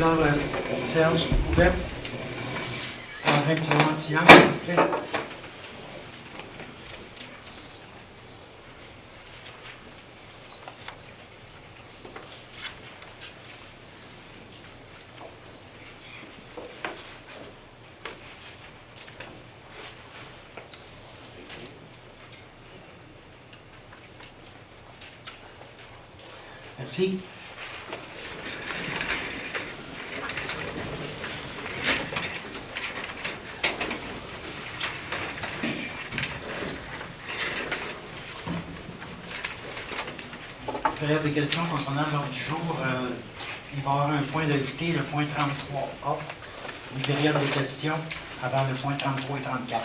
déclare la séance ouverte. En train de se mettre en silence, s'il vous plaît. Merci. Période de questions concernant l'ordre du jour. Il va y avoir un point d'ajouté, le point 33A. Une période de questions avant le point 33 et 34.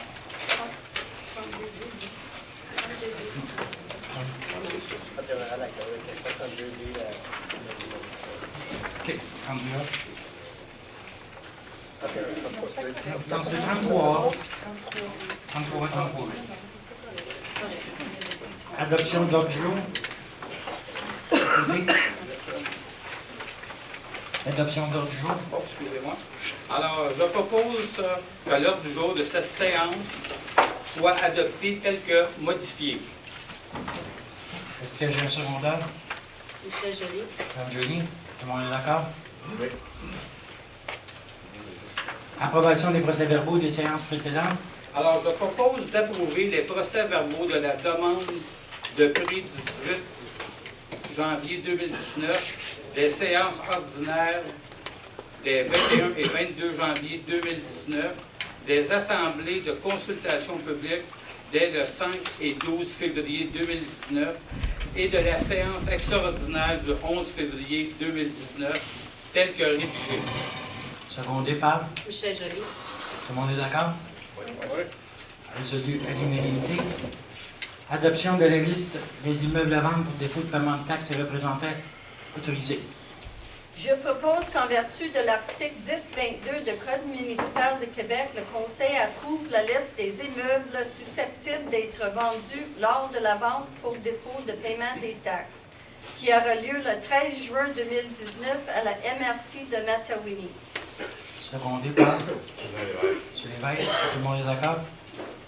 OK, 32A. Donc, c'est 33A. 33A, 33A. Adoption de l'ordre du jour. Adoption de l'ordre du jour. Oh, excusez-moi. Alors, je propose que l'ordre du jour de cette séance soit adopté tel que modifié. Est-ce que j'ai un secondaire? Michel Joly. Mme Joly, tout le monde est d'accord? Oui. Approbation des procès-verbaux des séances précédentes. Alors, je propose d'approuver les procès-verbaux de la demande de prix du 18 janvier 2019, des séances ordinaires des 21 et 22 janvier 2019, des assemblées de consultation publique dès le 5 et 12 février 2019 et de la séance extraordinaire du 11 février 2019, telle que rédigée. Secondé par? Michel Joly. Tout le monde est d'accord? Oui. Résolu à l'unanimité. Adoption de la liste des immeubles à vendre pour défaut de paiement de taxes et représentants autorisés. Je propose qu'en vertu de l'article 1022 du Code municipal de Québec, le Conseil approuve la liste des immeubles susceptibles d'être vendus lors de la vente pour défaut de paiement des taxes, qui aura lieu le 13 juin 2019 à la MRC de Matawini. Secondé par? Sylvain Lévesque. M. Lévesque, tout le monde est d'accord?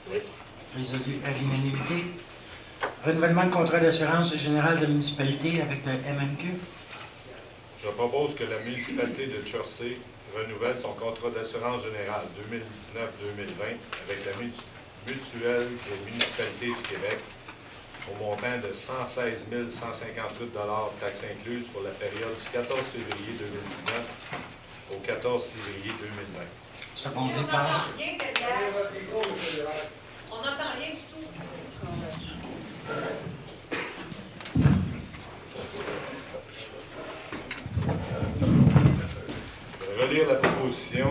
Oui. Résolu à l'unanimité. Renouvellement de contrat d'assurance générale de municipalité avec le MMQ. Je propose que la municipalité de Chaussée renouvelle son contrat d'assurance générale 2019-2020 avec la mutuelle des municipalités du Québec au montant de 116 158 taxes incluses pour la période du 14 février 2019 au 14 février 2020. Secondé par? On n'entend rien du tout. Je vais relire la proposition.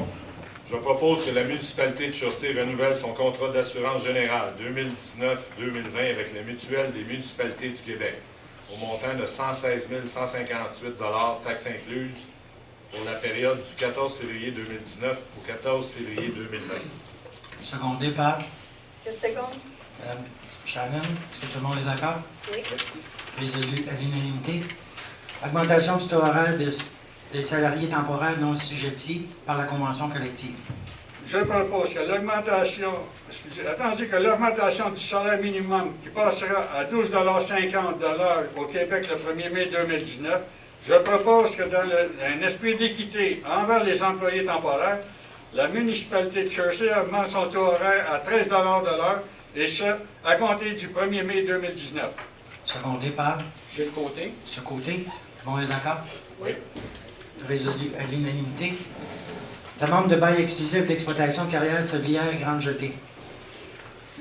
Je propose que la municipalité de Chaussée renouvelle son contrat d'assurance générale 2019-2020 avec la mutuelle des municipalités du Québec au montant de 116 158 taxes incluses pour la période du 14 février 2019 au 14 février 2020. Secondé par? Je seconde. Mme Shannon, est-ce que tout le monde est d'accord? Oui. Résolu à l'unanimité. Augmentation du taux horaire des salariés temporaires non assujettis par la convention collective. Je propose que l'augmentation, attendu que l'augmentation du salaire minimum qui passera à 12,50 $ au Québec le 1er mai 2019, je propose que dans un esprit d'équité envers les employés temporaires, la municipalité de Chaussée augmente son taux horaire à 13 $ de l'heure, et ce, à compter du 1er mai 2019. Secondé par? J'ai le côté. Ce côté, tout le monde est d'accord? Oui. Résolu à l'unanimité. Demande de bail exclusif d'exploitation de carrière sablière Grande Jetée.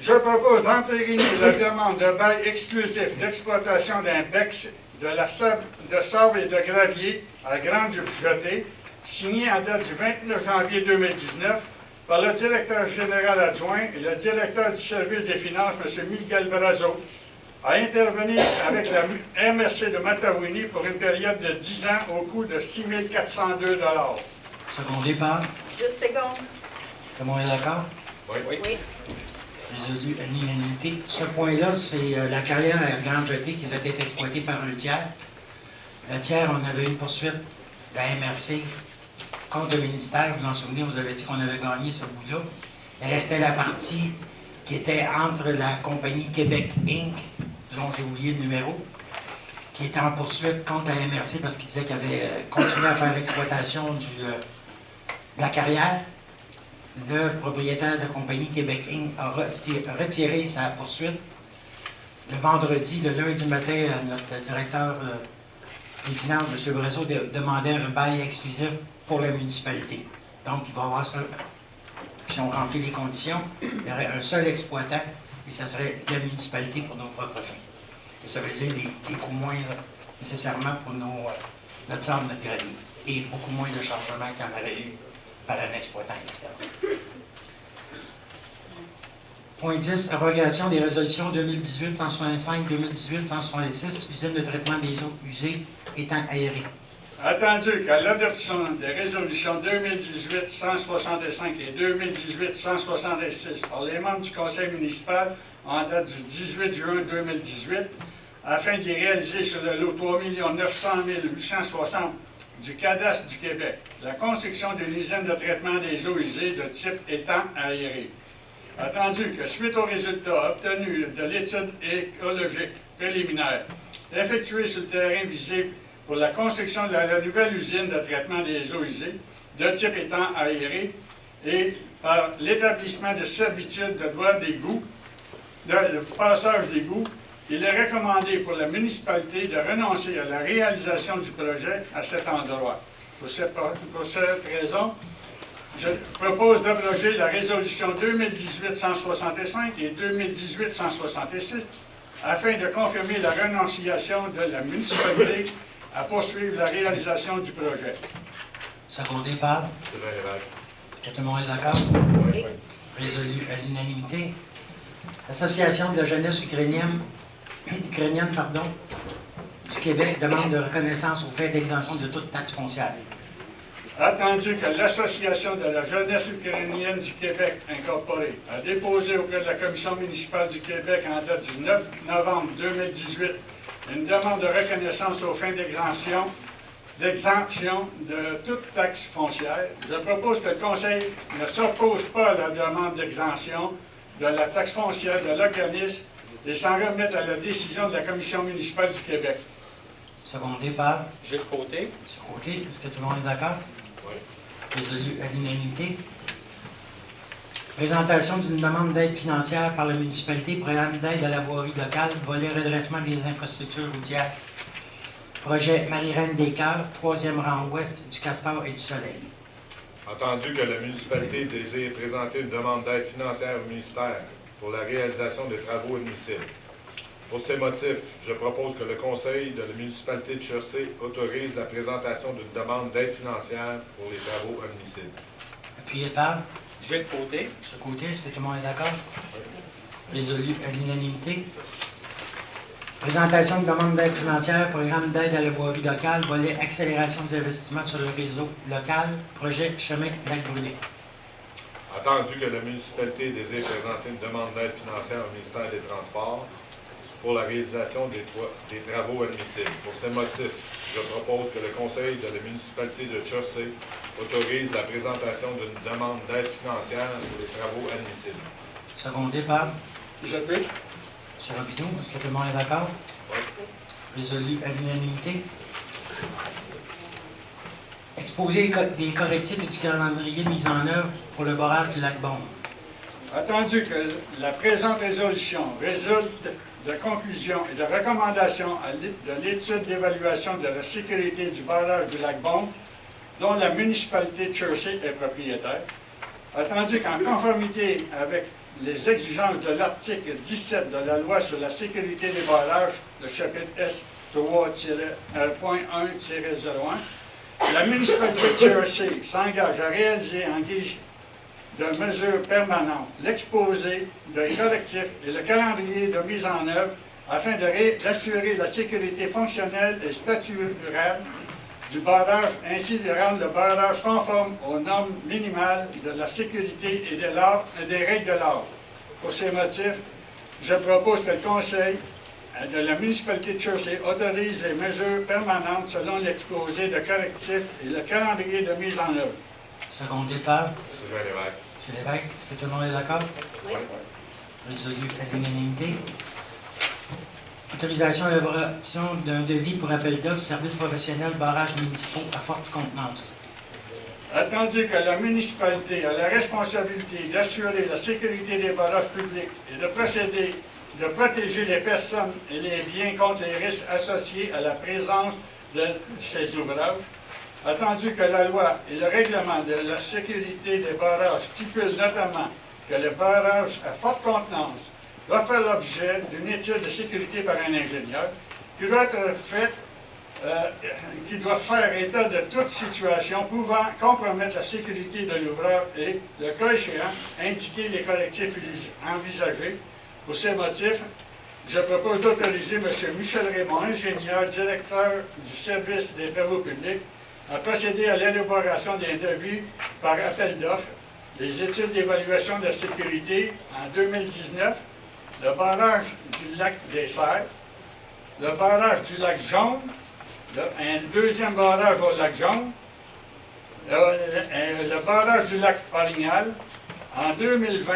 Je propose d'entériner la demande de bail exclusif d'exploitation d'un bec de sable et de gravier à Grande Jetée, signé en date du 29 janvier 2019 par le directeur général adjoint et le directeur du service des finances, M. Miguel Brazo, à intervenir avec la MRC de Matawini pour une période de 10 ans au coût de 6 402 $. Secondé par? Je seconde. Tout le monde est d'accord? Oui. Oui. Résolu à l'unanimité. Ce point-là, c'est la carrière à Grande Jetée qui va être exploitée par un tiers. Le tiers, on avait une poursuite de la MRC compte le ministère, vous en souvenez, vous avez dit qu'on avait gagné ce bout-là. Il restait la partie qui était entre la compagnie Québec Inc., dont j'ai oublié le numéro, qui était en poursuite contre la MRC parce qu'il disait qu'il avait continué à faire l'exploitation de la carrière. Le propriétaire de la compagnie Québec Inc. a retiré sa poursuite. Le vendredi, le lundi matin, notre directeur des finances, M. Brezeau, demandait un bail exclusif pour la municipalité. Donc, il va y avoir ça. Si on remplit les conditions, il y aurait un seul exploitant et ça serait la municipalité pour nos propres fins. Et ça veut dire des coûts moindres nécessairement pour notre sable, notre gravier. Et beaucoup moins de chargements qu'il y en aurait eu par un exploitant externe. Point 10, abrogation des résolutions 2018-165, 2018-166, usine de traitement des eaux usées étant aérées. Attendu qu'à l'adoption des résolutions 2018-165 et 2018-166 par les membres du conseil municipal en date du 18 juin 2018, afin d'y réaliser sur le lot 3 900 860 du cadastre du Québec, la construction d'une usine de traitement des eaux usées de type étang aéré. Attendu que suite aux résultats obtenus de l'étude écologique préliminaire effectuée sur le terrain visé pour la construction de la nouvelle usine de traitement des eaux usées de type étang aéré et par l'établissement de servitudes de droit d'égout, de passage d'égout, il est recommandé pour la municipalité de renoncer à la réalisation du projet à cet endroit. Pour cette raison, je propose d'abroger la résolution 2018-165 et 2018-166 afin de confirmer la renonciation de la municipalité à poursuivre la réalisation du projet. Secondé par? Sylvain Lévesque. Est-ce que tout le monde est d'accord? Oui. Résolu à l'unanimité. L'Association de la jeunesse ukrainienne du Québec demande de reconnaissance au fait d'exemption de toute taxe foncière. Attendu que l'Association de la jeunesse ukrainienne du Québec incorporée a déposé auprès de la Commission municipale du Québec en date du 9 novembre 2018 une demande de reconnaissance aux fins d'exemption de toute taxe foncière, je propose que le Conseil ne s'oppose pas à la demande d'exemption de la taxe foncière de l'organisme et s'en remette à la décision de la Commission municipale du Québec. Secondé par? Gilles Côté. Côté, est-ce que tout le monde est d'accord? Oui. Résolu à l'unanimité. Présentation d'une demande d'aide financière par la municipalité, programme d'aide à la voirie locale, volet redressement des infrastructures routières. Projet Marie-Reine des Cœurs, 3e rang ouest du Castor et du Soleil. Entendu que la municipalité désire présenter une demande d'aide financière au ministère pour la réalisation des travaux admissibles. Pour ces motifs, je propose que le conseil de la municipalité de Chertsey autorise la présentation d'une demande d'aide financière pour les travaux admissibles. Appuyé par? Gilles Côté. Ce côté, est-ce que tout le monde est d'accord? Résolu à l'unanimité. Présentation de demande d'aide financière, programme d'aide à la voirie locale, volet accélération des investissements sur le réseau local, projet chemin Lac-Brûlé. Entendu que la municipalité désire présenter une demande d'aide financière au ministère des Transports pour la réalisation des travaux admissibles. Pour ces motifs, je propose que le conseil de la municipalité de Chertsey autorise la présentation d'une demande d'aide financière pour les travaux admissibles. Secondé par? J'appuie. M. Robidoux, est-ce que tout le monde est d'accord? Oui. Résolu à l'unanimité. Exposer des correctifs et du calendrier de mise en œuvre pour le barrage du lac Beaume. Attendu que la présente résolution résulte de conclusions et de recommandations de l'étude d'évaluation de la sécurité du barrage du lac Beaume, dont la municipalité de Chertsey est propriétaire, attendu qu'en conformité avec les exigences de l'article 17 de la loi sur la sécurité des barrages, le chapitre S 3.1-01, la municipalité de Chertsey s'engage à réaliser en guise de mesures permanentes l'exposé de correctifs et le calendrier de mise en œuvre afin d'assurer la sécurité fonctionnelle et statutaire du barrage, ainsi de rendre le barrage conforme aux normes minimales de la sécurité et des règles de l'art. Pour ces motifs, je propose que le Conseil de la municipalité de Churchill autorise les mesures permanentes selon l'exposé de correctifs et le calendrier de mise en œuvre. Secondé par Sylvain Lévesque. M. Lévesque. Est-ce que tout le monde est d'accord? Oui. Résolu à l'unanimité. Autorisation à l'élaboration d'un devis pour appel d'offres, services professionnels, barrages municipaux à forte contenance. Attendu que la municipalité a la responsabilité d'assurer la sécurité des barrages publics et de protéger les personnes et les biens contre les risques associés à la présence de ces ouvrages, attendu que la loi et le règlement de la sécurité des barrages stipulent notamment que les barrages à forte contenance doivent faire l'objet d'une étude de sécurité par un ingénieur qui doit être faite, qui doit faire état de toute situation pouvant compromettre la sécurité de l'ouvrage et, le cas échéant, indiquer les correctifs envisagés. Pour ces motifs, je propose d'autoriser M. Michel Raymond, ingénieur, directeur du service des travaux publics, à procéder à l'élaboration des devis par appel d'offres, des études d'évaluation de la sécurité en 2019, le barrage du lac des Serres, le barrage du lac Jaune, un deuxième barrage au lac Jaune, le barrage du lac Orignal, en 2020,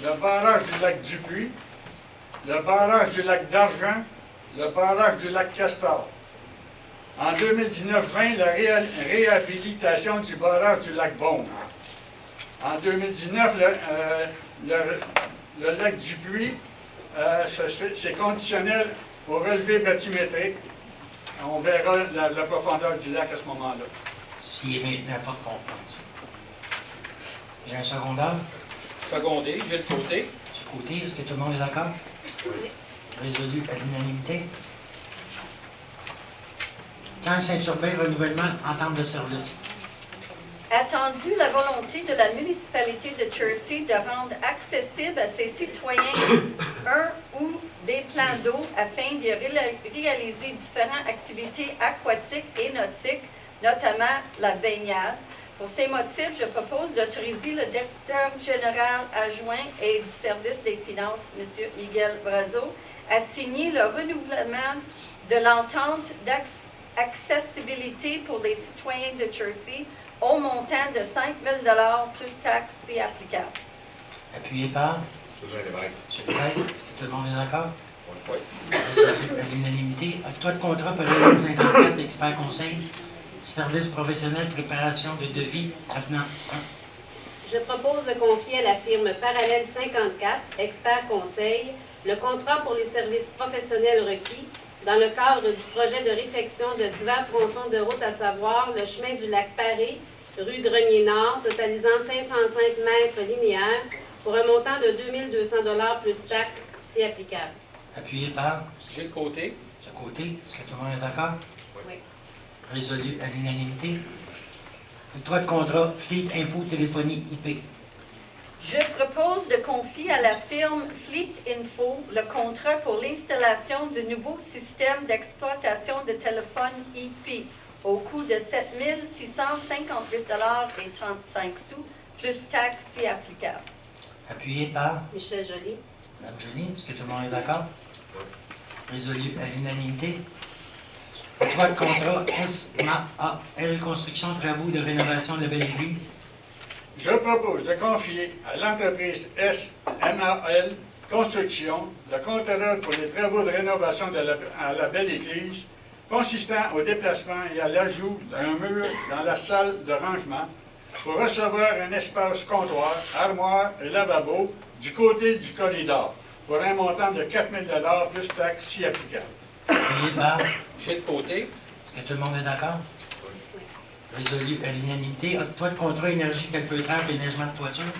le barrage du lac Dupuis, le barrage du lac d'Argent, le barrage du lac Castor. En 2019-20, la réhabilitation du barrage du lac Beaune. En 2019, le lac Dupuis, c'est conditionnel au relevé bathymétrique. On verra la profondeur du lac à ce moment-là. S'il est maintenu à forte contenance. J'ai un secondeur. Secondé, Gilles Côté. Du côté, est-ce que tout le monde est d'accord? Oui. Résolu à l'unanimité. Camp Saint-Urbain, renouvellement, entente de service. Attendu la volonté de la municipalité de Churchill de rendre accessible à ses citoyens un ou des plans d'eau afin de réaliser différentes activités aquatiques et nautiques, notamment la baignade. Pour ces motifs, je propose d'autoriser le directeur général adjoint et du service des finances, M. Miguel Brazo, à signer le renouvellement de l'entente d'accessibilité pour les citoyens de Churchill au montant de 5 000 plus taxes si applicable. Appuyé par Sylvain Lévesque. M. Lévesque. Est-ce que tout le monde est d'accord? Oui. Résolu à l'unanimité. Octroi de contrat par le 54, expert conseil, service professionnel, préparation de devis, avenant 1. Je propose de confier à la firme Parallèle 54, expert conseil, le contrat pour les services professionnels requis dans le cadre du projet de réfection de divers tronçons de route, à savoir le chemin du lac Paré, rue Grenier-Nord, totalisant 505 mètres linéaires pour un montant de 2 200 $ plus taxes si applicable. Appuyé par Gilles Côté. ce côté. Est-ce que tout le monde est d'accord? Oui. Résolu à l'unanimité. Octroi de contrat, Fleet Info Téléphonie IP. Je propose de confier à la firme Fleet Info le contrat pour l'installation du nouveau système d'exploitation de téléphone IP au coût de 7 658,35 $, plus taxes si applicable. Appuyé par Michel Joly. Mme Joly. Est-ce que tout le monde est d'accord? Résolu à l'unanimité. Octroi de contrat SMAAL Construction Travaux de rénovation de la Belle-Église. Je propose de confier à l'entreprise SMAL Construction le contrat pour les travaux de rénovation à la Belle-Église, consistant au déplacement et à l'ajout d'un mur dans la salle de rangement pour recevoir un espace comptoir, armoire et lavabo du côté du corridor, pour un montant de 4 000 $ plus taxes si applicable. Appuyé par Gilles Côté. est-ce que tout le monde est d'accord? Résolu à l'unanimité. Octroi de contrat énergie calfeutrage déneigement de toiture.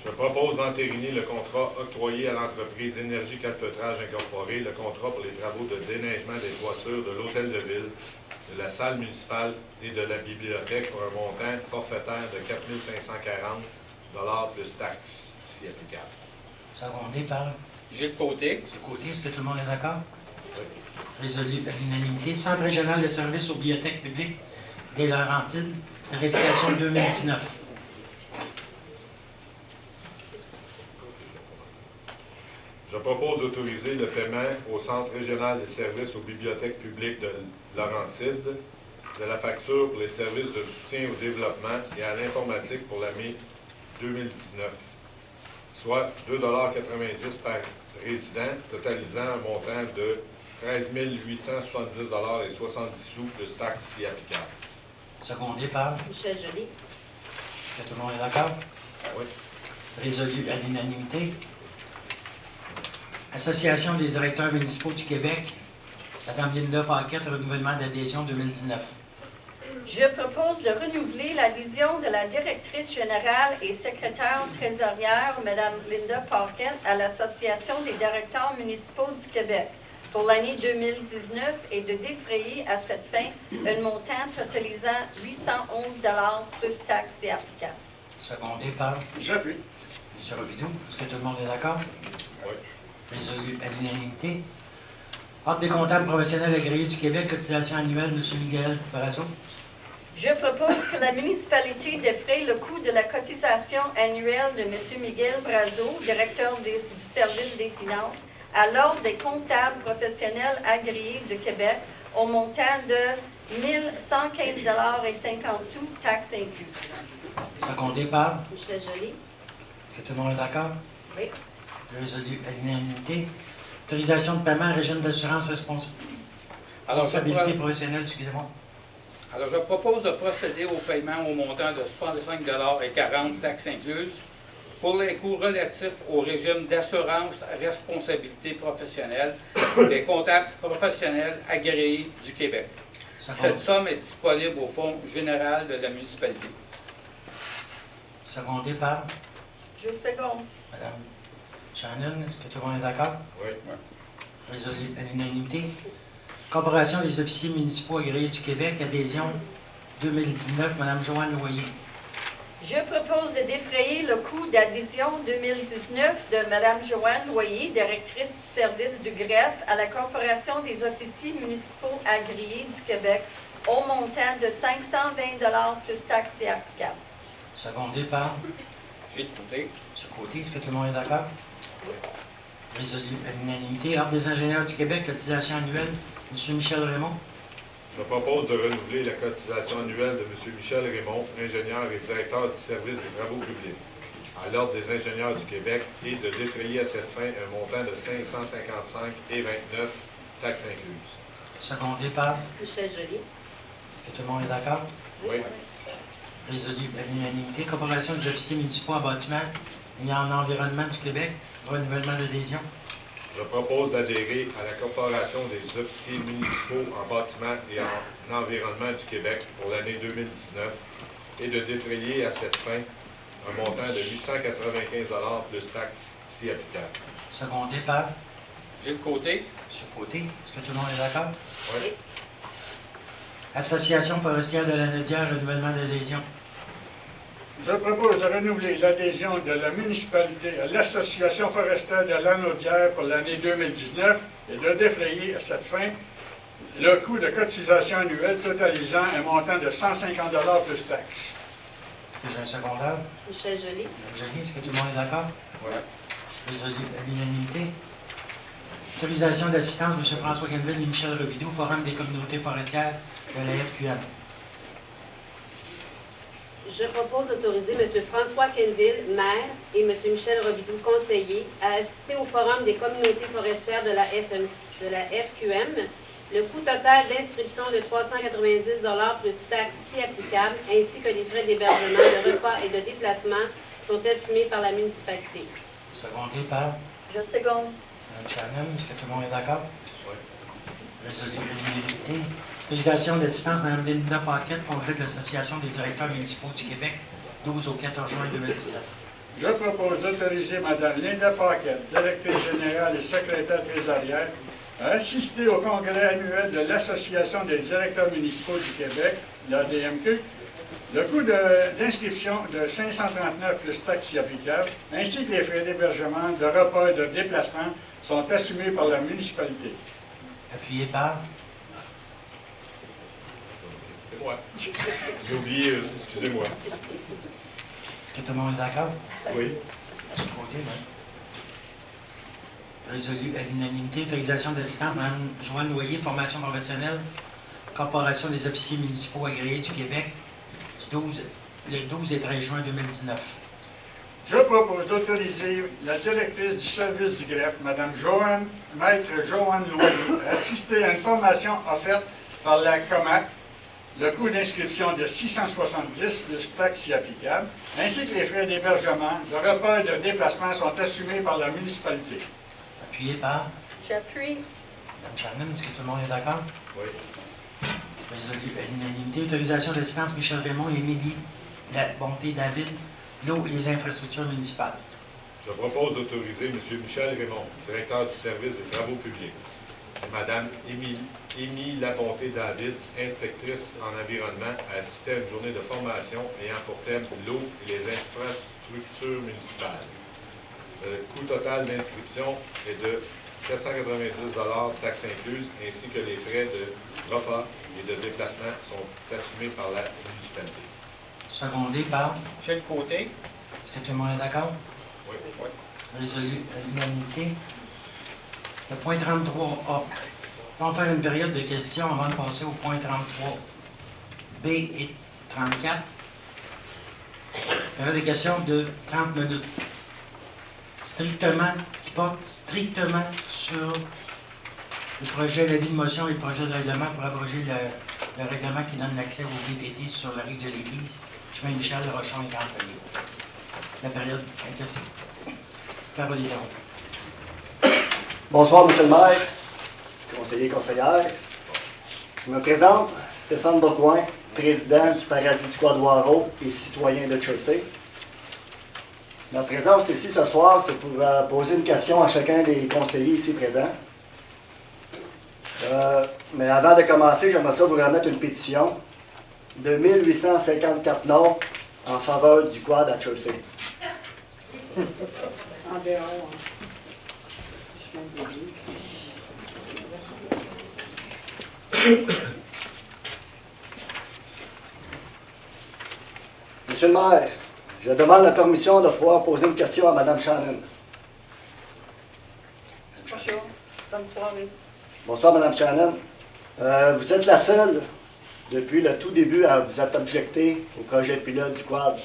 Je propose d'entériner le contrat octroyé à l'entreprise Énergie Calfeutrage Incorporée, le contrat pour les travaux de déneigement des toitures de l'Hôtel de Ville, de la salle municipale et de la bibliothèque pour un montant forfaitaire de 4 540 $ plus taxes si applicable. Secondé par Gilles Côté. ce côté. Est-ce que tout le monde est d'accord? Résolu à l'unanimité. Centre régional de services aux bibliothèques publiques des Laurentides, tarification 2019. Je propose d'autoriser le paiement au Centre régional des services aux bibliothèques publiques de Laurentides de la facture pour les services de soutien au développement et à l'informatique pour l'année 2019, soit 2,90 $ par résident, totalisant un montant de 13 870,70 $ plus taxes si applicables. Secondé par. Michel Joly. Est-ce que tout le monde est d'accord? Oui. Résolu à l'unanimité. Association des directeurs municipaux du Québec, Madame Linda Paquette, renouvellement d'adhésion 2019. Je propose de renouveler l'adhésion de la directrice générale et secrétaire trésorière, Mme Linda Paquette, à l'Association des directeurs municipaux du Québec pour l'année 2019 et de défrayer à cette fin un montant totalisant 811 $ plus taxes et applicables. Secondé par. J'appuie. M. Robidoux. Est-ce que tout le monde est d'accord? Oui. Résolu à l'unanimité. Ordre des comptables professionnels agréés du Québec, cotisation annuelle, M. Miguel Brazo. Je propose que la municipalité défraye le coût de la cotisation annuelle de M. Miguel Brazo, directeur du service des finances, à l'Ordre des comptables professionnels agréés du Québec, au montant de 1 115,50 $, taxes incluses. Secondé par. Michel Joly. Est-ce que tout le monde est d'accord? Oui. Résolu à l'unanimité. Autorisation de paiement, régime d'assurance responsabilité professionnelle, excusez-moi. Alors, je propose de procéder au paiement au montant de 65,40 $ taxes incluses pour les coûts relatifs au régime d'assurance responsabilité professionnelle des comptables professionnels agréés du Québec. Cette somme est disponible au Fonds général de la municipalité. Secondé par. Je seconde. Madame Shannon, est-ce que tout le monde est d'accord? Oui. Résolu à l'unanimité. Corporation des officiers municipaux agréés du Québec, adhésion 2019, Madame Joanne Loyer. Je propose de défrayer le coût d'adhésion 2019 de Mme Joanne Loyer, directrice du service du greffe à la Corporation des officiers municipaux agréés du Québec, au montant de 520 $ plus taxes et applicables. Secondé par. Gilles Côté. Ce côté, est-ce que tout le monde est d'accord? Résolu à l'unanimité. Ordre des ingénieurs du Québec, cotisation annuelle, M. Michel Raymond. Je propose de renouveler la cotisation annuelle de M. Michel Raymond, ingénieur et directeur du service des travaux publics, à l'Ordre des ingénieurs du Québec et de défrayer à cette fin un montant de 555,29 $, taxes incluses. Secondé par. Michel Joly. Est-ce que tout le monde est d'accord? Oui. Résolu à l'unanimité. Corporation des officiers municipaux en bâtiment et en environnement du Québec, renouvellement d'adhésion. Je propose d'adhérer à la Corporation des officiers municipaux en bâtiment et en environnement du Québec pour l'année 2019 et de défrayer à cette fin un montant de 895 $ plus taxes si applicables. Secondé par. Gilles Côté. Ce côté, est-ce que tout le monde est d'accord? Oui. Association forestière de la Nodière, renouvellement d'adhésion. Je propose de renouveler l'adhésion de la municipalité à l'Association forestière de la Naudière pour l'année 2019 et de défrayer à cette fin le coût de cotisation annuelle totalisant un montant de 150 $ plus taxes. Est-ce que j'ai un secondaire? Michel Joly. Jolie, est-ce que tout le monde est d'accord? Oui. Résolu à l'unanimité. Autorisation d'assistance, M. François Quenneville et Michel Robidoux, Forum des communautés forestières de la FQM. Je propose d'autoriser M. François Quenneville, maire, et M. Michel Robidoux, conseiller, à assister au Forum des communautés forestières de la FQM. Le coût total d'inscription de 390 $ plus taxes si applicables, ainsi que les frais d'hébergement, de repas et de déplacement sont assumés par la municipalité. Secondé par Je seconde. Mme Shannon. Est-ce que tout le monde est d'accord? Oui. Résolu à l'unanimité. Autorisation d'assistance, Mme Linda Paquette, congrès de l'Association des directeurs municipaux du Québec, 12 au 14 juin 2019. Je propose d'autoriser Mme Linda Paquette, directrice générale et secrétaire trésorière, à assister au congrès annuel de l'Association des directeurs municipaux du Québec, l'ADMQ. Le coût d'inscription de 539 plus taxes y applicables, ainsi que les frais d'hébergement, de repas et de déplacement sont assumés par la municipalité. Appuyé par. C'est moi. J'ai oublié, excusez-moi. Est-ce que tout le monde est d'accord? Oui. À ce côté, oui. Résolu à l'unanimité. Autorisation d'assistance, Mme Joanne Noyer, formation professionnelle, Corporation des officiers municipaux agréés du Québec, le 12 et 13 juin 2019. Je propose d'autoriser la directrice du service du greffe, Mme Maître Joanne Loyer, à assister à une formation offerte par la COMAC, le coût d'inscription de 670 plus taxes y applicables, ainsi que les frais d'hébergement, de repas et de déplacement sont assumés par la municipalité. Appuyé par J'appuie. Mme Shannon. Est-ce que tout le monde est d'accord? Oui. Résolu à l'unanimité. Autorisation d'assistance Michel Raymond et Émilie La Bonté David, l'eau et les infrastructures municipales. Je propose d'autoriser M. Michel Raymond, directeur du service des travaux publics, et Mme Émilie Labonté David, inspectrice en environnement, à assister à une journée de formation ayant pour thème l'eau et les infrastructures municipales. Le coût total d'inscription est de 490 $ taxes incluses, ainsi que les frais de repas et de déplacement sont assumés par la municipalité. Secondé par. Michel Côté. Est-ce que tout le monde est d'accord? Oui. Résolu à l'unanimité. Le point 33A. On va faire une période de questions avant de passer au point 33B et 34. Période de questions de 30 minutes. Qui porte strictement sur le projet de l'avis de motion et le projet de règlement pour abroger le règlement qui donne l'accès au VTT sur la rue de l'Église, chemin Michel Rochon et Grande-Pellier. La période de questions. Parole est à vous. Bonsoir, M. le maire, conseillers, conseillères. Je me présente, Stéphane Bourgoin, président du Paradis du Quadoiro et citoyen de Chelsea. Ma présence ici ce soir, c'est pour poser une question à chacun des conseillers ici présents. Mais avant de commencer, j'aimerais ça vous remettre une pétition de 1854 noms en faveur du quad à Chelsea. Monsieur le maire, je demande la permission de pouvoir poser une question à Mme Shannon. Bonjour. Bonne soirée. Bonsoir, Mme Shannon. Vous êtes la seule, depuis le tout début, à vous être objecté au projet pilote du quad.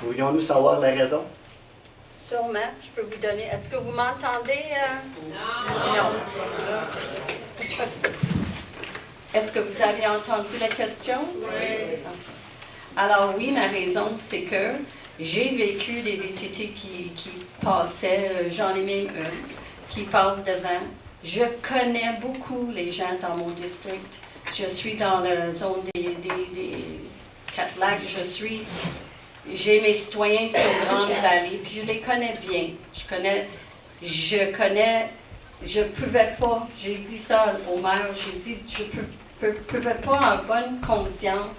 Pourrions-nous savoir la raison? Sûrement, je peux vous donner. Est-ce que vous m'entendez? Non. Est-ce que vous avez entendu la question? Oui. Alors oui, ma raison, c'est que j'ai vécu des VTT qui passaient, j'en ai même une, qui passent devant. Je connais beaucoup les gens dans mon district. Je suis dans la zone des Quatre-Lacs. J'ai mes citoyens sur Grande-Vallée, puis je les connais bien. Je pouvais pas, j'ai dit ça au maire, j'ai dit, je pouvais pas en bonne conscience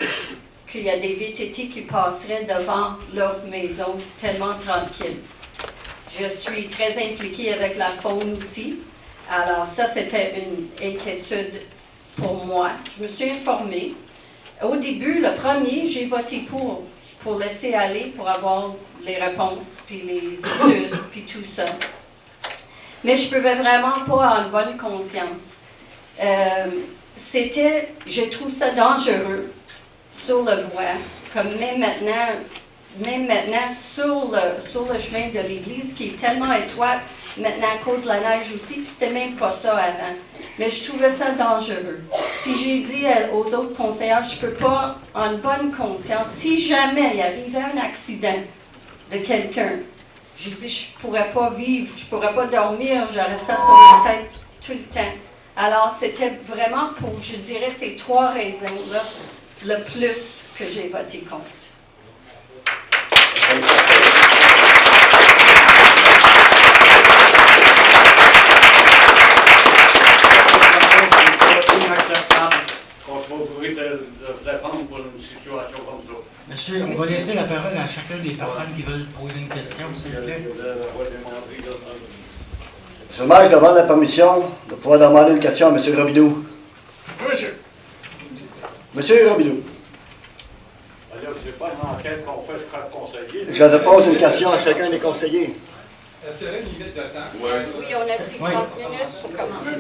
qu'il y a des VTT qui passeraient devant leur maison tellement tranquille. Je suis très impliquée avec la faune aussi. Alors ça, c'était une inquiétude pour moi. Je me suis informée. Au début, le premier, j'ai voté pour laisser aller, pour avoir les réponses, puis les études, puis tout ça. Mais je ne pouvais vraiment pas en bonne conscience. Je trouve ça dangereux sur le voie, comme même maintenant sur le chemin de l'église qui est tellement étroite, maintenant à cause de la neige aussi, puis c'était même pas ça avant. Mais je trouvais ça dangereux. Puis j'ai dit aux autres conseillers, je peux pas, en bonne conscience, si jamais il arrivait un accident de quelqu'un, j'ai dit je pourrais pas vivre, je pourrais pas dormir, j'aurais ça sur la tête tout le temps. Alors c'était vraiment pour, je dirais, ces trois raisons-là, le plus que j'ai voté contre. Monsieur, on va laisser la parole à chacune des personnes qui veulent poser une question, s'il vous plaît. Monsieur le maire, je demande la permission de pouvoir demander une question à M. Robidoux. Oui, monsieur. Monsieur Robidoux. C'est pas une enquête qu'on fait sur chaque conseiller. Je pose une question à chacun des conseillers. Est-ce qu'il y a une limite de temps? Oui. Oui, on a dit 30 minutes pour commencer.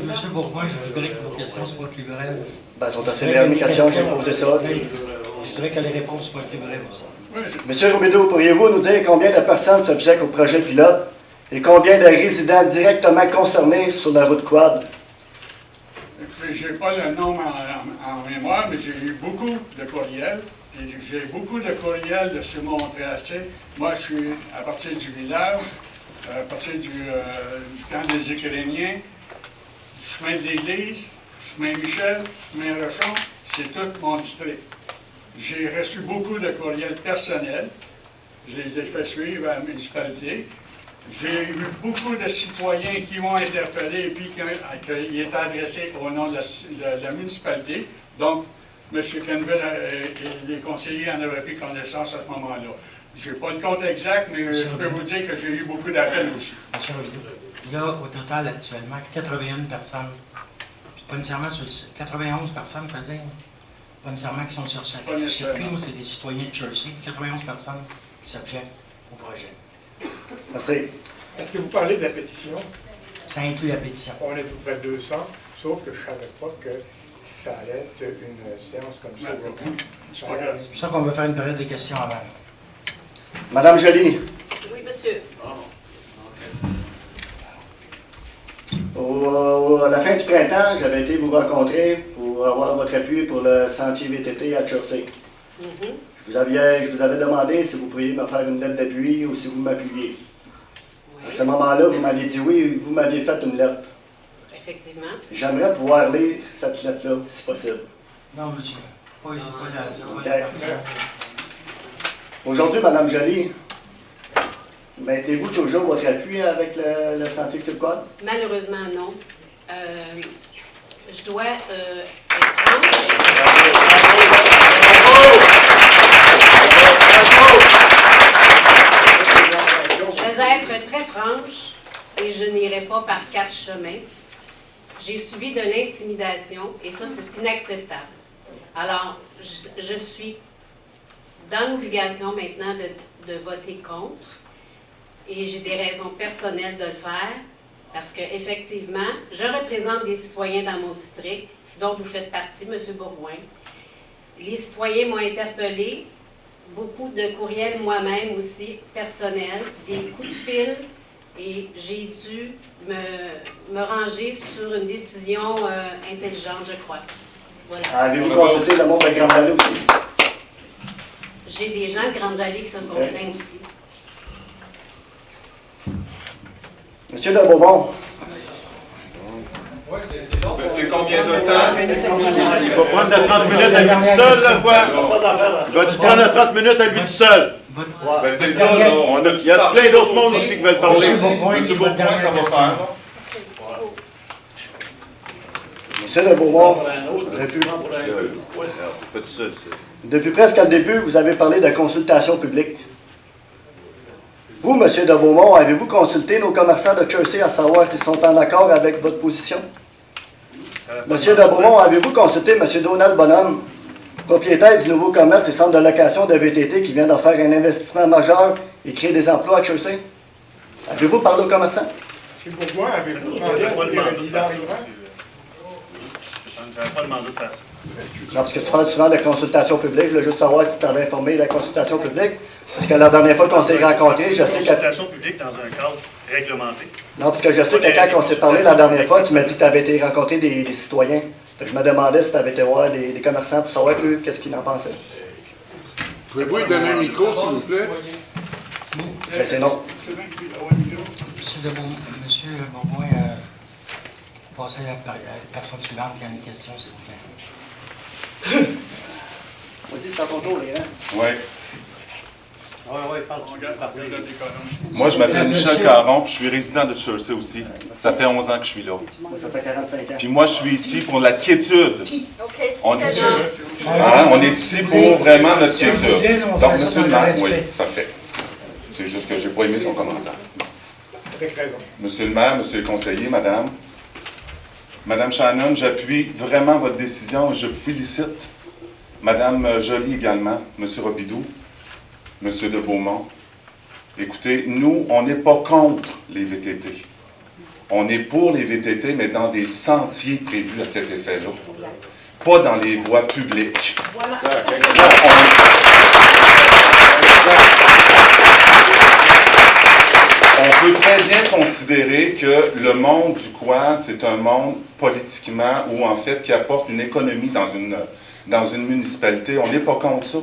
Monsieur Bourgoin, je voudrais que vos questions soient plus brèves. Ben, sont assez bien mes questions, j'ai posé ça. Je voudrais que les réponses soient plus brèves aussi. Monsieur Robideau, pourriez-vous nous dire combien de personnes s'objectent au projet pilote et combien de résidents directement concernés sur la route quad? Je n'ai pas le nom en mémoire, mais j'ai eu beaucoup de courriels. J'ai beaucoup de courriels sur mon tracé. Moi, je suis à partir du village, à partir du camp des Ukrainiens, chemin de l'Église, chemin Michel, chemin Rochon, c'est tout mon district. J'ai reçu beaucoup de courriels personnels. Je les ai fait suivre à la municipalité. J'ai eu beaucoup de citoyens qui m'ont interpellé et puis qu'il est adressé au nom de la municipalité. Donc, M. Kenville et les conseillers en avaient pris connaissance à ce moment-là. Je n'ai pas le compte exact, mais je peux vous dire que j'ai eu beaucoup d'appels aussi. Monsieur Robideau, il y a au total actuellement 81 personnes, pas nécessairement sur le site, 91 personnes, c'est-à-dire, pas nécessairement qui sont sur cette circuit, moi c'est des citoyens de Jersey, 91 personnes qui s'objectent au projet. Merci. Est-ce que vous parlez de la pétition? Ça inclut la pétition. On est tout près de 200, sauf que je ne savais pas que ça allait être une séance comme ça. C'est pas grave. C'est pour ça qu'on veut faire une période de questions avant. Madame Joly, Oui, monsieur. à la fin du printemps, j'avais été vous rencontrer pour avoir votre appui pour le sentier VTT à Jersey. Je vous avais demandé si vous pourriez me faire une lettre d'appui ou si vous m'appuyiez. À ce moment-là, vous m'aviez dit oui, vous m'aviez fait une lettre. Effectivement. J'aimerais pouvoir lire cette lettre-là, si possible. Non, monsieur. Pas Ok. Aujourd'hui, Madame Joly, mettez-vous toujours votre appui avec le sentier Club Quad? Malheureusement, non. Je dois être franche. Je vais être très franche et je n'irai pas par 4 chemins. J'ai subi de l'intimidation et ça, c'est inacceptable. Alors, je suis dans l'obligation maintenant de voter contre et j'ai des raisons personnelles de le faire parce qu'effectivement, je représente des citoyens dans mon district, dont vous faites partie, M. Bourgoin. Les citoyens m'ont interpellé, beaucoup de courriels moi-même aussi, personnels, des coups de fil, et j'ai dû me ranger sur une décision intelligente, je crois. Voilà. Avez-vous consulté le monde de Grande-Vallée aussi? J'ai des gens de Grande-Vallée qui se sont plaints aussi. Monsieur de Beaumont. C'est combien de temps? Il va prendre la 30 minutes à lui tout seul, là, quoi? Vas-tu prendre la 30 minutes à lui tout seul? Ben c'est ça, là. Il y a plein d'autres mondes aussi qui veulent parler. Monsieur Bourgoin, ça va faire. Monsieur de Beaumont, depuis presque le début, vous avez parlé de consultation publique. Vous, Monsieur de Beaumont, avez-vous consulté nos commerçants de Jersey à savoir s'ils sont en accord avec votre position? Monsieur de Beaumont, avez-vous consulté Monsieur Donald Bonhomme, propriétaire du nouveau commerce et centre de location de VTT qui vient d'en faire un investissement majeur et créer des emplois à Jersey? Avez-vous parlé aux commerçants? M. Bourgoin, avez-vous demandé à tous les résidents riverains? Je n'avais pas demandé de faire ça. Non, parce que tu parles souvent de consultation publique. Je voulais juste savoir si tu avais informé de la consultation publique. Parce que la dernière fois qu'on s'est rencontrés, je sais que... Consultation publique dans un cadre réglementé. Non, parce que je sais que quand on s'est parlé la dernière fois, tu m'as dit que tu avais été rencontrer des citoyens. Fait que je me demandais si tu avais été voir des commerçants pour savoir eux, qu'est-ce qu'ils en pensaient. Pouvez-vous lui donner un micro, s'il vous plaît? Mais c'est non. Monsieur Bourgoin, passez à la personne suivante qui a une question, s'il vous plaît. Vas-y, c'est à ton tour, Léa. Oui. Oui, parle. Moi, je m'appelle Michel Caron, puis je suis résident de Jersey aussi. Ça fait 11 ans que je suis là. Ça fait 45 ans. Puis moi, je suis ici pour la quiétude. OK, On est, c'est on est ici pour vraiment notre Si vous voulez, quiétude. on Donc, fait ça monsieur le dans le maire, oui, respect. parfait. C'est juste que j'ai pas aimé son commentaire. Avec raison. Monsieur le maire, monsieur le conseiller, madame. Madame Shannon, j'appuie vraiment votre décision. Je vous félicite. Madame Joly également, monsieur Robidoux, monsieur de Beaumont. Écoutez, nous, on n'est pas contre les VTT. On est pour les VTT, mais dans des sentiers prévus à cet effet-là. Pas dans les voies publiques. Voilà. On peut très bien considérer que le monde du quad, c'est un monde politiquement ou en fait qui apporte une économie dans une municipalité. On n'est pas contre ça.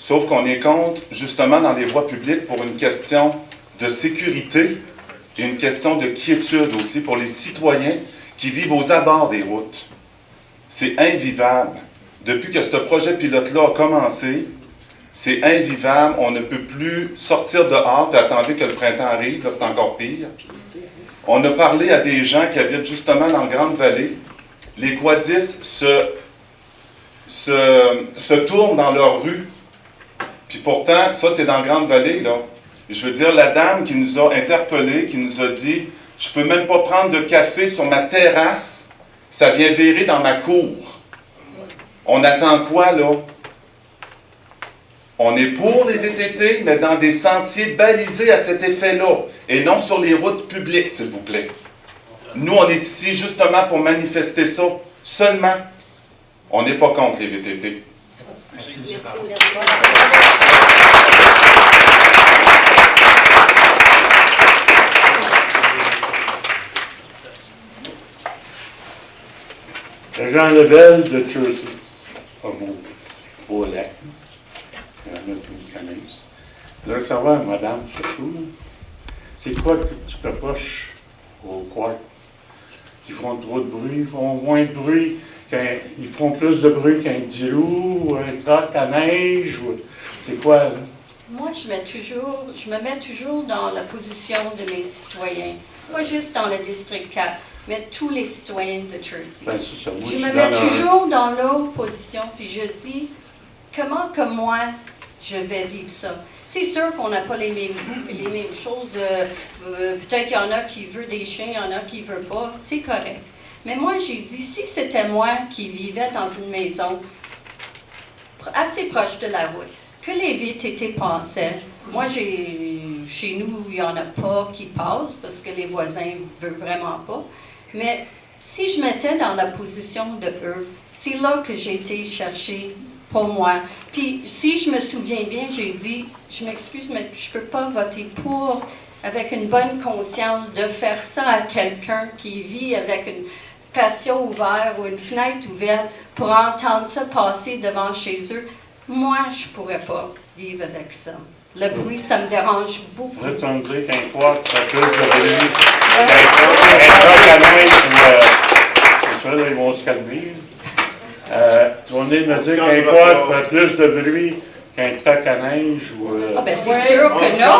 Sauf qu'on est contre, justement, dans les voies publiques pour une question de sécurité et une question de quiétude aussi pour les citoyens qui vivent aux abords des routes. C'est invivable. Depuis que ce projet pilote-là a commencé, c'est invivable. On ne peut plus sortir dehors et attendre que le printemps arrive. Là, c'est encore pire. On a parlé à des gens qui habitent justement dans la Grande-Vallée. Les quadistes se tournent dans leur rue. Puis pourtant, ça, c'est dans la Grande-Vallée, là. Je veux dire, la dame qui nous a interpellés, qui nous a dit « Je peux même pas prendre de café sur ma terrasse, ça vient virer dans ma cour. » On attend quoi, là? On est pour les VTT, mais dans des sentiers balisés à cet effet-là, et non sur les routes publiques, s'il vous plaît. Nous, on est ici justement pour manifester ça, seulement. On n'est pas contre les VTT. Merci. Jean Lebel de Jersey, au lac. Il y en a qui me connaissent. Je voudrais savoir, madame, surtout, c'est quoi que tu reproches au quad? Ils font trop de bruit, ils font moins de bruit, ils font plus de bruit qu'un 10 roues, ou un troc à neige, ou c'est quoi, là? Moi, je me mets toujours dans la position de mes citoyens, pas juste dans le district 4, mais tous les citoyens de Jersey. Ben, c'est ça. Moi, Je me mets toujours dans l'autre position, puis je dis, comment que moi, je vais vivre ça? C'est sûr qu'on n'a pas les mêmes goûts et les mêmes choses. Peut-être qu'il y en a qui veulent des chiens, il y en a qui ne veulent pas. C'est correct. Mais moi, j'ai dit, si c'était moi qui vivais dans une maison assez proche de la route, que les VTT passaient, moi, chez nous, il n'y en a pas qui passent parce que les voisins ne veulent vraiment pas. Mais si je m'étais dans la position de eux, c'est là que j'ai été chercher pour moi. Puis, si je me souviens bien, j'ai dit, je m'excuse, mais je ne peux pas voter pour, avec une bonne conscience, de faire ça à quelqu'un qui vit avec une patio ouverte ou une fenêtre ouverte pour entendre ça passer devant chez eux. Moi, je ne pourrais pas vivre avec ça. Le bruit, ça me dérange beaucoup. Là, tu vas me dire qu'un quad ferait plus de bruit qu'un troc à neige ou... c'est ça, là, ils vont se calmer. Tu vas venir me dire qu'un quad ferait plus de bruit qu'un troc à neige ou... Ah ben c'est sûr que non.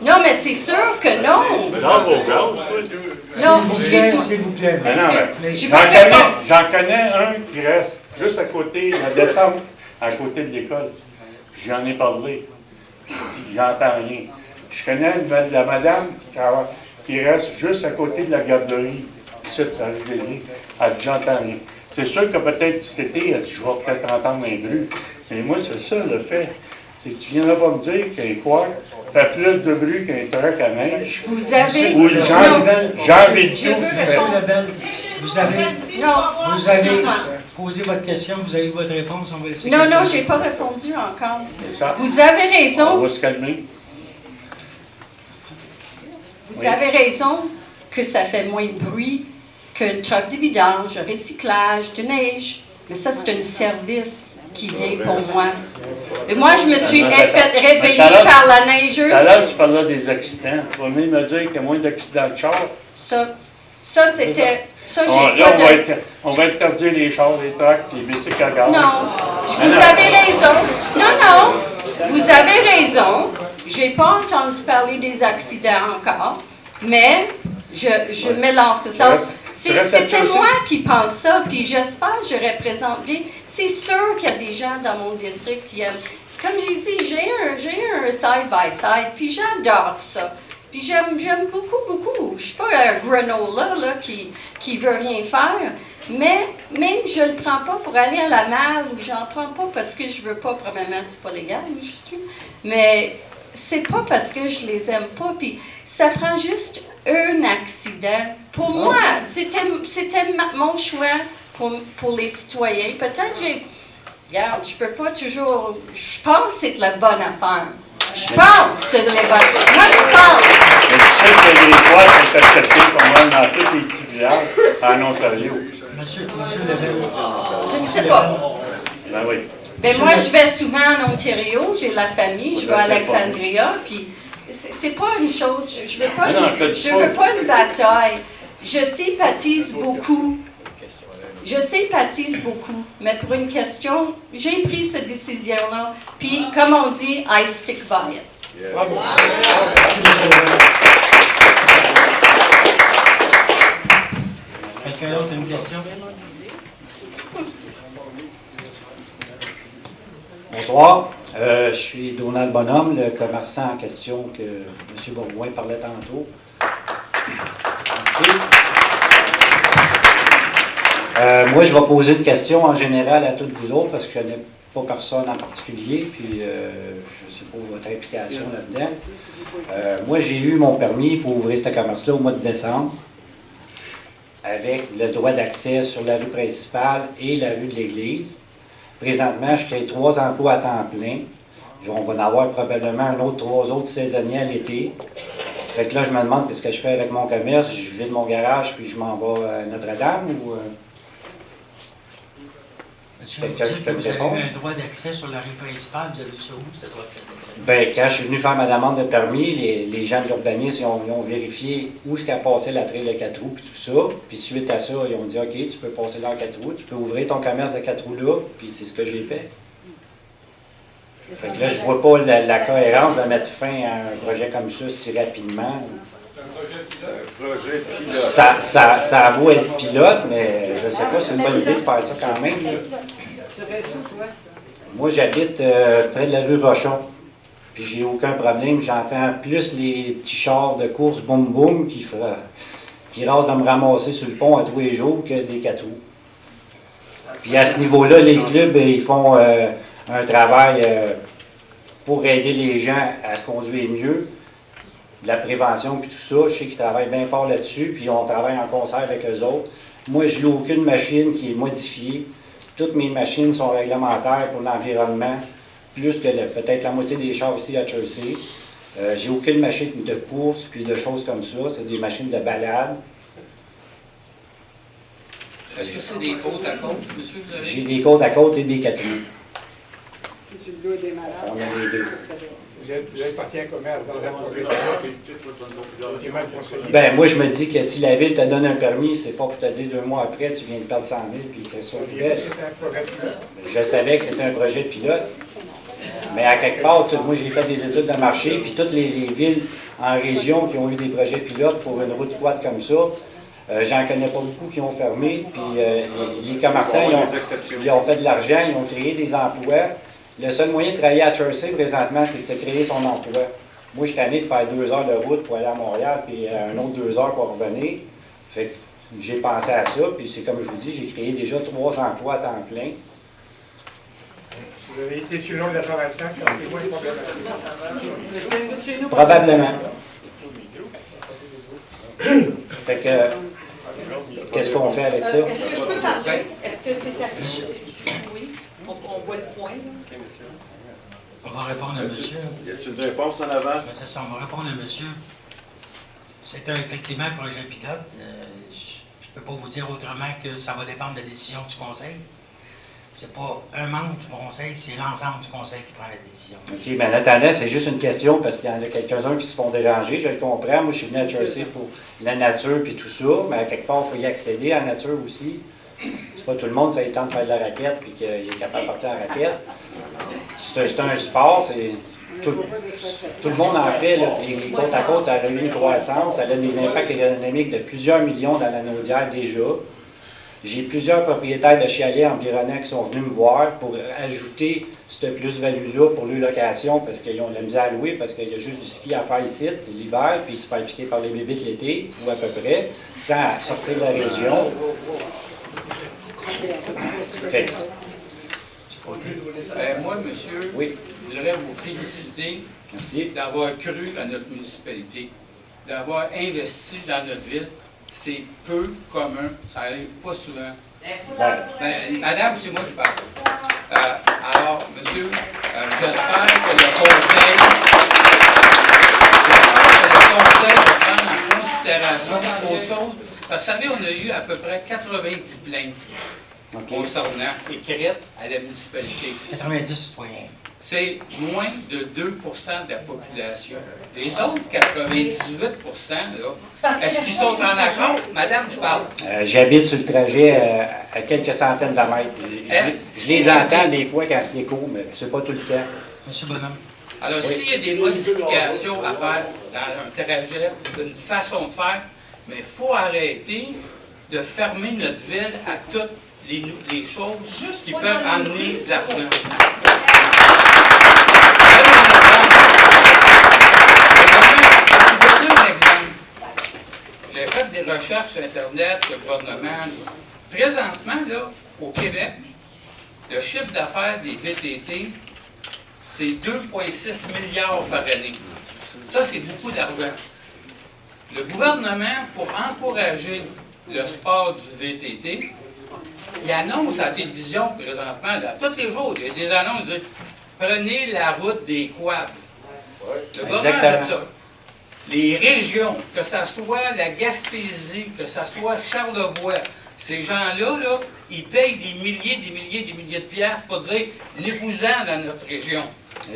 Non, mais c'est sûr que non. Dans vos gaz, non, s'il vous plaît. J'en connais un qui reste juste à côté, la descente, à côté de l'école. J'en ai parlé. J'entends rien. Je connais la madame qui reste juste à côté de la garderie. Ici, ça arrive. Elle dit, j'entends rien. C'est sûr que peut-être cet été, elle dit, je vais peut-être entendre un bruit. Mais moi, c'est ça le fait. C'est que tu viendras pas me dire qu'un quad fait plus de bruit qu'un troc à neige. Vous avez... Ou Jean Védiou. Vous avez posé votre question, vous avez eu votre réponse, on va laisser... Non, je n'ai pas répondu encore. Ça. Vous avez raison. On va se calmer. Vous avez raison que ça fait moins de bruit qu'un truck de vidange, de recyclage, de neige. Mais ça, c'est un service qui vient pour moi. Et moi, je me suis fait réveiller par la neigeuse. Tout à l'heure, tu parlais des accidents. Tu vas venir me dire qu'il y a moins d'accidents de char. Ça c'était... Ça, j'ai pas on va interdire les chars, les trucks, les bicycles à gaz. Non, vous avez raison. Non, vous avez raison. J'ai pas entendu parler des accidents encore, mais je mets l'emphase. C'était moi qui pense ça, puis j'espère que je représente bien. C'est sûr qu'il y a des gens dans mon district qui aiment. Comme j'ai dit, j'ai un side-by-side, puis j'adore ça. Puis j'aime beaucoup. Je ne suis pas un granola là, qui veut rien faire, mais même je ne le prends pas pour aller à la malle, ou j'en prends pas parce que je veux pas, probablement c'est pas légal où je suis. Mais c'est pas parce que je les aime pas, puis ça prend juste un accident. Pour moi, c'était mon choix pour les citoyens. Peut-être regarde, je peux pas toujours... Je pense que c'est la bonne affaire. Je pense que c'est la bonne affaire. Moi, je pense. Mais tu sais que les voix sont acceptées pour moi dans tous les petits villages en Ontario. Monsieur Je ne sais pas. Ben oui. Ben moi, je vais souvent en Ontario, j'ai la famille, je vais à Alexandria, puis c'est pas une chose, je veux pas, veux pas une bataille. Je sympathise beaucoup. Je sympathise beaucoup, mais pour une question, j'ai pris cette décision-là, puis comme on dit, I stick by it. Bravo. Quelqu'un d'autre a une question? Bonsoir, je suis Donald Bonhomme, le commerçant en question que M. Bourgoin parlait tantôt. Merci. Moi, je vais poser une question en général à toutes vous autres parce que je ne connais pas personne en particulier, puis je ne sais pas votre implication là-dedans. Moi, j'ai eu mon permis pour ouvrir ce commerce-là au mois de décembre avec le droit d'accès sur la rue principale et la rue de l'église. Présentement, je crée 3 emplois à temps plein. On va en avoir probablement 3 autres saisonniers à l'été. Fait que là, je me demande qu'est-ce que je fais avec mon commerce. Je vide mon garage puis je m'en vais à Notre-Dame ou... Monsieur, vous dites que vous avez eu un droit d'accès sur la rue principale. Vous avez eu ça où, ce droit d'accès? Bien, quand je suis venu faire ma demande de permis, les gens de l'urbanisme ils ont vérifié où est-ce qu'a passé la trail de 4 roues et tout ça. Puis suite à ça, ils ont dit « OK, tu peux passer là en 4 roues, tu peux ouvrir ton commerce de 4 roues là. » Puis c'est ce que j'ai fait. Fait que là, je vois pas la cohérence de mettre fin à un projet comme ça si rapidement. Projet pilote. Ça a beau être pilote, mais je ne sais pas si c'est une bonne idée de faire ça quand même. Moi, j'habite près de la rue Rochon. Puis j'ai aucun problème. J'entends plus les petits chars de course boum-boum qui rasent de me ramasser sur le pont à tous les jours que des 4 roues. Puis à ce niveau-là, les clubs, ils font un travail pour aider les gens à se conduire mieux. De la prévention puis tout ça. Je sais qu'ils travaillent bien fort là-dessus, puis on travaille en concert avec eux autres. Moi, je n'ai aucune machine qui est modifiée. Toutes mes machines sont réglementaires pour l'environnement, plus que peut-être la moitié des chars ici à Chelsea. J'ai aucune machine de course puis de choses comme ça. C'est des machines de balade. Est-ce que c'est des côtes à côte, monsieur? J'ai des côtes à côte et des 4 roues. Si tu le dois des malades, on a les deux. Vous avez parti à un commerce dans un projet de mal conseillé. Ben, moi, je me dis que si la ville te donne un permis, c'est pas pour te dire 2 mois après, tu viens de perdre 100 000 puis que ça je savais que c'était un projet de pilote. Mais à quelque part, moi, j'ai fait des études de marché, puis toutes les villes en région qui ont eu des projets pilotes pour une route quad comme ça, j'en connais pas beaucoup qui ont fermé, puis les commerçants, ils ont fait de l'argent, ils ont créé des emplois. Le seul moyen de travailler à Chelsea présentement, c'est de se créer son emploi. Moi, je suis tanné de faire 2 heures de route pour aller à Montréal, puis un autre 2 heures pour revenir. Fait que j'ai pensé à ça, puis c'est comme je vous dis, j'ai créé déjà 3 emplois à temps plein. Vous avez été sur le long de la 125, sentez-vous les problèmes? Probablement. Fait que, qu'est-ce qu'on fait avec ça? Est-ce que je peux parler? Est-ce que c'est assez? Oui. On voit le point. On va répondre à monsieur. Y a-t-il une réponse en avant? C'est ça, on va répondre à monsieur. C'est effectivement un projet pilote. Je ne peux pas vous dire autrement que ça va dépendre de la décision du conseil. C'est pas un membre du conseil, c'est l'ensemble du conseil qui prend la décision. OK, mais en attendant, c'est juste une question parce qu'il y en a quelques-uns qui se font déranger, je le comprends. Moi, je suis venu à Chelsea pour la nature et tout ça, mais à quelque part, il faut y accéder à la nature aussi. C'est pas tout le monde, ça a le temps de faire de la raquette puis qu'il est capable de partir en raquette. C'est un sport, tout le monde en fait. Là, les côte à côte, ça a eu une croissance, ça a des impacts économiques de plusieurs millions dans la Naudière déjà. J'ai plusieurs propriétaires de chalets environnants qui sont venus me voir pour ajouter cette plus-value-là pour leur location parce qu'ils ont de la misère à louer, parce qu'il y a juste du ski à faire ici l'hiver, puis ils se font piquer par les bébites l'été, ou à peu près, sans sortir de la région. Fait. Moi, monsieur, je voudrais vous féliciter d'avoir cru à notre municipalité, d'avoir investi dans notre ville. C'est peu commun, ça n'arrive pas souvent. Madame, c'est moi qui parle. Alors, monsieur, j'espère que le conseil va prendre en considération autre chose. Parce que vous savez, on a eu à peu près 90 plaintes concernant écrites à la municipalité. 90 citoyens. C'est moins de 2 de la population. Les autres 98 là, est-ce qu'ils sont en accord? Madame, je parle. J'habite sur le trajet à quelques centaines de mètres. Je les entends des fois quand c'est court, mais c'est pas tout le temps. Monsieur Bonhomme. Alors, s'il y a des modifications à faire dans un trajet, une façon de faire, mais il faut arrêter de fermer notre ville à toutes les choses qui peuvent amener de l'argent. Je vais vous donner un exemple. J'ai fait des recherches sur Internet, le gouvernement. Présentement, là, au Québec, le chiffre d'affaires des VTT, c'est 2,6 milliards par année. Ça, c'est beaucoup d'argent. Le gouvernement, pour encourager le sport du VTT, il annonce à la télévision présentement, là, tous les jours, il y a des annonces qui disent « Prenez la route des quads ». Le gouvernement a fait ça. Les régions, que ce soit la Gaspésie, que ce soit Charlevoix, ces gens-là, là, ils payent des milliers de piastres pour dire « Venez-vous-en dans notre région ».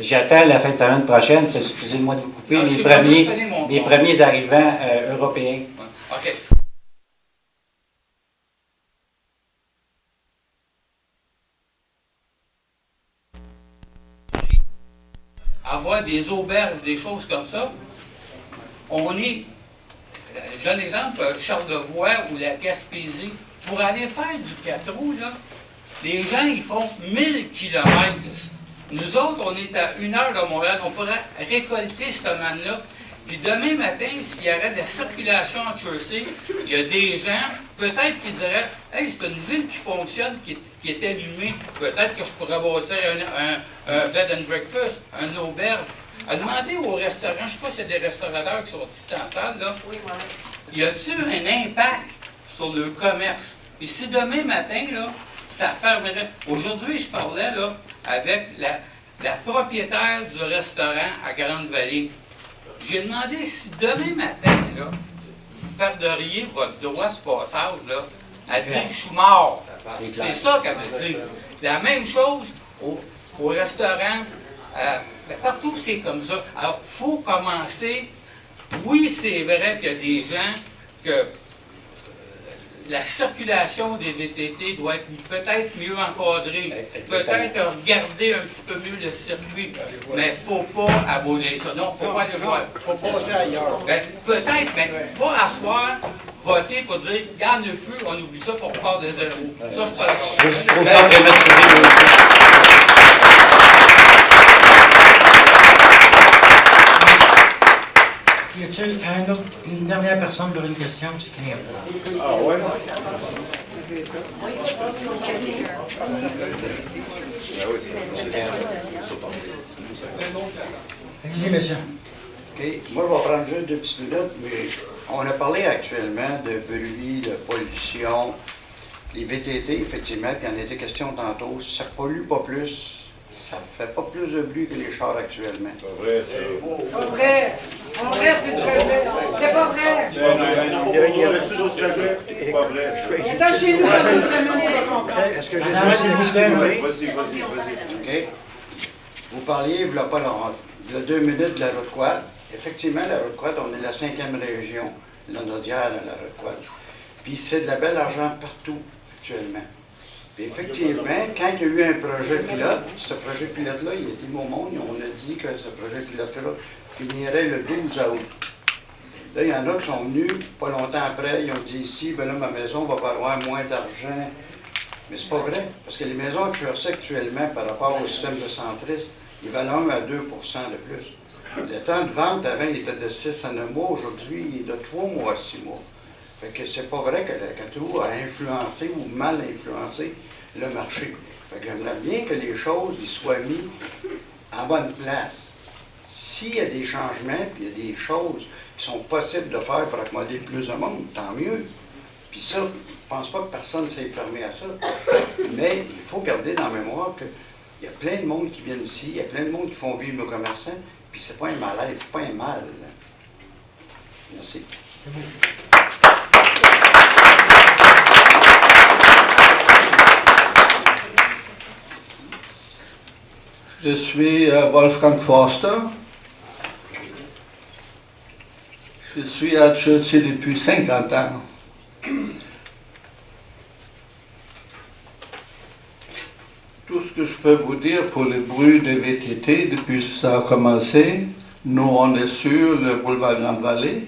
J'attends la fin de semaine prochaine, ça suffisait de moi de vous couper, les premiers arrivants européens. OK. Avoir des auberges, des choses comme ça, on est, j'ai un exemple, Charlevoix ou la Gaspésie, pour aller faire du 4 roues, là, les gens, ils font 1000 km. Nous autres, on est à 1 heure de Montréal, on pourrait récolter cette manne-là. Puis demain matin, s'il y avait de la circulation en Jersey, il y a des gens, peut-être qui diraient « Hey, c'est une ville qui fonctionne, qui est allumée, peut-être que je pourrais bâtir un bed and breakfast, un auberge. » À demander aux restaurants, je ne sais pas s'il y a des restaurateurs qui sont ici dans la salle, là, y a-t-il un impact sur le commerce? Et si demain matin, là, ça fermerait. Aujourd'hui, je parlais là, avec la propriétaire du restaurant à Grande-Vallée. J'ai demandé si demain matin, là, vous perdriez votre droit de passage, là, elle dit « Je suis mort ». C'est ça qu'elle me dit. La même chose au restaurant, partout c'est comme ça. Alors, il faut commencer. Oui, c'est vrai qu'il y a des gens que la circulation des VTT doit être peut-être mieux encadrée, peut-être regarder un petit peu mieux le circuit, mais il ne faut pas abolir ça. Non, il ne faut pas aller voir. Il faut passer ailleurs. Peut-être, mais pas asseoir, voter pour dire il n'y en a plus, on oublie ça pour part de zéro. Ça, je ne suis pas d'accord. Je trouve ça prématuré. Y a-t-il une dernière personne pour une question? C'est fini. Ah ouais? Allez-y, monsieur. OK. Moi, je vais prendre juste 2 petites minutes, mais on a parlé actuellement de bruit, de pollution. Les VTT, effectivement, puis il en était question tantôt, ça pollue pas plus. Ça ne fait pas plus de bruit que les chars actuellement. C'est vrai, c'est... Pas vrai! Pas vrai, c'est vrai! C'est pas vrai! Il y avait-tu d'autres projets? C'est pas vrai. Attends, chez nous, ça une semaine, tu vas comprendre. Est-ce que Madame, s'il vous plaît, oui. Vas-y. OK. Vous parliez, il y a 2 minutes de la route quad. Effectivement, la route quad, on est la 5e région, la Naudière dans la route quad. Puis c'est de la belle argent partout, actuellement. Puis effectivement, quand il y a eu un projet pilote, ce projet pilote-là, il était au monde, on a dit que ce projet pilote-là finirait le 12 août. Là, il y en a qui sont venus, pas longtemps après, ils ont dit ici, ben là, ma maison va valoir moins d'argent. Mais c'est pas vrai, parce que les maisons que je reçois actuellement par rapport au système de centrisme, ils valent 1 à 2 de plus. Le temps de vente, avant, il était de 6 à 9 mois, aujourd'hui, il est de 3 mois à 6 mois. Fait que c'est pas vrai que la CATU a influencé ou mal influencé le marché. Fait que j'aimerais bien que les choses y soient mises en bonne place. S'il y a des changements, puis il y a des choses qui sont possibles de faire pour accommoder plus de monde, tant mieux. Puis ça, je ne pense pas que personne s'est fermé à ça. Mais il faut garder dans la mémoire qu'il y a plein de monde qui viennent ici, il y a plein de monde qui font vivre nos commerçants, puis c'est pas un malaise, c'est pas un mal. Merci. C'est beau. Je suis Wolfgang Forster. Je suis à Chelsea depuis 50 ans. Tout ce que je peux vous dire pour le bruit des VTT, depuis que ça a commencé, nous on est sur le boulevard Grande-Vallée,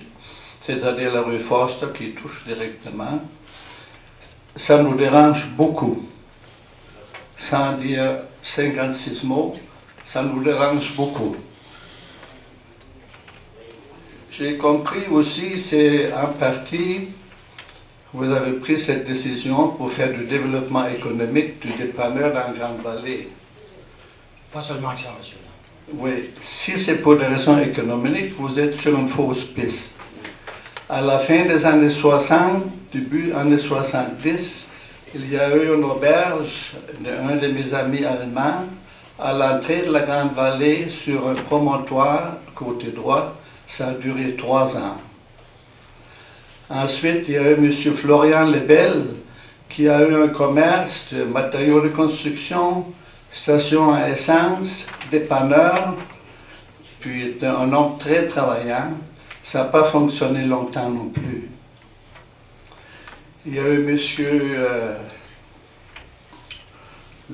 c'est-à-dire la rue Forster qui touche directement. Ça nous dérange beaucoup. Sans dire 56 mots, ça nous dérange beaucoup. J'ai compris aussi, c'est en partie, vous avez pris cette décision pour faire du développement économique du dépanneur dans la Grande-Vallée. Pas seulement que ça, monsieur. Oui, si c'est pour des raisons économiques, vous êtes sur une fausse piste. À la fin des années 60, début années 70, il y a eu une auberge d'un de mes amis allemands à l'entrée de la Grande-Vallée sur un promontoire côté droit. Ça a duré 3 ans. Ensuite, il y a eu M. Florian Lebel qui a eu un commerce de matériaux de construction, station à essence, dépanneur, puis un homme très travaillant. Ça n'a pas fonctionné longtemps non plus. Il y a eu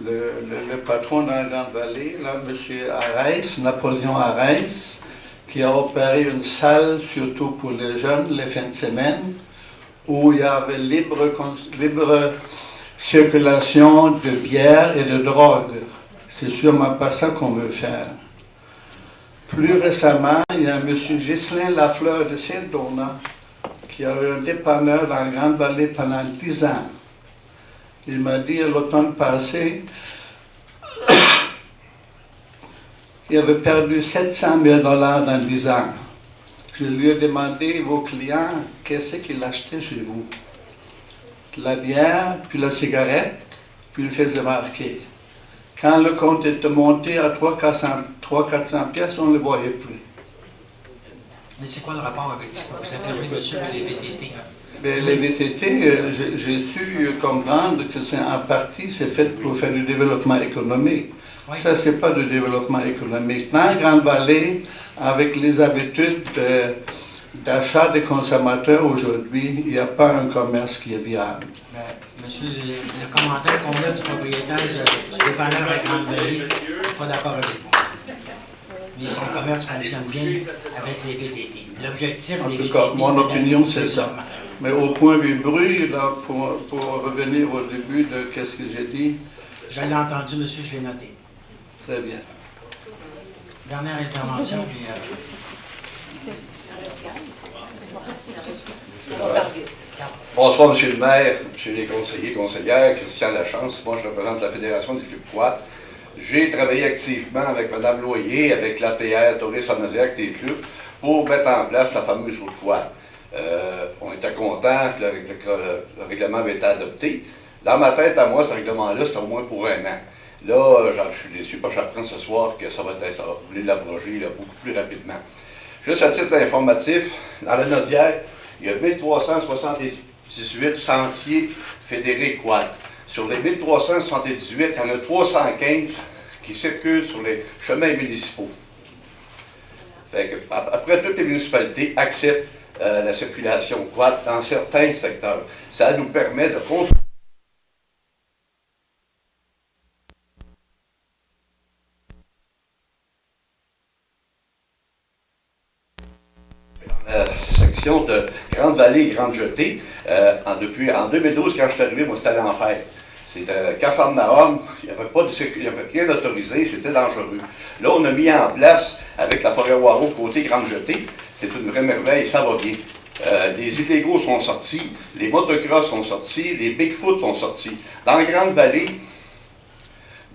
le patron de la Grande-Vallée, là, M. Arès, Napoléon Arès, qui a opéré une salle surtout pour les jeunes les fins de semaine, où il y avait libre circulation de bière et de drogue. C'est sûrement pas ça qu'on veut faire. Plus récemment, il y a M. Ghislain Lafleur de Saint-Donat, qui a eu un dépanneur dans la Grande-Vallée pendant 10 ans. Il m'a dit l'automne passé, il avait perdu 700 000 $ dans 10 ans. Je lui ai demandé, vos clients, qu'est-ce qu'ils achetaient chez vous? La bière, puis la cigarette, puis il faisait marquer. Quand le compte était monté à 300-400 pièces, on ne le voyait plus. Mais c'est quoi le rapport avec ce que vous affirmez, monsieur, les VTT? Mais les VTT, j'ai su comprendre que c'est en partie, c'est fait pour faire du développement économique. Oui. Ça, c'est pas du développement économique. Dans la Grande-Vallée, avec les habitudes d'achat des consommateurs aujourd'hui, il n'y a pas un commerce qui est viable. Monsieur, le commentaire qu'on a du propriétaire du dépanneur à Grande-Vallée, je ne suis pas d'accord avec vous. Mais son commerce fonctionne bien avec les VTT. L'objectif des VTT, mon opinion, c'est ça. Mais au point de vue bruit, là, pour revenir au début de qu'est-ce que j'ai dit. Je l'ai entendu, monsieur, je l'ai noté. Très bien. Dernière intervention, puis... Bonsoir, monsieur le maire, monsieur les conseillers, conseillères, Christian Lachance. Moi, je représente la Fédération des clubs quad. J'ai travaillé activement avec Mme Loyer, avec l'ATR, Tourisme Anasiac, des clubs, pour mettre en place la fameuse route quad. On était content que le règlement avait été adopté. Dans ma tête, à moi, ce règlement-là, c'était au moins pour 1 an. Là, je suis déçu parce que j'apprends ce soir que ça va voulu l'abroger beaucoup plus rapidement. Juste à titre informatif, dans la Naudière, il y a 1378 sentiers fédérés quad. Sur les 1378, il y en a 315 qui circulent sur les chemins municipaux. Fait que, après, toutes les municipalités acceptent la circulation quad dans certains secteurs. Ça nous permet de contrôler la section de Grande-Vallée et Grande-Jetée. En 2012, quand je suis arrivé, moi, c'était l'enfer. C'était Capharnaüm, il n'y avait rien autorisé, c'était dangereux. Là, on a mis en place, avec la forêt Waro côté Grande-Jetée, c'est une vraie merveille, ça va bien. Les illégaux sont sortis, les motocross sont sortis, les Bigfoot sont sortis. Dans la Grande-Vallée,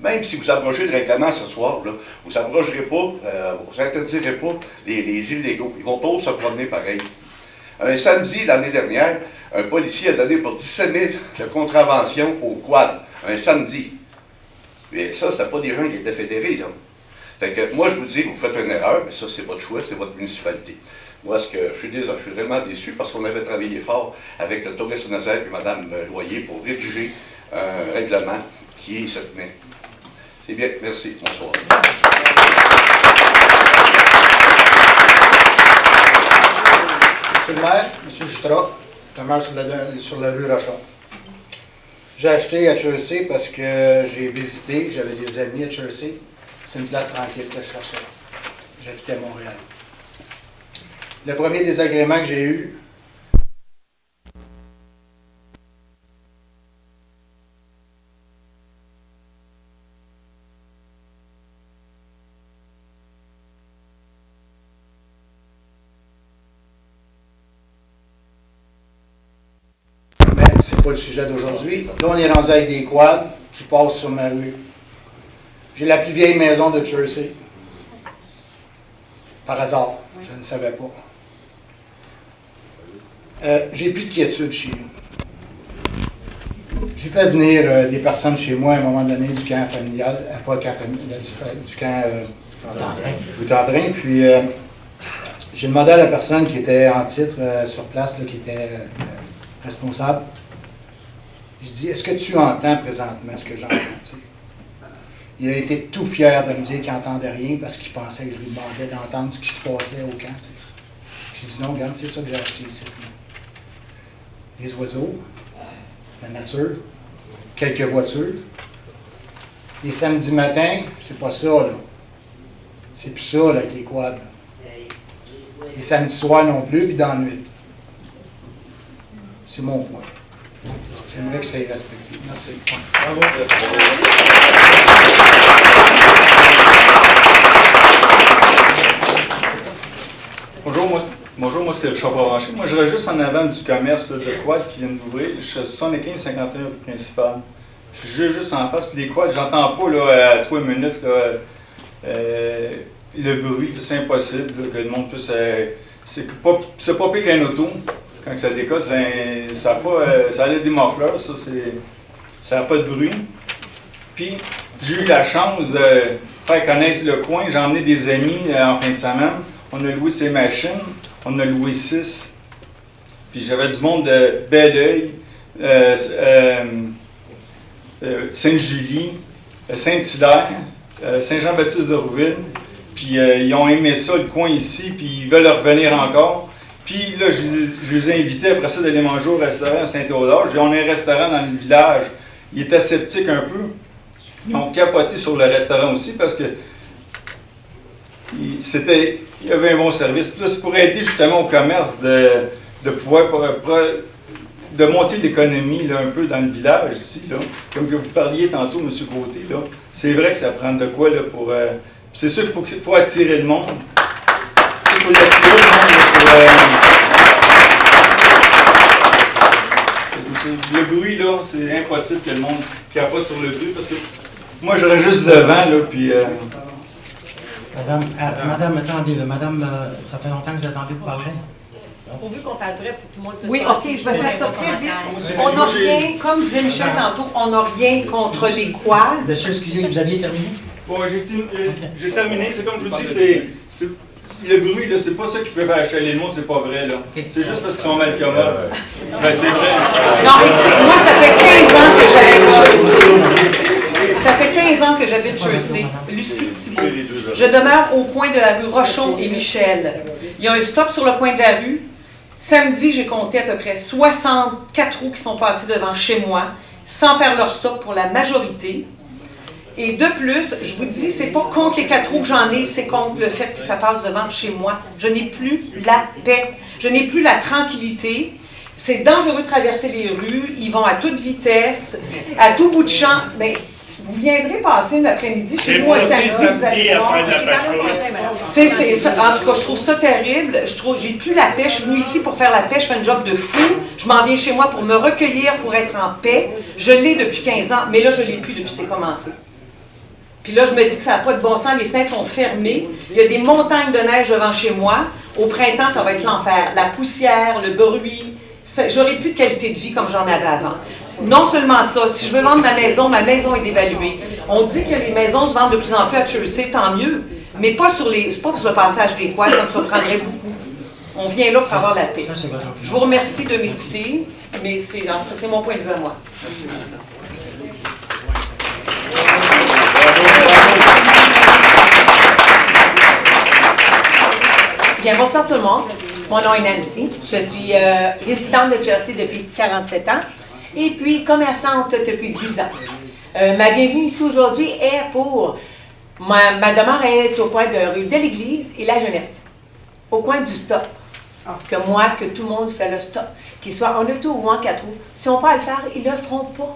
Même si vous abrogez le règlement ce soir, là, vous abrogerez pas, vous interdirez pas les illégaux. Ils vont tous se promener pareil. Un samedi, l'année dernière, un policier a donné pour 17 000 de contravention au quad. Un samedi. Mais ça, c'était pas des gens qui étaient fédérés, là. Fait que moi, je vous dis, vous faites une erreur, mais ça, c'est votre choix, c'est votre municipalité. Moi, je suis vraiment déçu parce qu'on avait travaillé fort avec le touriste Nazaire et Mme Loyer pour rédiger un règlement qui se tenait. C'est bien, merci. Bonsoir. Monsieur le maire, M. Jutra, demeure sur la rue Rochon. J'ai acheté à Chelsea parce que j'ai visité, j'avais des amis à Chelsea. C'est une place tranquille que je cherchais. J'habitais à Montréal. Le premier désagrément que j'ai eu, mais c'est pas le sujet d'aujourd'hui. Là, on est rendu avec des quads qui passent sur ma rue. J'ai la plus vieille maison de Chelsea. Par hasard, je ne savais pas. J'ai plus de quiétude chez nous. J'ai fait venir des personnes chez moi à un moment donné du camp familial, pas le camp familial, du camp Boutandrin, puis j'ai demandé à la personne qui était en titre sur place, là, qui était responsable, je dis, est-ce que tu entends présentement ce que j'entends? Il a été tout fier de me dire qu'il n'entendait rien parce qu'il pensait que je lui demandais d'entendre ce qui se passait au camp. J'ai dit non, regarde, c'est ça que j'ai acheté ici. Les oiseaux, la nature, quelques voitures. Les samedis matins, c'est pas ça, là. C'est plus ça, là, avec les quads. Les samedis soirs non plus, puis dans la nuit. C'est mon point. J'aimerais que ça y respecté. Merci. Bravo. Bonjour, moi c'est Richard Provencher. Moi je reste juste en avant du commerce de quad qui vient d'ouvrir. Je suis 75-51 rue principale. Je suis juste en face. Puis les quads, j'entends pas là, à 3 minutes là, le bruit, c'est impossible là, que le monde puisse. C'est pas pire qu'un auto. Quand ça décolle, ça a des morfleurs, ça n'a pas de bruit. Puis j'ai eu la chance de faire connaître le coin. J'ai emmené des amis en fin de semaine. On a loué ces machines. On a loué 6. Puis j'avais du monde de Belleuil, Sainte-Julie, Saint-Hilaire, Saint-Jean-Baptiste de Rouville. Puis ils ont aimé ça, le coin ici, puis ils veulent revenir encore. Puis là, je les ai invités après ça d'aller manger au restaurant à Saint-Théodore. On a un restaurant dans le village. Ils étaient sceptiques un peu. Ils ont capoté sur le restaurant aussi parce que il y avait un bon service. Puis là, c'est pour aider justement au commerce de pouvoir de monter l'économie un peu dans le village ici. Là. Comme que vous parliez tantôt, M. Côté, c'est vrai que ça prend de quoi là, pour. C'est sûr qu'il faut attirer le monde. Il faut attirer le monde le bruit, là, c'est impossible que le monde capote sur le bruit parce que moi j'aurais juste devant, là, puis. Madame, attendez, là, madame, ça fait longtemps que vous attendez pour parler. Pourvu qu'on fasse bref pour que tout le monde puisse Oui, passer, OK, je vais faire ça très vite. commentaires. On n'a rien, comme disait Michel tantôt, on n'a rien contre les quads. Monsieur, excusez, vous aviez terminé? Bon, j'ai terminé. C'est comme je vous dis, le bruit, là, c'est pas ça qui peut faire achaler le monde, c'est pas vrai, là. C'est juste parce qu'ils sont mal commodes. Ben, c'est vrai. Non, moi, ça fait 15 ans que j'habite Chelsea. Ça fait 15 ans que j'habite Chelsea. Lucie Thibault. Je demeure au coin de la rue Rochon et Michel. Il y a un stop sur le coin de la rue. Samedi, j'ai compté à peu près 64 roues qui sont passées devant chez moi, sans faire leur stop pour la majorité. Et de plus, je vous dis, c'est pas contre les 4 roues que j'en ai, c'est contre le fait que ça passe devant chez moi. Je n'ai plus la paix, je n'ai plus la tranquillité. C'est dangereux de traverser les rues, ils vont à toute vitesse, à tout bout de champ. Mais vous viendrez passer l'après-midi chez moi samedi, vous allez voir. En tout cas, je trouve ça terrible. J'ai plus la paix. Je suis venue ici pour faire la paix. Je fais un job de fou. Je m'en viens chez moi pour me recueillir, pour être en paix. Je l'ai depuis 15 ans, mais là, je ne l'ai plus depuis que c'est commencé. Puis là, je me dis que ça n'a pas de bon sens, les fenêtres sont fermées. Il y a des montagnes de neige devant chez moi. Au printemps, ça va être l'enfer. La poussière, le bruit. J'aurai plus de qualité de vie comme j'en avais avant. Non seulement ça, si je veux vendre ma maison est dévaluée. On dit que les maisons se vendent de plus en plus à Chelsea, tant mieux. Mais pas sur le passage des quads, ça me surprendrait beaucoup. On vient là pour avoir la paix. Je vous remercie de m'écouter, mais c'est mon point de vue à moi. Merci. Bien, bonsoir tout le monde. Mon nom est Nancy. Je suis résidente de Chelsea depuis 47 ans et puis commerçante depuis 10 ans. Ma bienvenue ici aujourd'hui est pour... Ma demeure est au coin de rue de l'Église et la Jeunesse, au coin du stop. Que tout le monde fait le stop, qu'il soit en auto ou en 4 roues. Si on peut le faire, ils ne le feront pas.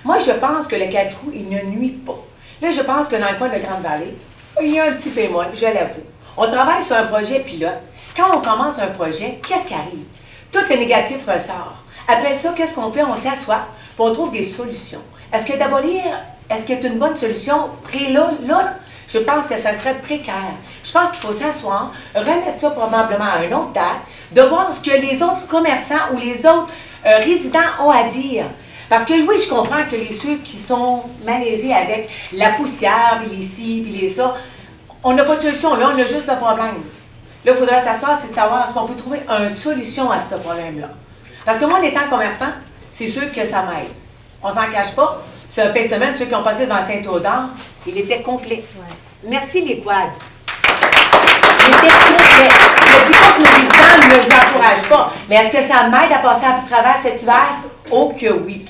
Moi, je pense que le 4 roues, il ne nuit pas. Là, je pense que dans le coin de Grande-Vallée, il y a un petit bémol, je l'avoue. On travaille sur un projet pilote. Quand on commence un projet, qu'est-ce qui arrive? Tout le négatif ressort. Après ça, qu'est-ce qu'on fait? On s'assoit, puis on trouve des solutions. Est-ce que d'abolir, est-ce qu'il y a une bonne solution? Là, je pense que ça serait précaire. Je pense qu'il faut s'asseoir, remettre ça probablement à une autre date, de voir ce que les autres commerçants ou les autres résidents ont à dire. Parce que oui, je comprends que ceux qui sont malaisés avec la poussière, puis les ci, puis les ça, on n'a pas de solution. Là, on a juste le problème. Là, il faudrait s'asseoir, c'est de savoir est-ce qu'on peut trouver une solution à ce problème-là. Parce que moi, en étant commerçant, c'est sûr que ça m'aide. On s'en cache pas. C'est un fin de semaine, ceux qui ont passé devant Saint-Audard, il était complet. Ouais. Merci les quads. Il était complet. Je dis pas que nos résidents ne nous encouragent pas, mais est-ce que ça m'aide à passer à travers cet hiver? Oh que oui.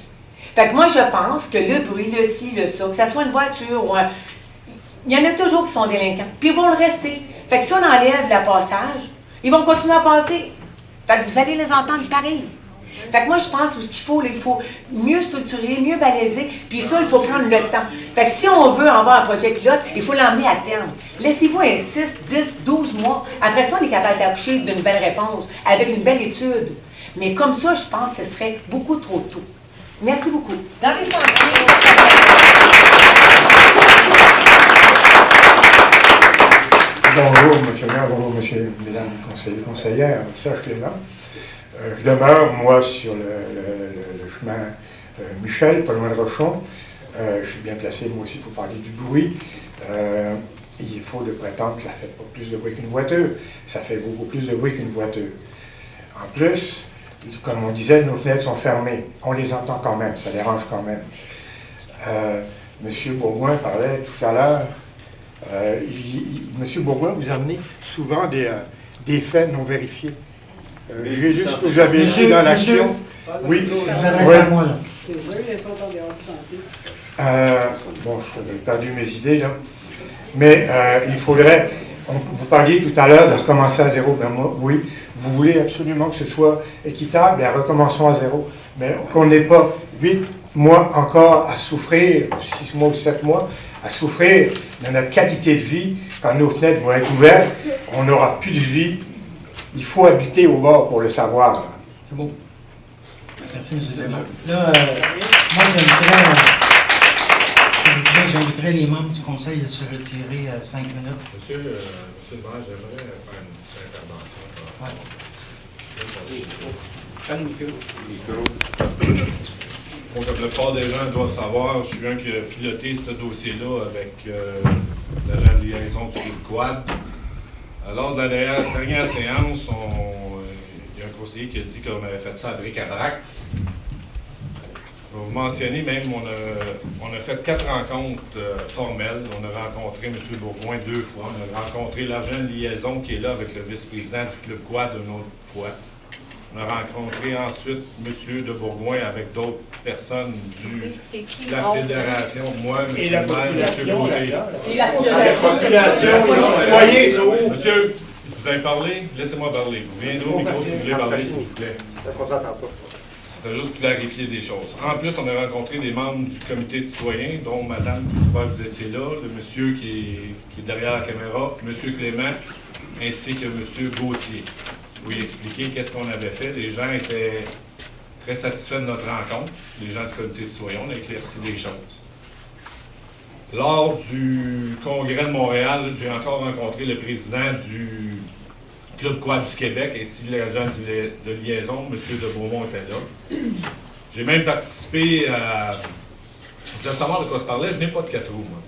Fait que moi, je pense que le bruit, le ci, le ça, que ça soit une voiture ou un... Il y en a toujours qui sont délinquants, puis ils vont le rester. Fait que si on enlève le passage, ils vont continuer à passer. Fait que vous allez les entendre pareil. Fait que moi, je pense que ce qu'il faut, là, il faut mieux structurer, mieux baliser, puis ça, il faut prendre le temps. Fait que si on veut avoir un projet pilote, il faut l'emmener à terme. Laissez-vous un 6, 10, 12 mois. Après ça, on est capable d'accoucher d'une belle réponse, avec une belle étude. Mais comme ça, je pense que ce serait beaucoup trop tôt. Merci beaucoup. Dans les sentiers... Bonjour, M. le maire, bonjour, mesdames les conseillers et conseillères, Serge Clément. Je demeure, moi, sur le chemin Michel, pas loin de Rochon. Je suis bien placé, moi aussi, pour parler du bruit. Il faut de prétendre que ça fait pas plus de bruit qu'une voiture. Ça fait beaucoup plus de bruit qu'une voiture. En plus, comme on disait, nos fenêtres sont fermées. On les entend quand même, ça dérange quand même. M. Bourgoin parlait tout à l'heure. M. Bourgoin, vous amenez souvent des faits non vérifiés. J'ai lu ce que vous avez écrit dans l'action. Oui, moi, là. C'est sûr, ils sont en dehors du sentier. Bon, j'ai perdu mes idées, là. Mais il faudrait... vous parliez tout à l'heure de recommencer à zéro. Ben moi, oui, vous voulez absolument que ce soit équitable, bien recommençons à zéro. Mais qu'on n'ait pas 8 mois encore à souffrir, 6 mois ou 7 mois, à souffrir de notre qualité de vie. Quand nos fenêtres vont être ouvertes, on n'aura plus de vie. Il faut habiter au bord pour le savoir. C'est beau. Merci, M. Desmond. Là, moi, j'inviterais les membres du conseil à se retirer 5 minutes. Monsieur le maire, j'aimerais faire une petite intervention. Bon, comme la plupart des gens doivent savoir, je suis un qui a piloté ce dossier-là avec l'agent de liaison du groupe Quad. Lors de la dernière séance, il y a un conseiller qui a dit qu'on avait fait ça à bric-à-brac. Vous mentionnez même, on a fait 4 rencontres formelles. On a rencontré M. Bourgoin 2 fois. On a rencontré l'agent de liaison qui est là avec le vice-président du Club Quad une autre fois. On a rencontré ensuite M. de Bourgoin avec d'autres personnes de la fédération. Moi, M. le maire, M. Gauthier. Et la population, Monsieur, vous avez parlé, laissez-moi parler. Vous viendrez au micro si vous voulez parler, s'il vous plaît. C'était juste pour clarifier des choses. En plus, on a rencontré des membres du comité de citoyens, dont Madame, vous étiez là, le monsieur qui est derrière la caméra, M. Clément, ainsi que M. Gauthier. Pour lui expliquer qu'est-ce qu'on avait fait. Les gens étaient très satisfaits de notre rencontre. Les gens du comité de citoyens, on a éclairci des choses. Lors du congrès de Montréal, j'ai encore rencontré le président du Club Quad du Québec ainsi que l'agent de liaison, M. de Beaumont était là. J'ai même participé à... Je voulais savoir de quoi se parlait, je n'ai pas de 4 roues, moi.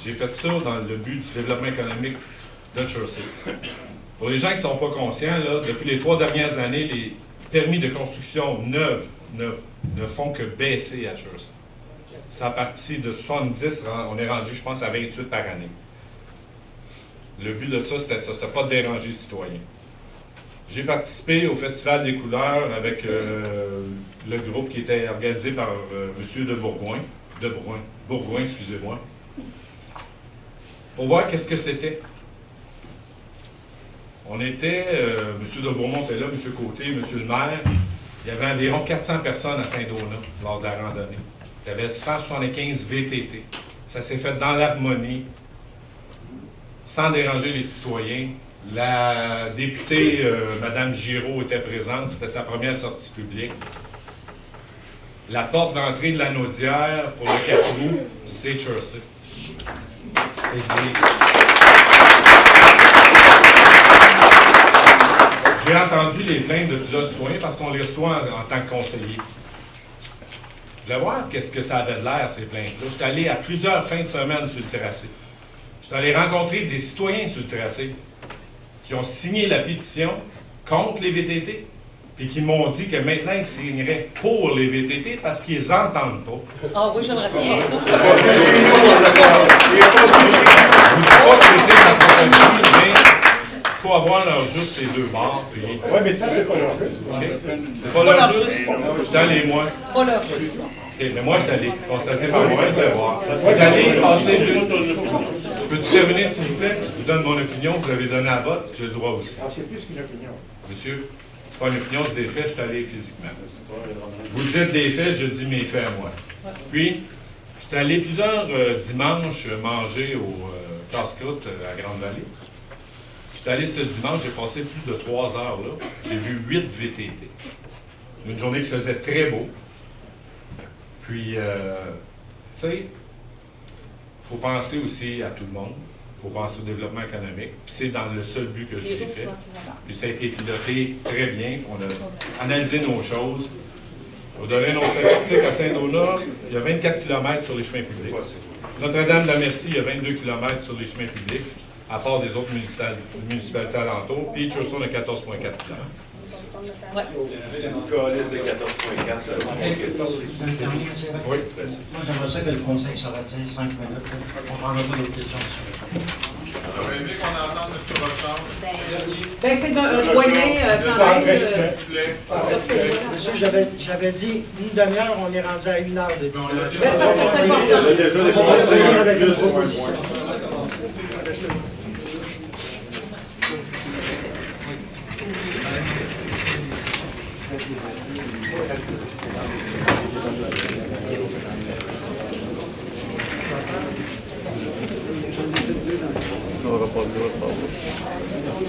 J'ai fait ça dans le but du développement économique de Chersey. Pour les gens qui ne sont pas conscients, là, depuis les 3 dernières années, les permis de construction neufs ne font que baisser à Chersey. C'est à partir de 70, on est rendu, je pense, à 28 par année. Le but de ça, c'était ça, c'était pas de déranger les citoyens. J'ai participé au Festival des couleurs avec le groupe qui était organisé par M. de Bourgoin, excusez-moi, pour voir qu'est-ce que c'était. On était, M. de Beaumont était là, M. Côté, M. le maire, il y avait environ 400 personnes à Saint-Donat lors de la randonnée. Il y avait 175 VTT. Ça s'est fait dans l'harmonie, sans déranger les citoyens. La députée, Mme Giraud, était présente. C'était sa première sortie publique. La porte d'entrée de la Naudière pour le 4 roues, c'est Chersey. J'ai entendu les plaintes de plusieurs citoyens parce qu'on les reçoit en tant que conseiller. Je voulais voir qu'est-ce que ça avait de l'air, ces plaintes-là. Je suis allé à plusieurs fins de semaine sur le tracé. Je suis allé rencontrer des citoyens sur le tracé qui ont signé la pétition contre les VTT, puis qui m'ont dit que maintenant, ils signeraient pour les VTT parce qu'ils les entendent pas. Ah oui, j'aimerais savoir ça. Je ne dis pas que c'était sa proposition, mais il faut avoir leur juste ces deux bords. Oui, mais ça, c'est pas leur juste. Okay. C'est pas leur juste. Je suis allé, moi. Pas leur juste. Okay, mais moi, je suis allé. Constaté par moi-même, je vais voir. Je suis allé passer Peux-tu terminer, s'il vous plaît? Je vous donne mon opinion, vous l'avez donné à vote, j'ai le droit aussi. Ah, c'est plus qu'une opinion. Monsieur, c'est pas une opinion, c'est des faits, je suis allé physiquement. Vous dites des faits, je dis mes faits à moi. Puis, je suis allé plusieurs dimanches manger au casse-croûte à Grande-Vallée. Je suis allé ce dimanche, j'ai passé plus de 3 heures là. J'ai vu 8 VTT. Une journée qui faisait très beau. Puis, tu sais, il faut penser aussi à tout le monde. Il faut penser au développement économique. Puis c'est dans le seul but que je l'ai fait. Puis ça a été piloté très bien. On a analysé nos choses. On a donné nos statistiques à Saint-Donat. Il y a 24 km sur les chemins publics. Notre-Dame-de-la-Merci, il y a 22 km sur les chemins publics, à part des autres municipalités alentours. Puis Chersey, on a 14,4 km. Ouais. Une coalition de 14,4. Oui. Moi, j'aimerais ça que le conseil se retire 5 minutes. On prendra pas d'autres questions sur le champ. J'aurais aimé qu'on entende M. Rochard. Ben, c'est un moyen quand même. Monsieur, j'avais dit une demi-heure, on est rendu à 1 heure de On a déjà des propositions. Avec une proposition. On n'aura pas le droit de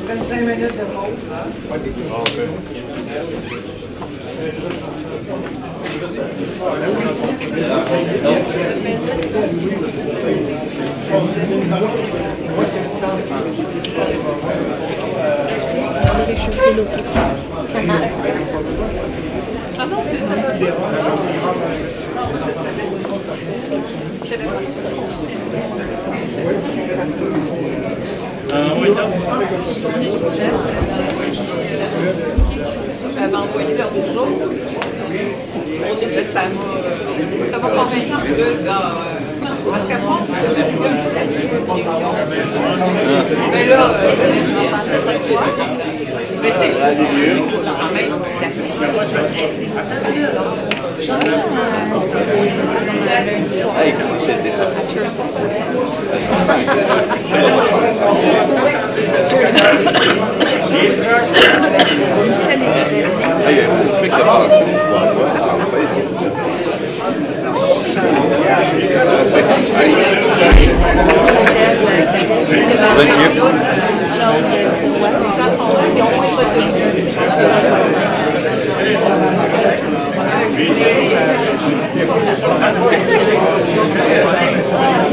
25 minutes de pause. Ah non, c'est ça. Elle m'a envoyé leur jour. Ça m'a convaincu que parce qu'à ce moment, je faisais plus mais là, mais tu sais, quand même, Thank you.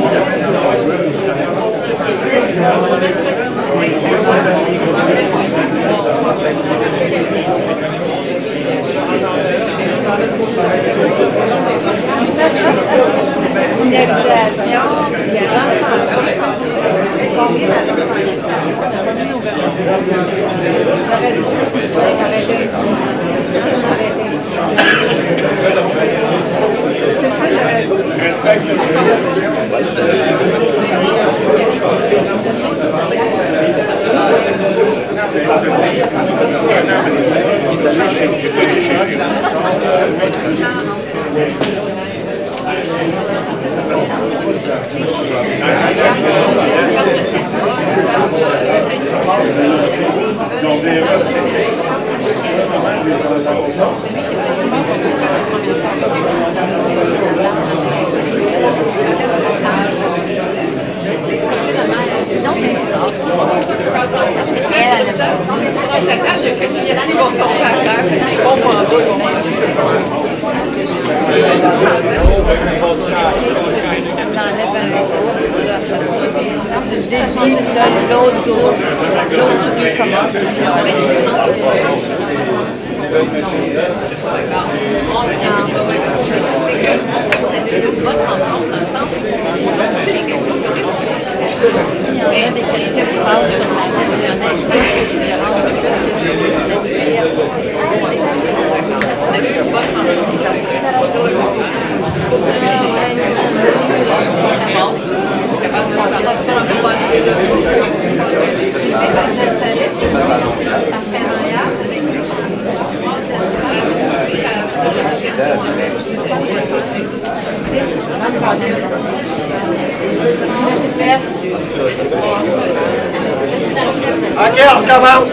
OK, on recommence.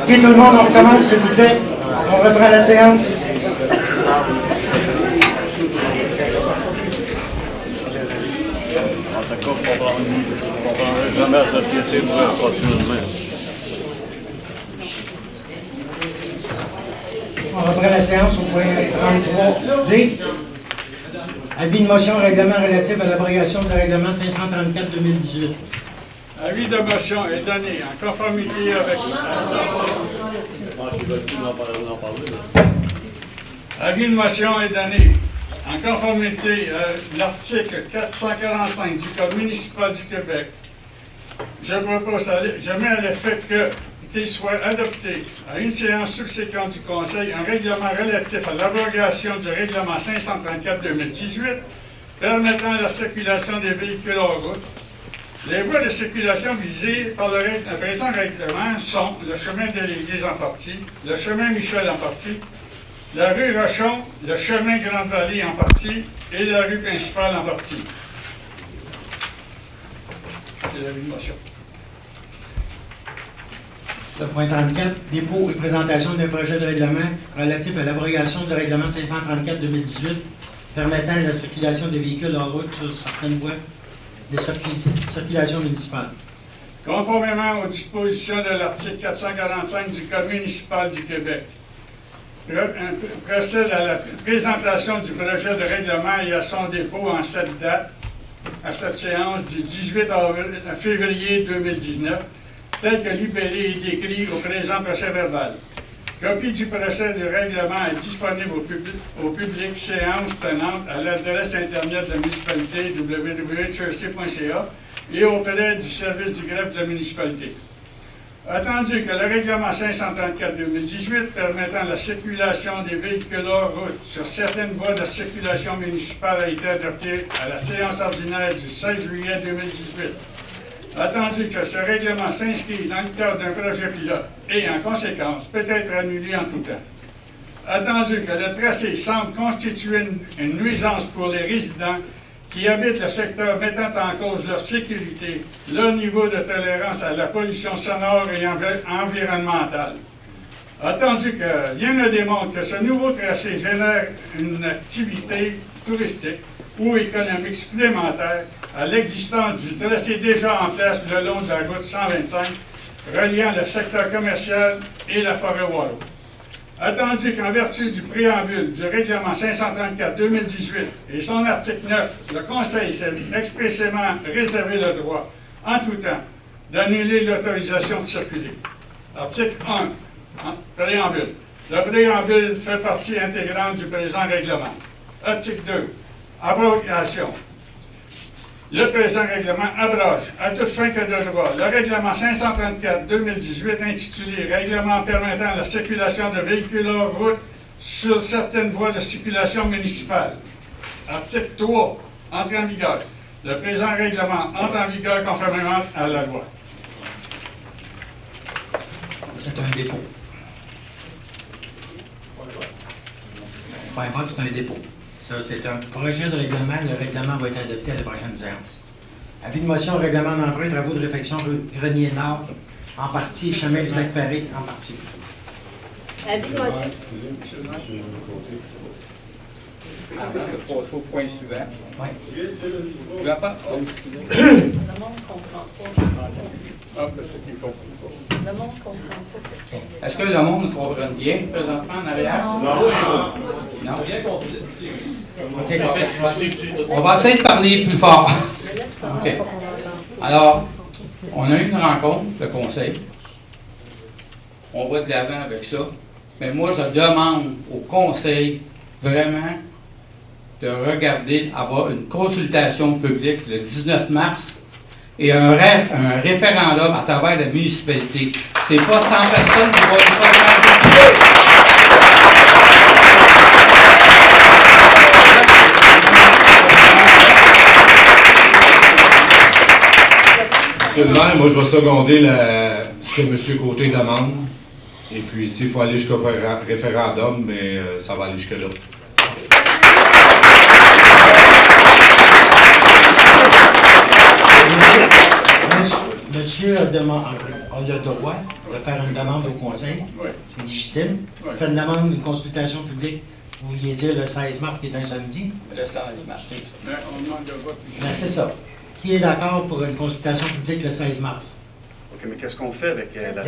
OK, tout le monde, on recommence, s'il vous plaît. On reprend la séance. On reprend la séance au point 33D. Avis de motion règlement relatif à l'abrogation du règlement 534-2018. Avis de motion est donné en conformité avec... Avis de motion est donné en conformité avec l'article 445 du Code municipal du Québec. Je mets à l'effet qu'il soit adopté à une séance subséquente du Conseil un règlement relatif à l'abrogation du règlement 534-2018 permettant la circulation des véhicules en route. Les voies de circulation visées par le présent règlement sont le chemin de l'Église en partie, le chemin Michel en partie, la rue Rochon, le chemin Grande-Vallée en partie et la rue principale en partie. C'est l'avis de motion. Le point 34, dépôt et présentation d'un projet de règlement relatif à l'abrogation du règlement 534-2018 permettant la circulation des véhicules en route sur certaines voies de circulation municipale. Conformément aux dispositions de l'article 445 du Code municipal du Québec, procède à la présentation du projet de règlement et à son dépôt en cette date, à cette séance du 18 février 2019, tel que libellé et décrit au présent procès-verbal. Copie du procès de règlement est disponible au public séance tenante à l'adresse Internet de la municipalité www.chersey.ca et auprès du service du greffe de la municipalité. Attendu que le règlement 534-2018 permettant la circulation des véhicules hors route sur certaines voies de circulation municipale a été adopté à la séance ordinaire du 16 juillet 2018. Attendu que ce règlement s'inscrit dans le cadre d'un projet pilote et, en conséquence, peut être annulé en tout temps. Attendu que le tracé semble constituer une nuisance pour les résidents qui habitent le secteur mettant en cause leur sécurité, leur niveau de tolérance à la pollution sonore et environnementale. Attendu que rien ne démontre que ce nouveau tracé génère une activité touristique ou économique supplémentaire à l'existence du tracé déjà en place le long de la route 125 reliant le secteur commercial et la forêt Wallow. Attendu qu'en vertu du préambule du règlement 534-2018 et son article 9, le Conseil s'est expressément réservé le droit, en tout temps, d'annuler l'autorisation de circuler. Article 1, préambule. Le préambule fait partie intégrante du présent règlement. Article 2, abrogation. Le présent règlement abroge, à toute fin que de droit, le règlement 534-2018 intitulé « Règlement permettant la circulation de véhicules hors route sur certaines voies de circulation municipale ». Article 3, entrée en vigueur. Le présent règlement entre en vigueur conformément à la loi. C'est un dépôt. pas un vote, c'est un dépôt. Ça, c'est un projet de règlement. Le règlement va être adopté à la prochaine séance. Avis de motion, règlement d'emprunt, travaux de réfection, Grenier Nord, en partie, chemin du lac Paris, en partie. Avis de motion. Au point suivant. Oui. Je vois pas. Le monde comprend pas. Ah, peut-être qu'il comprend pas. Le monde comprend pas. Est-ce que le monde comprend bien présentement en arrière? Non. Non. On va essayer de parler plus fort. OK. Alors, on a eu une rencontre, le conseil. On va de l'avant avec ça. Mais moi, je demande au conseil vraiment de regarder, avoir une consultation publique le 19 mars et un référendum à travers la municipalité. C'est pas 100 personnes qui vont nous faire décider. Monsieur le maire, moi je vais seconder ce que M. Côté demande. Et puis s'il faut aller jusqu'au référendum, mais ça va aller jusque-là. Monsieur a le droit de faire une demande au conseil. C'est légitime. Il fait une demande d'une consultation publique, vous vouliez dire le 16 mars, qui est un samedi. Le 16 mars. Mais on demande de vote. Ben, c'est ça. Qui est d'accord pour une consultation publique le 16 mars? OK, mais qu'est-ce qu'on fait avec la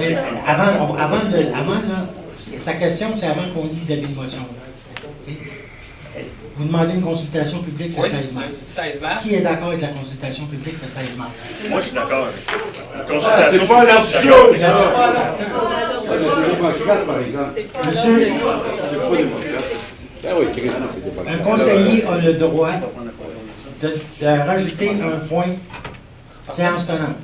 sa question, c'est avant qu'on lise l'avis de motion. Vous demandez une consultation publique le 16 mars. 16 mars. Qui est d'accord avec la consultation publique le 16 mars? Moi, je suis d'accord avec ça. La consultation c'est pas la publique, chose, ça. Monsieur, un conseiller a le droit de rajouter un point séance tenante.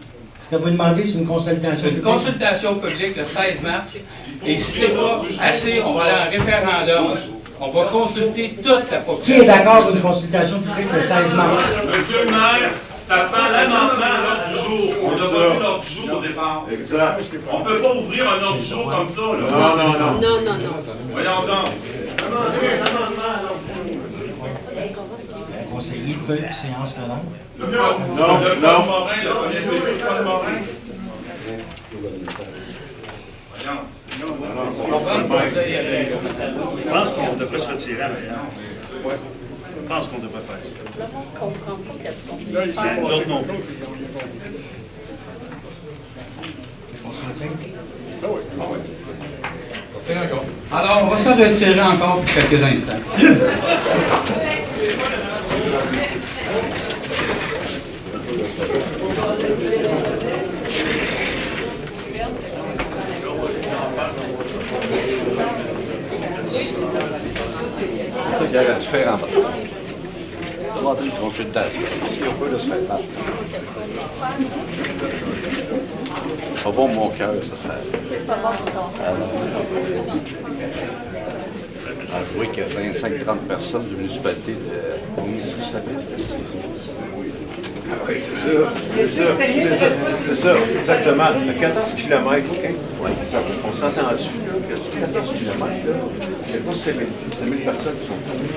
Ce que vous demandez, c'est une consultation publique. Une consultation publique le 16 mars. Et si c'est pas assez, on va aller en référendum. On va consulter toute la population. Qui est d'accord pour une consultation publique le 16 mars? Monsieur le maire, ça prend l'amendement à l'ordre du jour. On a voté l'ordre du jour au départ. Exact. On ne peut pas ouvrir un ordre du jour comme ça, là. Non. Voyons donc. Le conseiller peut séance tenante. Le Claude Morin, le premier CV, Claude Morin. Voyons. Je pense qu'on devrait se retirer à l'ailleurs. Je pense qu'on devrait faire ça. Le monde ne comprend pas qu'est-ce qu'on Là, il s'est fait. passé non plus. Alors, on va se retirer encore pour quelques instants. C'est ça qu'il y a à faire en bas. Demander une consultation. Si on peut le se faire battre. Pas bon mon cœur, ça. C'est pas bon pour ton Avouez qu'il y a 25-30 personnes de municipalité de Oui, c'est ça, exactement. À 14 km, OK? Ouais. On s'entend-tu, là, que sur 14 km, c'est pas 5 000 personnes qui sont touchées.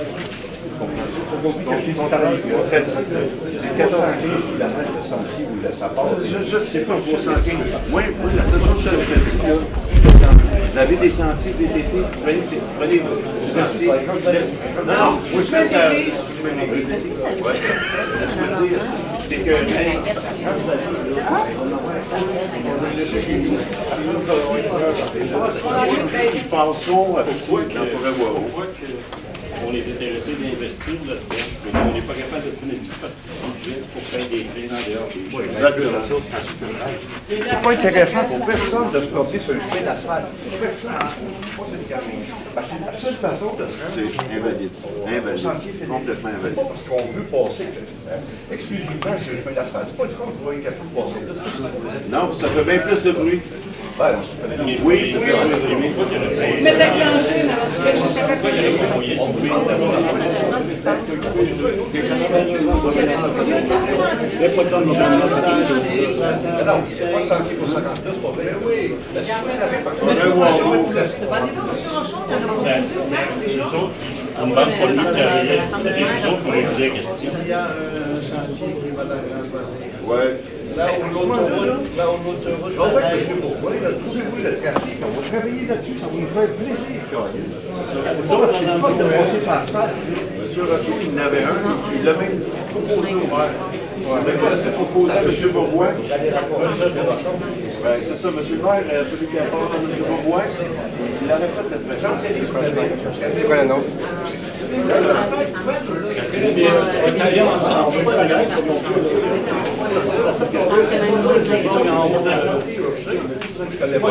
C'est 14 km de sentier où ça passe. Je ne sais pas pour 115. Moi, la seule chose que je te dis, là, le sentier. Vous avez des sentiers VTT, prenez vos sentiers. Non, moi je fais ça. Je mets mes VTT. Ouais. Laisse-moi dire, c'est que. Ils penseront à ce qu'on pourrait voir. On est intéressé d'investir là-dedans, mais on n'est pas capable de prendre une petite partie du budget pour faire des trains en dehors des chemins. C'est pas intéressant pour personne de se promener sur le chemin d'asphalte. Personne. C'est la seule façon de se rendre. C'est invalide. Complètement invalide. Parce qu'on veut passer exclusivement sur le chemin d'asphalte. C'est pas du tout qu'on va être capable de passer. Non, ça fait bien plus de bruit. Oui, ça fait plus de bruit. Je m'étais déclenché, mais je sais pas. Non, c'est pas le sentier pour 52, c'est pas vrai. Oui. Monsieur Rochon, il y en a proposé au maire déjà. On ne demande pas lui de travailler, c'est les autres pour lui poser des questions. Il y a un chantier qui va la Grande-Vallée. Ouais. Là où l'autoroute arrête. Pourquoi? Trouvez-vous le quartier, on va travailler là-dessus, ça va nous faire plaisir. C'est pas de passer face à face. M. Rochaud, il en avait un, il l'a même proposé au maire. C'était proposé à M. Bourbois. C'est ça, M. le maire, celui qui a parlé à M. Bourbois, il aurait fait le présent. C'est quoi le nom? Je connais pas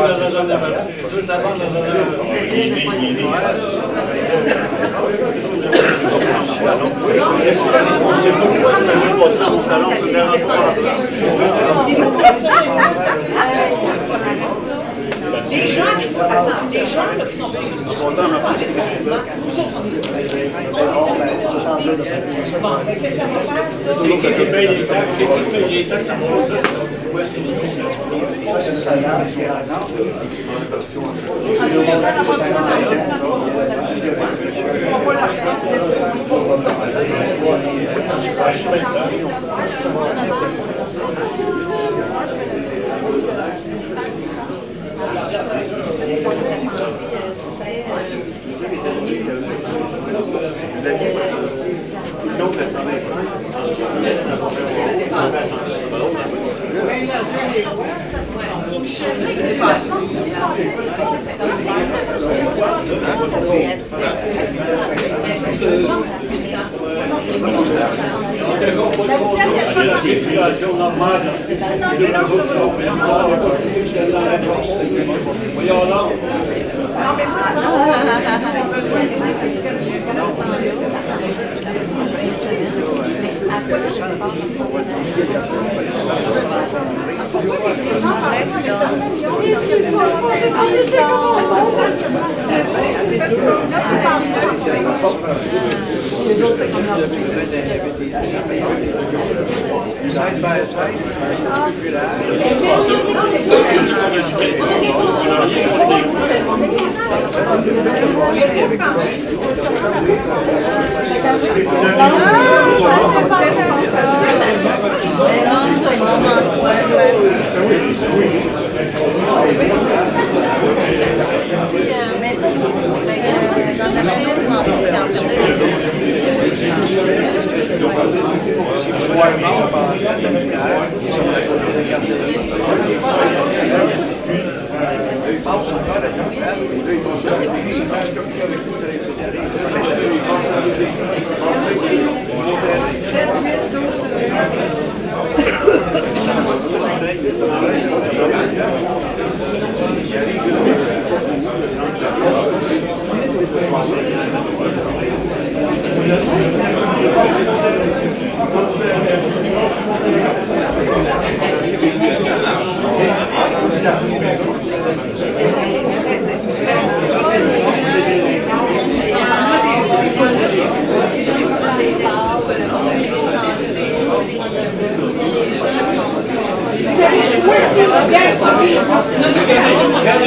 Les gens qui sont, attends, les gens là, qui sont venus ici, ils entendent exclusivement, nous autres, on est ici. Bon, mais qu'est-ce qu'on va faire, ça? C'est qui paye les taxes, c'est qui paye les taxes à moi. La spécialisation normale, voyons là.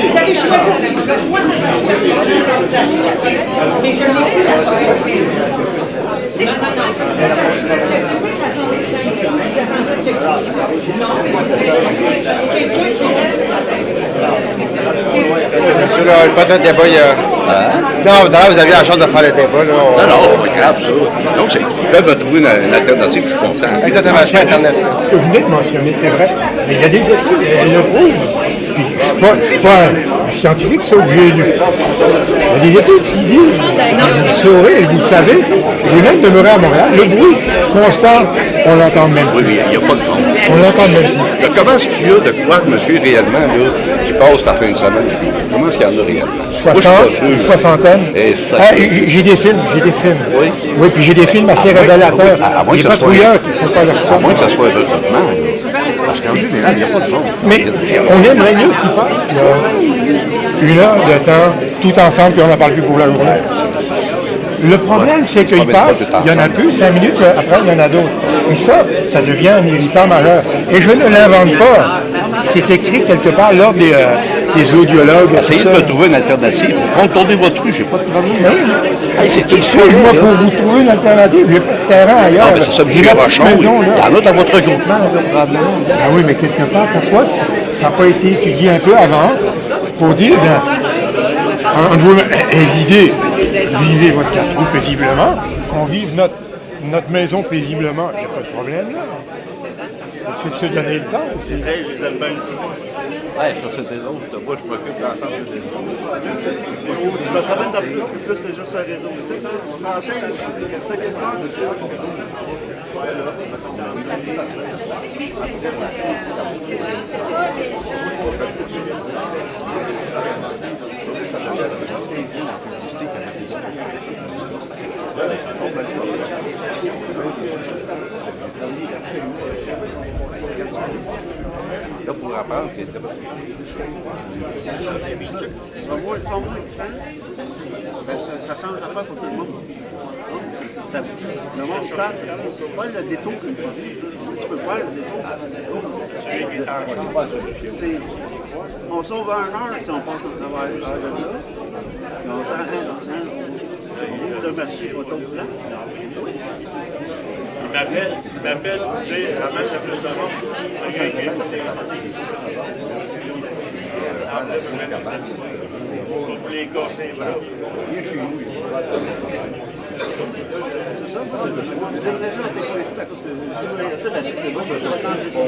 Vous avez choisi mais je l'ai vu la Monsieur, là, je pense que le débat, il y a... Non, vous aviez la chance de faire le débat. Là, Non, c'est pas grave, ça. Donc, ils peuvent me trouver une alternative, je suis content. Exactement, je suis alternative. Ce que vous venez de mentionner, c'est vrai. Mais il y a des études, elles le prouvent. Puis, je suis pas un scientifique, ça, que j'ai lu. Il y a des études qui disent, vous le saurez, vous le savez, vous-même demeurez à Montréal, le bruit constant, on l'entend même. Oui, mais il n'y a pas de fond. On l'entend même. Mais comment est-ce qu'il y a de quoi, monsieur, réellement, là, qui passe la fin de semaine? Comment est-ce qu'il y en a réellement? 60, une soixantaine. J'ai des films. Oui. Oui, puis j'ai des films assez révélateurs. Les patrouilleurs qui font pas leur sport. À moins que ça soit un développement. Parce qu'en général, il n'y a pas de fond. Mais on aimerait mieux qu'ils passent là, une heure de temps, tout ensemble, puis on n'en parle plus pour la journée. Le problème, c'est qu'ils passent, il y en a plus, 5 minutes, après, il y en a d'autres. Et ça devient un irritant majeur. Et je ne l'invente pas. C'est écrit quelque part lors des des audiologues. Essayez de me trouver une alternative. Contournez votre rue, j'ai pas de problème. Hey, c'est tout le fait. Moi, pour vous trouver une alternative, j'ai pas de terrain ailleurs. Non, mais c'est ça, M. Rochon. Il y en a dans votre regroupement, probablement. Ah oui, mais quelque part, pourquoi ça n'a pas été étudié un peu avant pour dire, l'idée, vivez votre 4 roues paisiblement, qu'on vive notre maison paisiblement, il n'y a pas de problème là. C'est de se donner le temps aussi. Je les aime bien aussi. Ouais, ça c'est des autres. Moi, je m'occupe de l'ensemble des autres. Je me promène de plus que juste un réseau. On s'enchaîne. C'est ça qui est le fun. Là, pour apprendre qu'il était pas. Ils sont moins excellents. Ça change d'affaire pour tout le monde. Le monde parle, c'est pas le détour que tu peux faire, le détour. On sauve 1 heure si on passe au travail de là. On ouvre le marché auto-blanc. Il m'appelle, tu sais, ramène le plus de monde. Pour les gars, c'est vrai. C'est ça, j'aimerais bien assez coïncide à cause que si vous voulez ça, la vie de bon, je vais attendre du bon.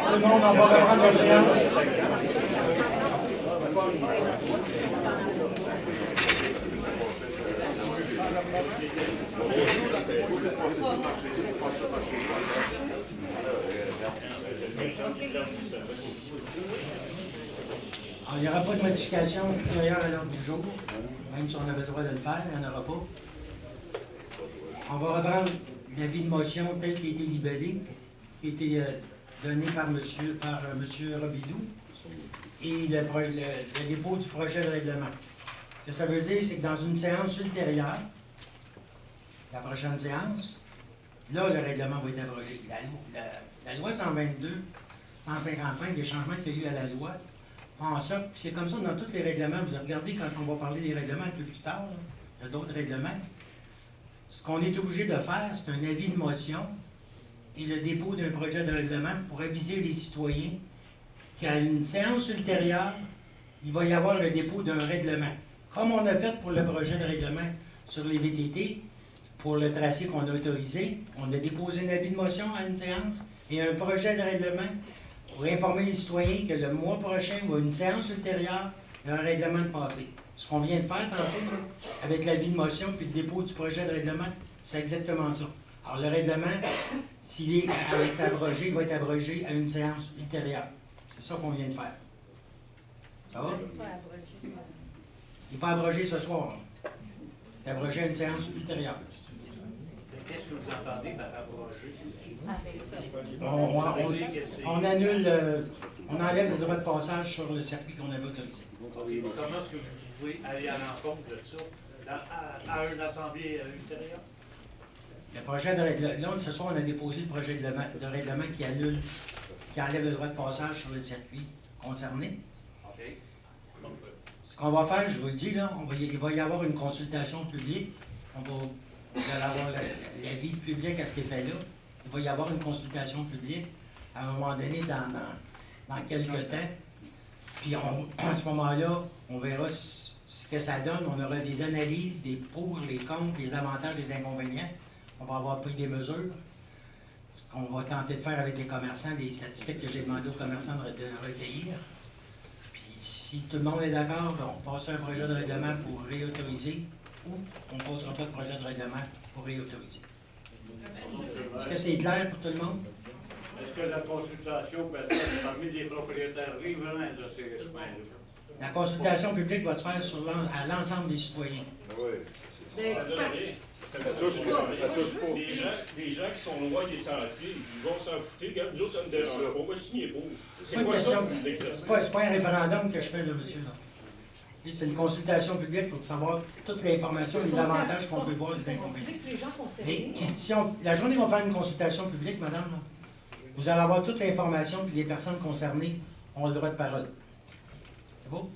Tout le monde, on va reprendre la séance. Alors, il n'y aura pas de modification d'ailleurs à l'ordre du jour, même si on avait le droit de le faire, il n'y en aura pas. On va reprendre l'avis de motion tel qu'il a été libellé, qui a été donné par M. Robidoux, et le dépôt du projet de règlement. Ce que ça veut dire, c'est que dans une séance ultérieure, la prochaine séance, là, le règlement va être abrogé. La loi 122, 155, les changements qu'il y a eu à la loi, font en sorte, puis c'est comme ça dans tous les règlements. Vous regardez quand on va parler des règlements un peu plus tard, là, il y a d'autres règlements. Ce qu'on est obligé de faire, c'est un avis de motion et le dépôt d'un projet de règlement pour aviser les citoyens qu'à une séance ultérieure, il va y avoir le dépôt d'un règlement. Comme on a fait pour le projet de règlement sur les VTT, pour le tracé qu'on a autorisé, on a déposé un avis de motion à une séance et un projet de règlement pour informer les citoyens que le mois prochain ou une séance ultérieure, il y a un règlement de passé. Ce qu'on vient de faire tantôt, avec l'avis de motion puis le dépôt du projet de règlement, c'est exactement ça. Alors, le règlement, s'il est abrogé, il va être abrogé à une séance ultérieure. C'est ça qu'on vient de faire. Ça va? Il n'est pas abrogé ce soir. Il est abrogé à une séance ultérieure. Qu'est-ce que vous entendez par abroger? On annule, on enlève le droit de passage sur le circuit qu'on avait autorisé. Comment est-ce que vous pouvez aller à l'encontre de ça à une assemblée ultérieure? Le projet de règlement, ce soir, on a déposé le projet de règlement qui annule, qui enlève le droit de passage sur le circuit concerné. OK. Ce qu'on va faire, je vous le dis, là, il va y avoir une consultation publique. Vous allez avoir l'avis public à cet effet-là. Il va y avoir une consultation publique à un moment donné dans quelques temps. Puis à ce moment-là, on verra ce que ça donne. On aura des analyses, des pour, les contre, les avantages, les inconvénients. On va avoir pris des mesures. Ce qu'on va tenter de faire avec les commerçants, des statistiques que j'ai demandé aux commerçants de recueillir. Puis si tout le monde est d'accord, on passe un projet de règlement pour réautoriser ou on ne passera pas de projet de règlement pour réautoriser. Est-ce que c'est clair pour tout le monde? Est-ce que la consultation peut être parmi les propriétaires riverains de ces chemins-là? La consultation publique va se faire à l'ensemble des citoyens. Oui. Ça touche pas. Des gens qui sont loin des sentiers, ils vont s'en foutre. Regarde, nous autres, ça ne dérange pas. On va signer pour. C'est quoi ça, l'exercice? C'est pas un référendum que je fais, là, monsieur. C'est une consultation publique pour savoir toute l'information, les avantages qu'on peut voir, les inconvénients. La journée qu'on va faire une consultation publique, madame, là, vous allez avoir toute l'information, puis les personnes concernées ont le droit de parole. C'est beau?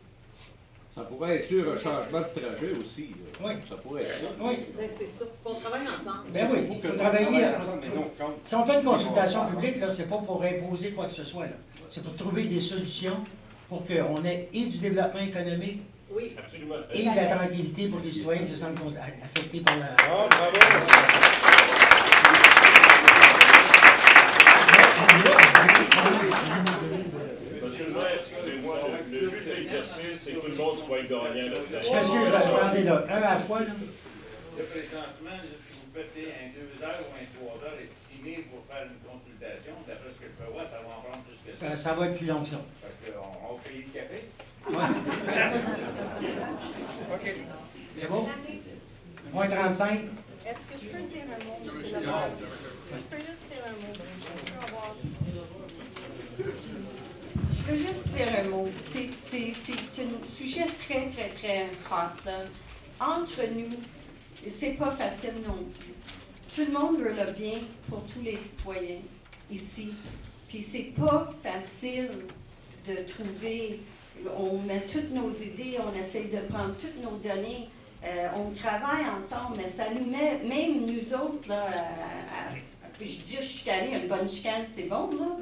Ça pourrait inclure un changement de trajet aussi. Là. Oui. Ça pourrait être ça. Oui. Ben, c'est ça. On travaille ensemble. Ben oui, il faut travailler ensemble. Si on fait une consultation publique, là, c'est pas pour imposer quoi que ce soit. C'est pour trouver des solutions pour qu'on ait et du développement économique, oui, absolument, et de la tranquillité pour les citoyens qui se sentent affectés par la... Ah, bravo! Monsieur le maire, excusez-moi, le but de l'exercice, c'est que tout le monde soit gagnant là-dedans. Monsieur, je vais demander là, un à la fois. Là. Présentement, si vous pétez un 2 heures ou un 3 heures estimé pour faire une consultation, d'après ce que je peux voir, ça va en prendre plus que ça. Ça va être plus long que ça. Fait qu'on va payer le café. OK. C'est bon? Moins 35. Est-ce que je peux dire un mot, M. Lemar? Je peux juste dire un mot. Je veux juste dire un mot. C'est un sujet très, très, très important. Entre nous, c'est pas facile non plus. Tout le monde veut le bien pour tous les citoyens ici. Puis c'est pas facile de trouver. On met toutes nos idées, on essaye de prendre toutes nos données. On travaille ensemble, mais ça nous met, même nous autres, là, je dis chicaner, une bonne chicane, c'est bon, là,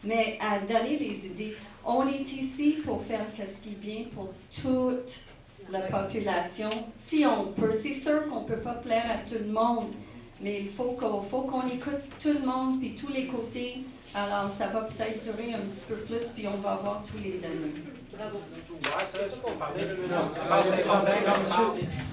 mais à donner les idées. On est ici pour faire ce qui est bien pour toute la population, si on peut. C'est sûr qu'on ne peut pas plaire à tout le monde, mais il faut qu'on écoute tout le monde, puis tous les côtés. Alors, ça va peut-être durer un petit peu plus, puis on va avoir tous les données. Bravo.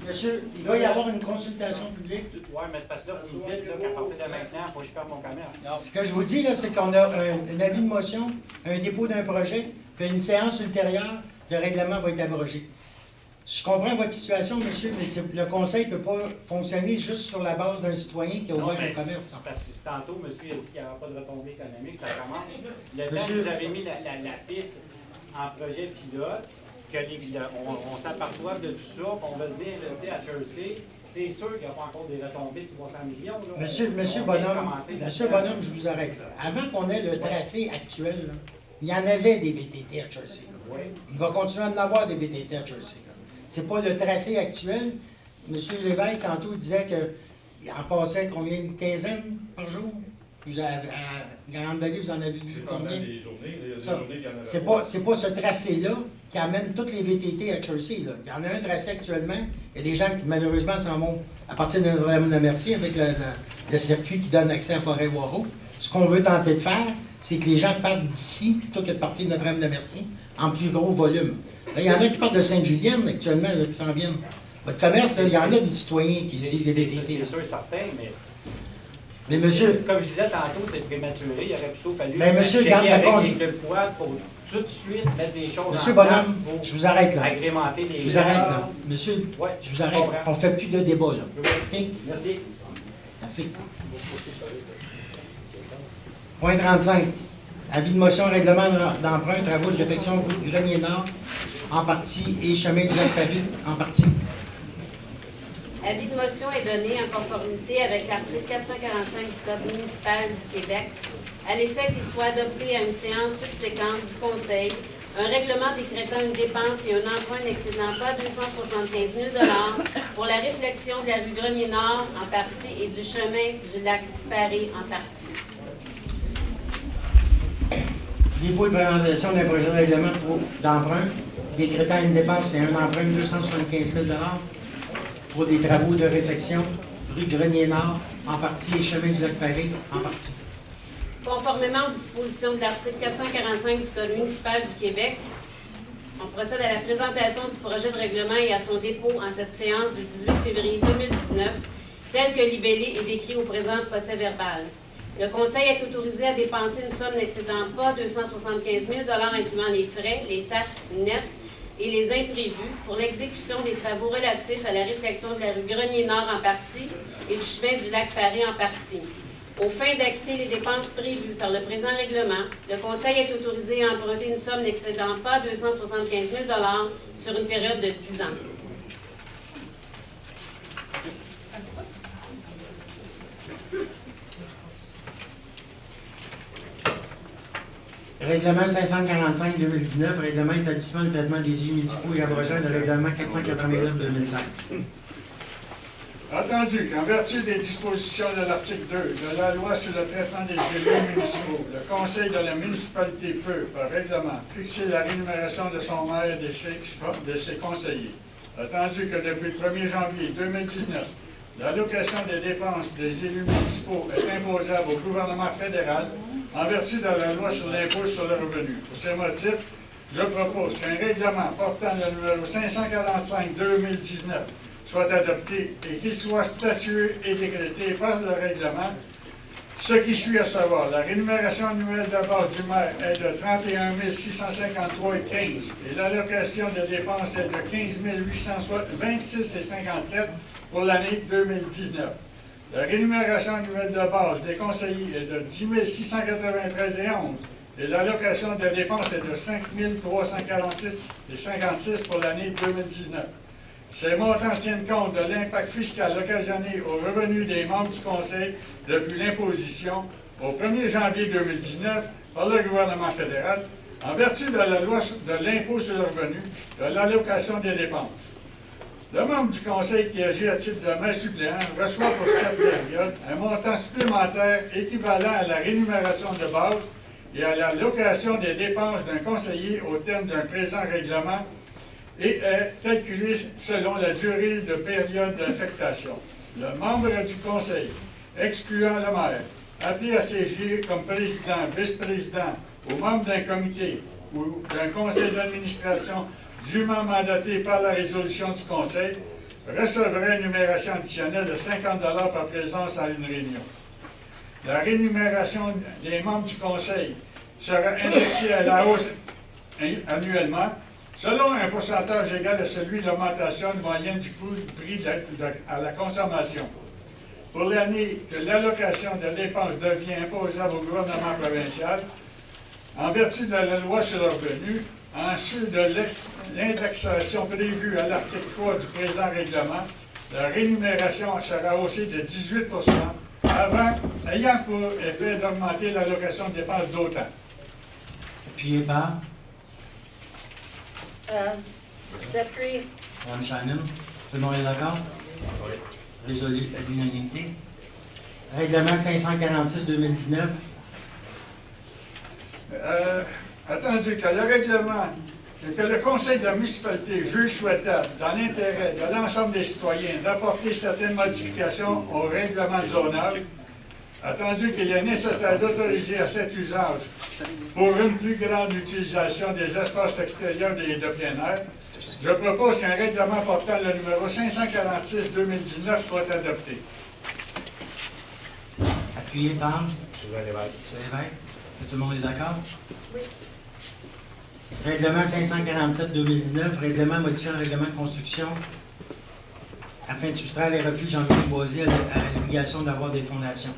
Monsieur, il va y avoir une consultation publique. Oui, mais c'est parce que là, vous me dites qu'à partir de maintenant, il faut que je perde mon commerce. Ce que je vous dis, là, c'est qu'on a un avis de motion, un dépôt d'un projet, puis une séance ultérieure, le règlement va être abrogé. Je comprends votre situation, monsieur, mais le conseil ne peut pas fonctionner juste sur la base d'un citoyen qui a ouvert un commerce. Parce que tantôt, monsieur a dit qu'il n'y aura pas de retombée économique, ça commence. Le temps Monsieur... que vous avez mis la piste en projet pilote, on s'aperçoit de tout ça, qu'on va venir investir à Jersey, c'est sûr qu'il n'y a pas encore des retombées de 300 millions. Là. Monsieur Bonhomme, je vous arrête là. Avant qu'on ait le tracé actuel, là, il y en avait des VTT à Jersey. Oui. Il va continuer à en avoir des VTT à Jersey. Ce n'est pas le tracé actuel. M. Lévesque, tantôt, disait qu'il en passait combien? Une quinzaine par jour? À Grande-Vallée, vous en avez vu combien? C'est pas ce tracé-là qui amène toutes les VTT à Jersey. Là. Il y en a un tracé actuellement. Il y a des gens qui, malheureusement, s'en vont à partir de Notre-Dame-de-Merci avec le circuit qui donne accès à Forêt-Waro. Ce qu'on veut tenter de faire, c'est que les gens partent d'ici plutôt que de partir de Notre-Dame-de-Merci en plus gros volume. Là, il y en a qui partent de Sainte-Julienne actuellement, là, qui s'en viennent. Votre commerce, là, il y en a des citoyens qui utilisent des VTT. C'est sûr et certain, mais Mais monsieur... Comme je disais tantôt, c'est prématuré. Il aurait plutôt fallu monsieur, checker avec garde les clubs quad pour tout de suite mettre des choses Monsieur en place Bonhomme, pour je vous arrête là. agrémenter les... Je vous arrête là. Monsieur, je vous arrête. On ne fait plus de débat là. OK? Merci. Merci. Point 35. Avis de motion, règlement d'emprunt, travaux de réfection route du Grenier Nord en partie et chemin du lac Paris en partie. Avis de motion est donné en conformité avec l'article 445 du Code municipal du Québec, à l'effet qu'il soit adopté à une séance subséquente du Conseil un règlement décrétant une dépense et un emprunt n'excédant pas 275 000 pour la réflexion de la rue Grenier-Nord en partie et du chemin du lac Paris en partie. Dépôt et présentation d'un projet de règlement d'emprunt décrétant une dépense et un emprunt de 275 000 pour des travaux de réfection rue Grenier-Nord en partie et chemin du lac Paris en partie. Conformément aux dispositions de l'article 445 du Code municipal du Québec, on procède à la présentation du projet de règlement et à son dépôt en cette séance du 18 février 2019, tel que libellé et décrit au présent procès verbal. Le Conseil est autorisé à dépenser une somme n'excédant pas 275 000 incluant les frais, les taxes nettes et les imprévus pour l'exécution des travaux relatifs à la réflexion de la rue Grenier-Nord en partie et du chemin du lac Paris en partie. Aux fins d'acquitter les dépenses prévues par le présent règlement, le Conseil est autorisé à emprunter une somme n'excédant pas 275 000 sur une période de 10 ans. Règlement 545-2019, règlement établissement de traitement des eaux municipaux et abrogeant le règlement 489-2016. Attendu qu'en vertu des dispositions de l'article 2 de la loi sur le traitement des élus municipaux, le Conseil de la municipalité peut, par règlement, fixer la rémunération de son maire et de ses conseillers. Attendu que depuis le 1er janvier 2019, l'allocation des dépenses des élus municipaux est imposable au gouvernement fédéral en vertu de la loi sur l'impôt sur le revenu. Pour ces motifs, je propose qu'un règlement portant le numéro 545-2019 soit adopté et qu'il soit statué et décrété par le règlement, ce qui suit à savoir la rémunération annuelle de base du maire est de 31 653,15 et l'allocation de dépenses est de 15 826,57 pour l'année 2019. La rémunération annuelle de base des conseillers est de 10 693,11 et l'allocation de dépenses est de 5 346,56 pour l'année 2019. Ces montants tiennent compte de l'impact fiscal occasionné aux revenus des membres du Conseil depuis l'imposition au 1er janvier 2019 par le gouvernement fédéral en vertu de la loi de l'impôt sur le revenu de l'allocation des dépenses. Le membre du Conseil qui agit à titre de maire suppléant reçoit pour cette période un montant supplémentaire équivalent à la rémunération de base et à l'allocation des dépenses d'un conseiller au terme d'un présent règlement et est calculé selon la durée de période d'affectation. Le membre du Conseil, excluant le maire, appelé à siéger comme président, vice-président ou membre d'un comité ou d'un conseil d'administration dûment mandaté par la résolution du Conseil, recevrait une rémunération additionnelle de 50 $ par présence à une réunion. La rémunération des membres du Conseil sera indexée à la hausse annuellement selon un pourcentage égal à celui de l'augmentation moyenne du coût du prix à la consommation. Pour l'année que l'allocation de dépenses devient imposable au gouvernement provincial, en vertu de la loi sur le revenu, en sus de l'indexation prévue à l'article 3 du présent règlement, la rémunération sera haussée de 18 % ayant pour effet d'augmenter l'allocation de dépenses d'autant. Appuyé par J'appuie. Mme Shannon. Tout le monde est d'accord? Oui. Résolu à l'unanimité. Règlement 546-2019. Attendu que le règlement, que le Conseil de la municipalité juge souhaitable, dans l'intérêt de l'ensemble des citoyens, d'apporter certaines modifications au règlement de zonage, attendu qu'il est nécessaire d'autoriser à cet usage pour une plus grande utilisation des espaces extérieurs et de plein air, je propose qu'un règlement portant le numéro 546-2019 soit adopté. Appuyé par Sylvain Lévesque. M. Lévesque. Est-ce que tout le monde est d'accord? Oui. Règlement 547-2019, règlement modifiant le règlement de construction afin de soustraire les refuges en boisés à l'obligation d'avoir des fondations.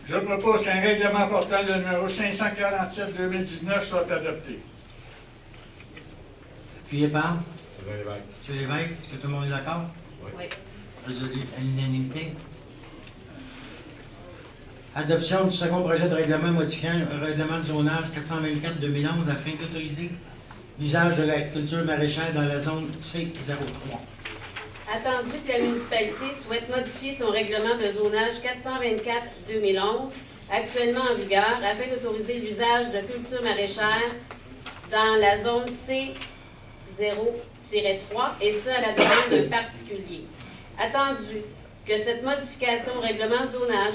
Je propose qu'un règlement portant le numéro 547-2019 soit adopté. Appuyé par Sylvain Lévesque. M. Lévesque. Est-ce que tout le monde est d'accord? Oui. Résolu à l'unanimité. Adoption du second projet de règlement modifiant le règlement de zonage 424-2011 afin d'autoriser l'usage de l'agriculture maraîchère dans la zone C03. Attendu que la municipalité souhaite modifier son règlement de zonage 424-2011, actuellement en vigueur, afin d'autoriser l'usage de cultures maraîchères dans la zone C0-3, et ce à la demande d'un particulier. Attendu que cette modification au règlement zonage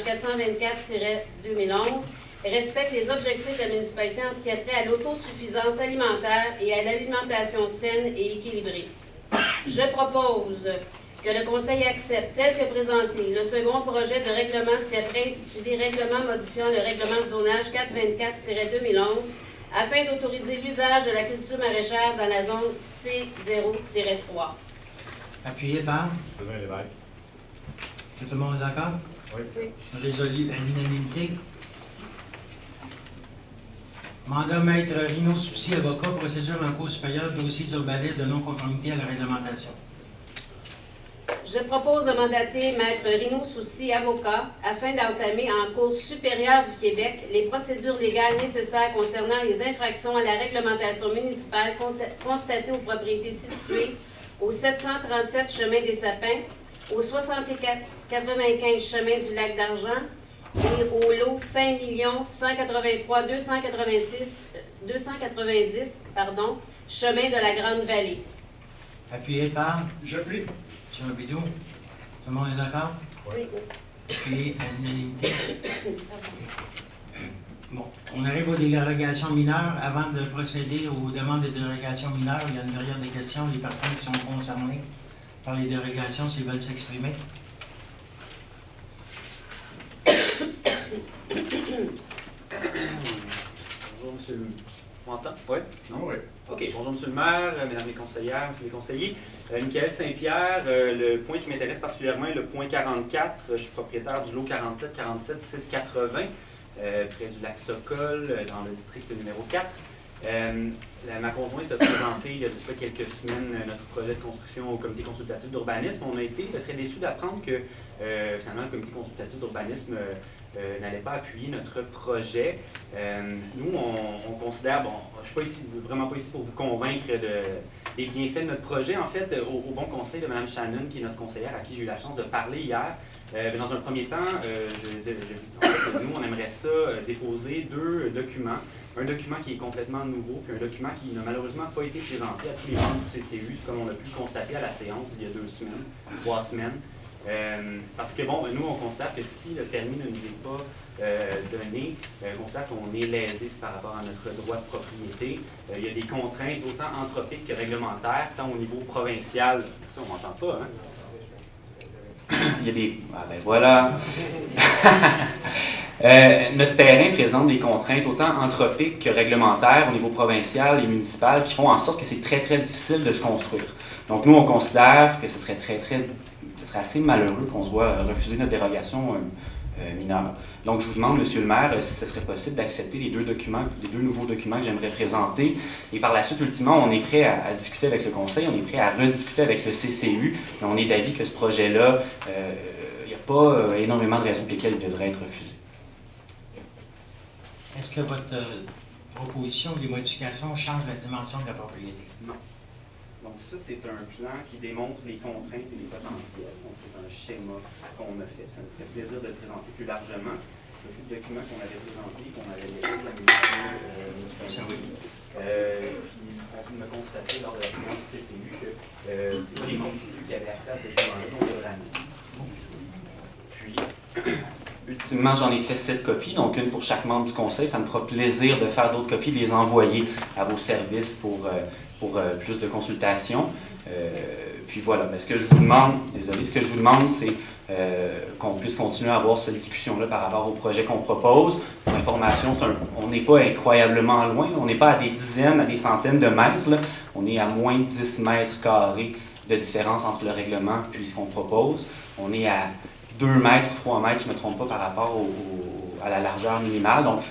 424-2011 respecte les objectifs de la municipalité en ce qui a trait à l'autosuffisance alimentaire et à l'alimentation saine et équilibrée. Je propose que le Conseil accepte, tel que présenté, le second projet de règlement ci-après intitulé « Règlement modifiant le règlement de zonage 424-2011 afin d'autoriser l'usage de la culture maraîchère dans la zone C0-3. » Appuyé par Sylvain Lévesque. Est-ce que tout le monde est d'accord? Oui. Résolu à l'unanimité. Mandat maître Rino Soucy, avocat, procédure en cours supérieure, dossier d'urbanisme de non-conformité à la réglementation. Je propose de mandater maître Rino Soucy, avocat, afin d'entamer en cour supérieure du Québec les procédures légales nécessaires concernant les infractions à la réglementation municipale constatées aux propriétés situées au 737 chemin des Sapins, au 6495 chemin du Lac d'Argent et au lot 5 183 290 chemin de la Grande-Vallée. Appuyé par J'appuie. M. Bidou. Tout le monde est d'accord? Oui. Appuyé à l'unanimité. Bon, on arrive aux dérogations mineures. Avant de procéder aux demandes de dérogations mineures, il y a une période de questions des personnes qui sont concernées par les dérogations s'ils veulent s'exprimer. Bonjour, monsieur le... On m'entend? Oui? Non? Oui. OK. Bonjour, monsieur le maire, mesdames les conseillères, messieurs les conseillers. Michael Saint-Pierre, le point qui m'intéresse particulièrement est le point 44. Je suis propriétaire du lot 47-47-680, près du lac Sokol, dans le district numéro 4. Ma conjointe a présenté il y a de cela quelques semaines notre projet de construction au comité consultatif d'urbanisme. On a été très déçus d'apprendre que finalement le comité consultatif d'urbanisme n'allait pas appuyer notre projet. Nous, on considère, bon, je ne suis vraiment pas ici pour vous convaincre des bienfaits de notre projet. En fait, au bon conseil de Mme Shannon, qui est notre conseillère, à qui j'ai eu la chance de parler hier, dans un premier temps, nous, on aimerait ça déposer deux documents. Un document qui est complètement nouveau, puis un document qui n'a malheureusement pas été présenté à tous les membres du CCU, comme on a pu le constater à la séance il y a 2 semaines, 3 semaines. Parce que, bon, nous, on constate que si le permis ne nous est pas donné, on constate qu'on est lésé par rapport à notre droit de propriété. Il y a des contraintes autant anthropiques que réglementaires, tant au niveau provincial. Ça, on m'entend pas, hein? Il y a des... Ah ben voilà! Notre terrain présente des contraintes autant anthropiques que réglementaires au niveau provincial et municipal qui font en sorte que c'est très, très difficile de se construire. Donc, nous, on considère que ce serait assez malheureux qu'on se voit refuser notre dérogation mineure. Donc, je vous demande, Monsieur le maire, si ce serait possible d'accepter les deux nouveaux documents que j'aimerais présenter. Et par la suite, ultimement, on est prêt à discuter avec le Conseil, on est prêt à rediscuter avec le CCU. Et on est d'avis que ce projet-là, il n'y a pas énormément de raisons pour lesquelles il devrait être refusé. Est-ce que votre proposition des modifications change la dimension de la propriété? Non. Donc ça, c'est un plan qui démontre les contraintes et les potentiels. Donc c'est un schéma qu'on a fait. Ça nous ferait plaisir de le présenter plus largement. Ça, c'est le document qu'on avait présenté, qu'on avait laissé à la municipalité. Puis on a constaté lors de la séance du CCU que c'est pas les membres du CCU qui avaient accès à ce document-là, donc de l'année. Puis... Ultimement, j'en ai fait 7 copies, donc une pour chaque membre du conseil. Ça me fera plaisir de faire d'autres copies, de les envoyer à vos services pour plus de consultations. Puis voilà, mais ce que je vous demande, c'est qu'on puisse continuer à avoir cette discussion-là par rapport au projet qu'on propose. Pour information, on n'est pas incroyablement loin, on n'est pas à des dizaines, à des centaines de mètres, là. On est à moins de 10 mètres carrés de différence entre le règlement et ce qu'on propose. On est à 2 mètres, 3 mètres, je ne me trompe pas, par rapport à la largeur minimale. Donc,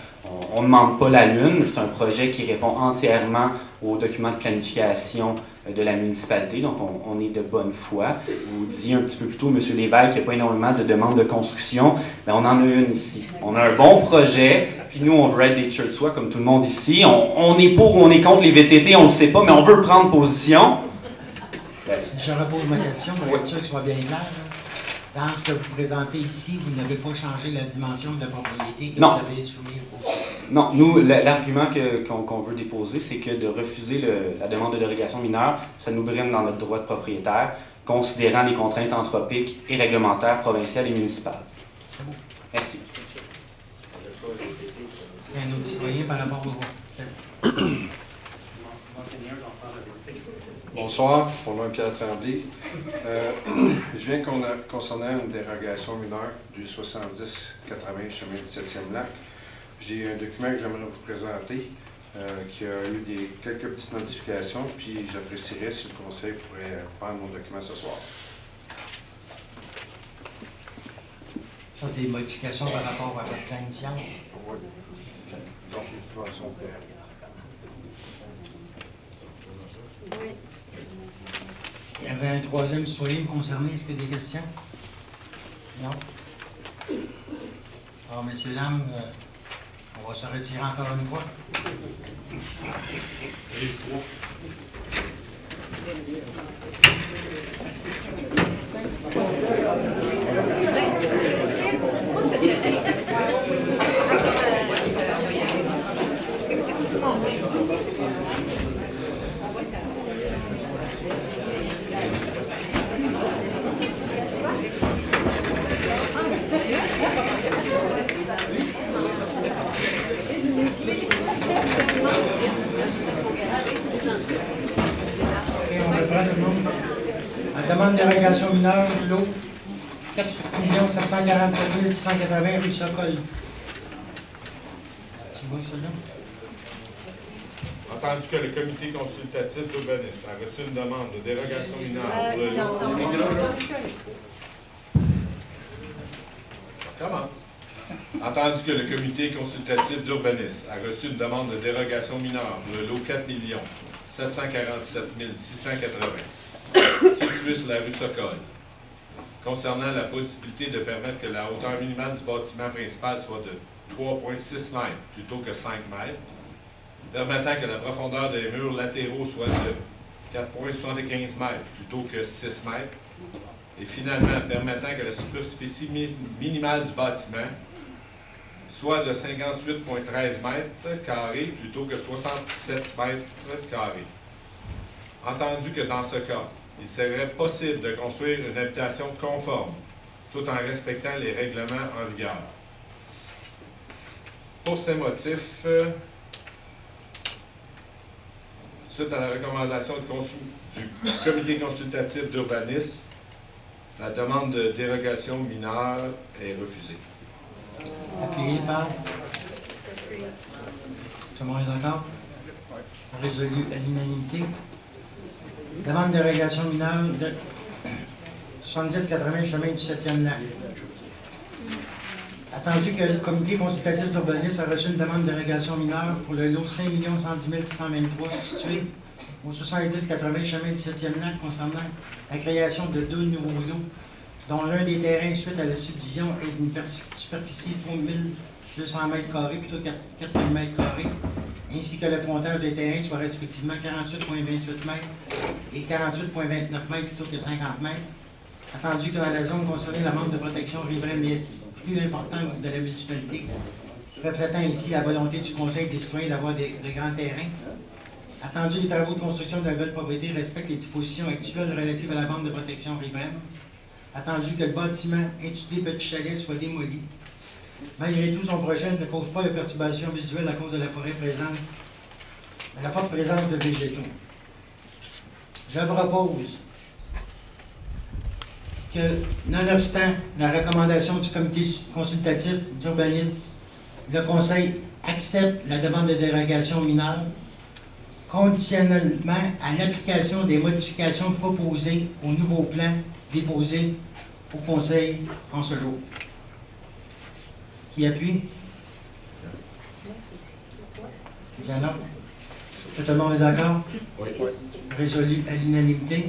on ne demande pas la lune. C'est un projet qui répond entièrement aux documents de planification de la municipalité. Donc, on est de bonne foi. Vous disiez un petit peu plus tôt, M. Lévesque, qu'il n'y a pas énormément de demandes de construction. Mais on en a une ici. On a un bon projet. Puis nous, on veut être des church soi, comme tout le monde ici. On est pour ou on est contre les VTT, on ne le sait pas, mais on veut prendre position. Je repose ma question pour être sûr que ce soit bien clair. Dans ce que vous présentez ici, vous n'avez pas changé la dimension de la propriété que vous avez soumise au... Non, nous, l'argument qu'on veut déposer, c'est que de refuser la demande de dérogation mineure, ça nous brime dans notre droit de propriétaire, considérant les contraintes anthropiques et réglementaires provinciales et municipales. Merci. Un autre citoyen par rapport au... Bonsoir, mon nom est Pierre Tremblay. Je viens concernant une dérogation mineure du 70-80 chemin du 7e lac. J'ai un document que j'aimerais vous présenter qui a eu quelques petites notifications, puis j'apprécierais si le conseil pourrait prendre mon document ce soir. Ça, c'est des modifications par rapport à votre plan initial? Oui. Donc, les dimensions de terre. Oui. Il y avait un troisième citoyen concerné. Est-ce qu'il y a des questions? Non? Alors, messieurs, dames, on va se retirer encore une fois. La demande de dérogation mineure de l'eau, 4 747 680 rue Socol. Tu vois ça là? Entendu que le comité consultatif d'urbanisme a reçu une demande de dérogation mineure pour le Comment? Entendu que le comité consultatif d'urbanisme a reçu une demande de dérogation mineure pour le lot 4 747 680, situé sur la rue Socol, concernant la possibilité de permettre que la hauteur minimale du bâtiment principal soit de 3,6 mètres plutôt que 5 mètres, permettant que la profondeur des murs latéraux soit de 4,75 mètres plutôt que 6 mètres, et finalement permettant que la superficie minimale du bâtiment soit de 58,13 mètres carrés plutôt que 67 mètres carrés. Entendu que dans ce cas, il serait possible de construire une habitation conforme, tout en respectant les règlements en vigueur. Pour ces motifs, suite à la recommandation du comité consultatif d'urbanisme, la demande de dérogation mineure est refusée. Appuyé par... Tout le monde est d'accord? Résolu à l'unanimité. Demande de dérogation mineure de 70-80 chemin du 7e lac. Attendu que le comité consultatif d'urbanisme a reçu une demande de dérogation mineure pour le lot 5 110 623 situé au 70-80 chemin du 7e lac concernant la création de 2 nouveaux lots, dont l'un des terrains suite à la subdivision est d'une superficie de 3 200 m² plutôt que 4 000 m², ainsi que le frontage des terrains soit respectivement 48,28 m et 48,29 m plutôt que 50 m. Attendu que dans la zone concernée, la demande de protection riveraine est plus importante de la municipalité, reflétant ici la volonté du Conseil des citoyens d'avoir de grands terrains. Attendu les travaux de construction de la nouvelle propriété respectent les dispositions actuelles relatives à la bande de protection riveraine. Attendu que le bâtiment intitulé Petit Chalet soit démoli. Malgré tout, son projet ne cause pas de perturbation visuelle à cause de la forêt présente, de la forte présence de végétaux. Je propose que, nonobstant la recommandation du comité consultatif d'urbanisme, le Conseil accepte la demande de dérogation mineure conditionnellement à l'application des modifications proposées au nouveau plan déposé au Conseil en ce jour. Qui appuie? Tout le monde est d'accord? Oui. Résolu à l'unanimité.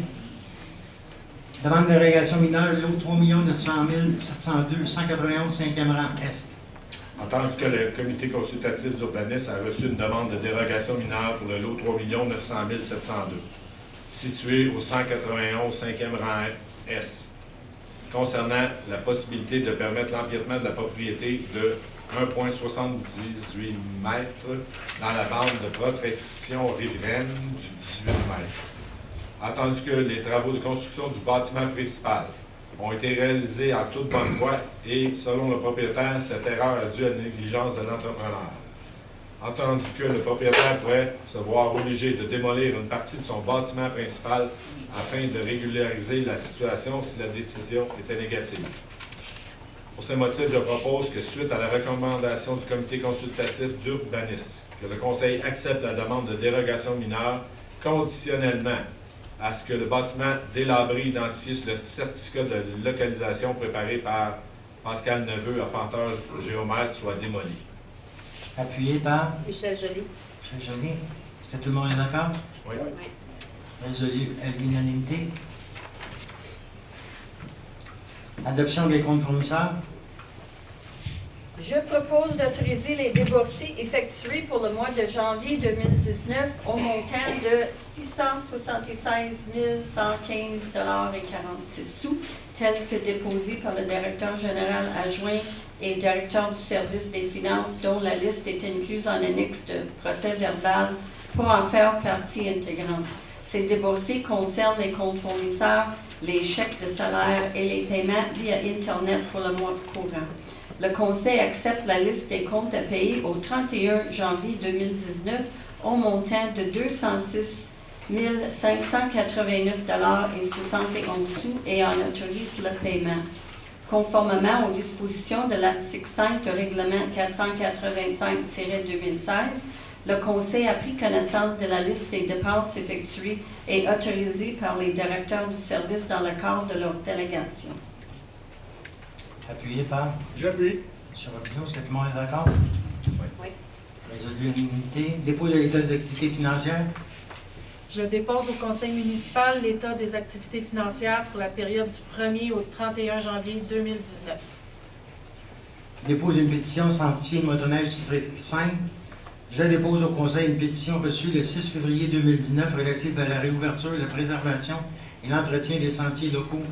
Demande de dérogation mineure, lot 3 900 702, 191, 5e rang Est. Entendu que le comité consultatif d'urbanisme a reçu une demande de dérogation mineure pour le lot 3 900 702, situé au 191 5e rang Est, concernant la possibilité de permettre l'empiètement de la propriété de 1,78 m dans la bande de protection riveraine du 18 m. Entendu que les travaux de construction du bâtiment principal ont été réalisés en toute bonne foi et, selon le propriétaire, cette erreur a dû à la négligence de l'entrepreneur. Entendu que le propriétaire pourrait se voir obligé de démolir une partie de son bâtiment principal afin de régulariser la situation si la décision était négative. Pour ces motifs, je propose que, suite à la recommandation du comité consultatif d'urbanisme, que le Conseil accepte la demande de dérogation mineure conditionnellement à ce que le bâtiment délabré identifié sur le certificat de localisation préparé par Pascal Neveu, arpenteur géomètre, soit démoli. Appuyé par? Michel Joly. Michel Joly. Est-ce que tout le monde est d'accord? Oui. Résolu à l'unanimité. Adoption des comptes fournisseurs. Je propose d'autoriser les déboursés effectués pour le mois de janvier 2019 au montant de 676 115,46 $, tel que déposé par le directeur général adjoint et directeur du service des finances, dont la liste est incluse en annexe de procès-verbal pour en faire partie intégrante. Ces déboursés concernent les comptes fournisseurs, les chèques de salaire et les paiements via Internet pour le mois courant. Le Conseil accepte la liste des comptes à payer au 31 janvier 2019 au montant de 206 589,71 $ et en autorise le paiement. Conformément aux dispositions de l'article 5 du règlement 485-2016, le Conseil a pris connaissance de la liste des dépenses effectuées et autorisées par les directeurs du service dans le cadre de leur délégation. Appuyé par? J'appuie. M. Robineau, est-ce que tout le monde est d'accord? Oui. Résolu à l'unanimité. Dépôt de l'état des activités financières. Je dépose au Conseil municipal l'état des activités financières pour la période du 1er au 31 janvier 2019. Dépôt d'une pétition Sentier Motoneige District 5. Je dépose au Conseil une pétition reçue le 6 février 2019 relative à la réouverture, la préservation et l'entretien des sentiers locaux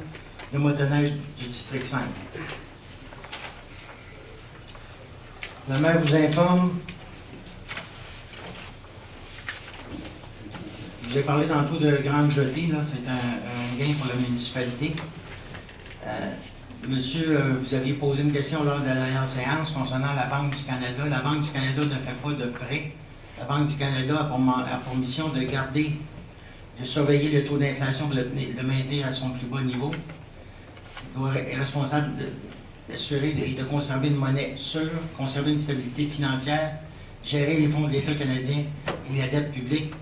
de motoneige du District 5. Le maire vous informe. J'ai parlé tantôt de Grande Jetée, là, c'est un gain pour la municipalité. Monsieur, vous aviez posé une question lors de la dernière séance concernant la Banque du Canada. La Banque du Canada ne fait pas de prêt. La Banque du Canada a pour mission de surveiller le taux d'inflation pour le maintenir à son plus bas niveau. Il est responsable d'assurer et de conserver une monnaie sûre, conserver une stabilité financière, gérer les fonds de l'État canadien et la dette publique,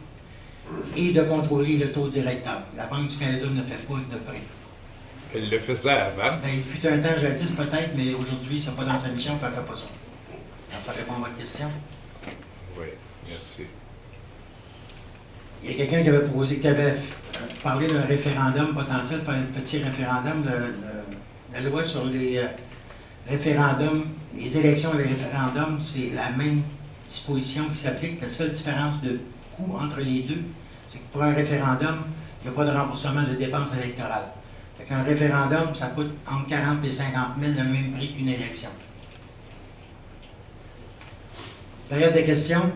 et de contrôler le taux directeur. La Banque du Canada ne fait pas de prêt. Elle le faisait avant. Bien, il fut un temps jadis peut-être, mais aujourd'hui, ce n'est pas dans sa mission, puis elle ne fait pas ça. Alors, ça répond à votre question. Oui, merci. Il y a quelqu'un qui avait parlé d'un référendum potentiel, un petit référendum. La loi sur les référendums, les élections et les référendums, c'est la même disposition qui s'applique. La seule différence de coût entre les deux, c'est que pour un référendum, il n'y a pas de remboursement de dépenses électorales. Un référendum, ça coûte entre 40 et 50 000, le même prix qu'une élection. Période de questions.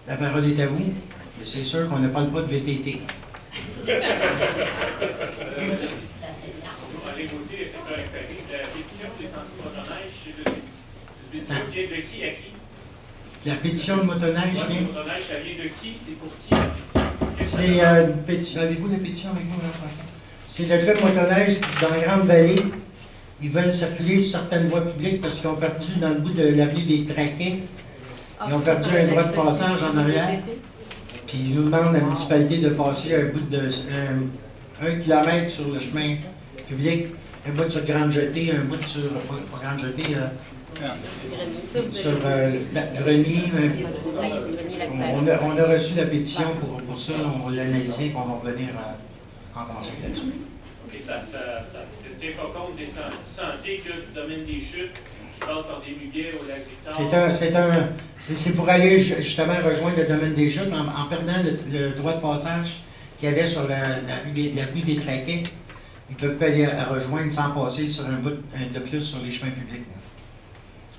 La parole est à vous. C'est sûr qu'on ne parle pas de VTT. La pétition des sentiers de motoneige, c'est une pétition qui est de qui à qui? La pétition de motoneige, ça vient de qui? C'est pour qui la pétition? C'est une pétition. Avez-vous la pétition avec vous, là? C'est le club motoneige dans la Grande Vallée. Ils veulent circuler sur certaines voies publiques parce qu'ils ont perdu dans le bout de l'avenue des Traquets. Ils ont perdu un droit de passage en arrière. Puis ils nous demandent à la municipalité de passer un bout de 1 kilomètre sur le chemin public, un bout sur Grande Jetée, un bout sur pas Grande Jetée, sur Grenier. On a reçu la pétition pour ça, on va l'analyser et on va revenir en conseil là-dessus. OK, ça ne tient pas compte du sentier que du domaine des chutes qui passe par des muguets au lac Victor. C'est pour aller justement rejoindre le domaine des chutes en perdant le droit de passage qu'il y avait sur l'avenue des Traquets. Ils ne peuvent pas aller à rejoindre sans passer sur un bout de plus sur les chemins publics.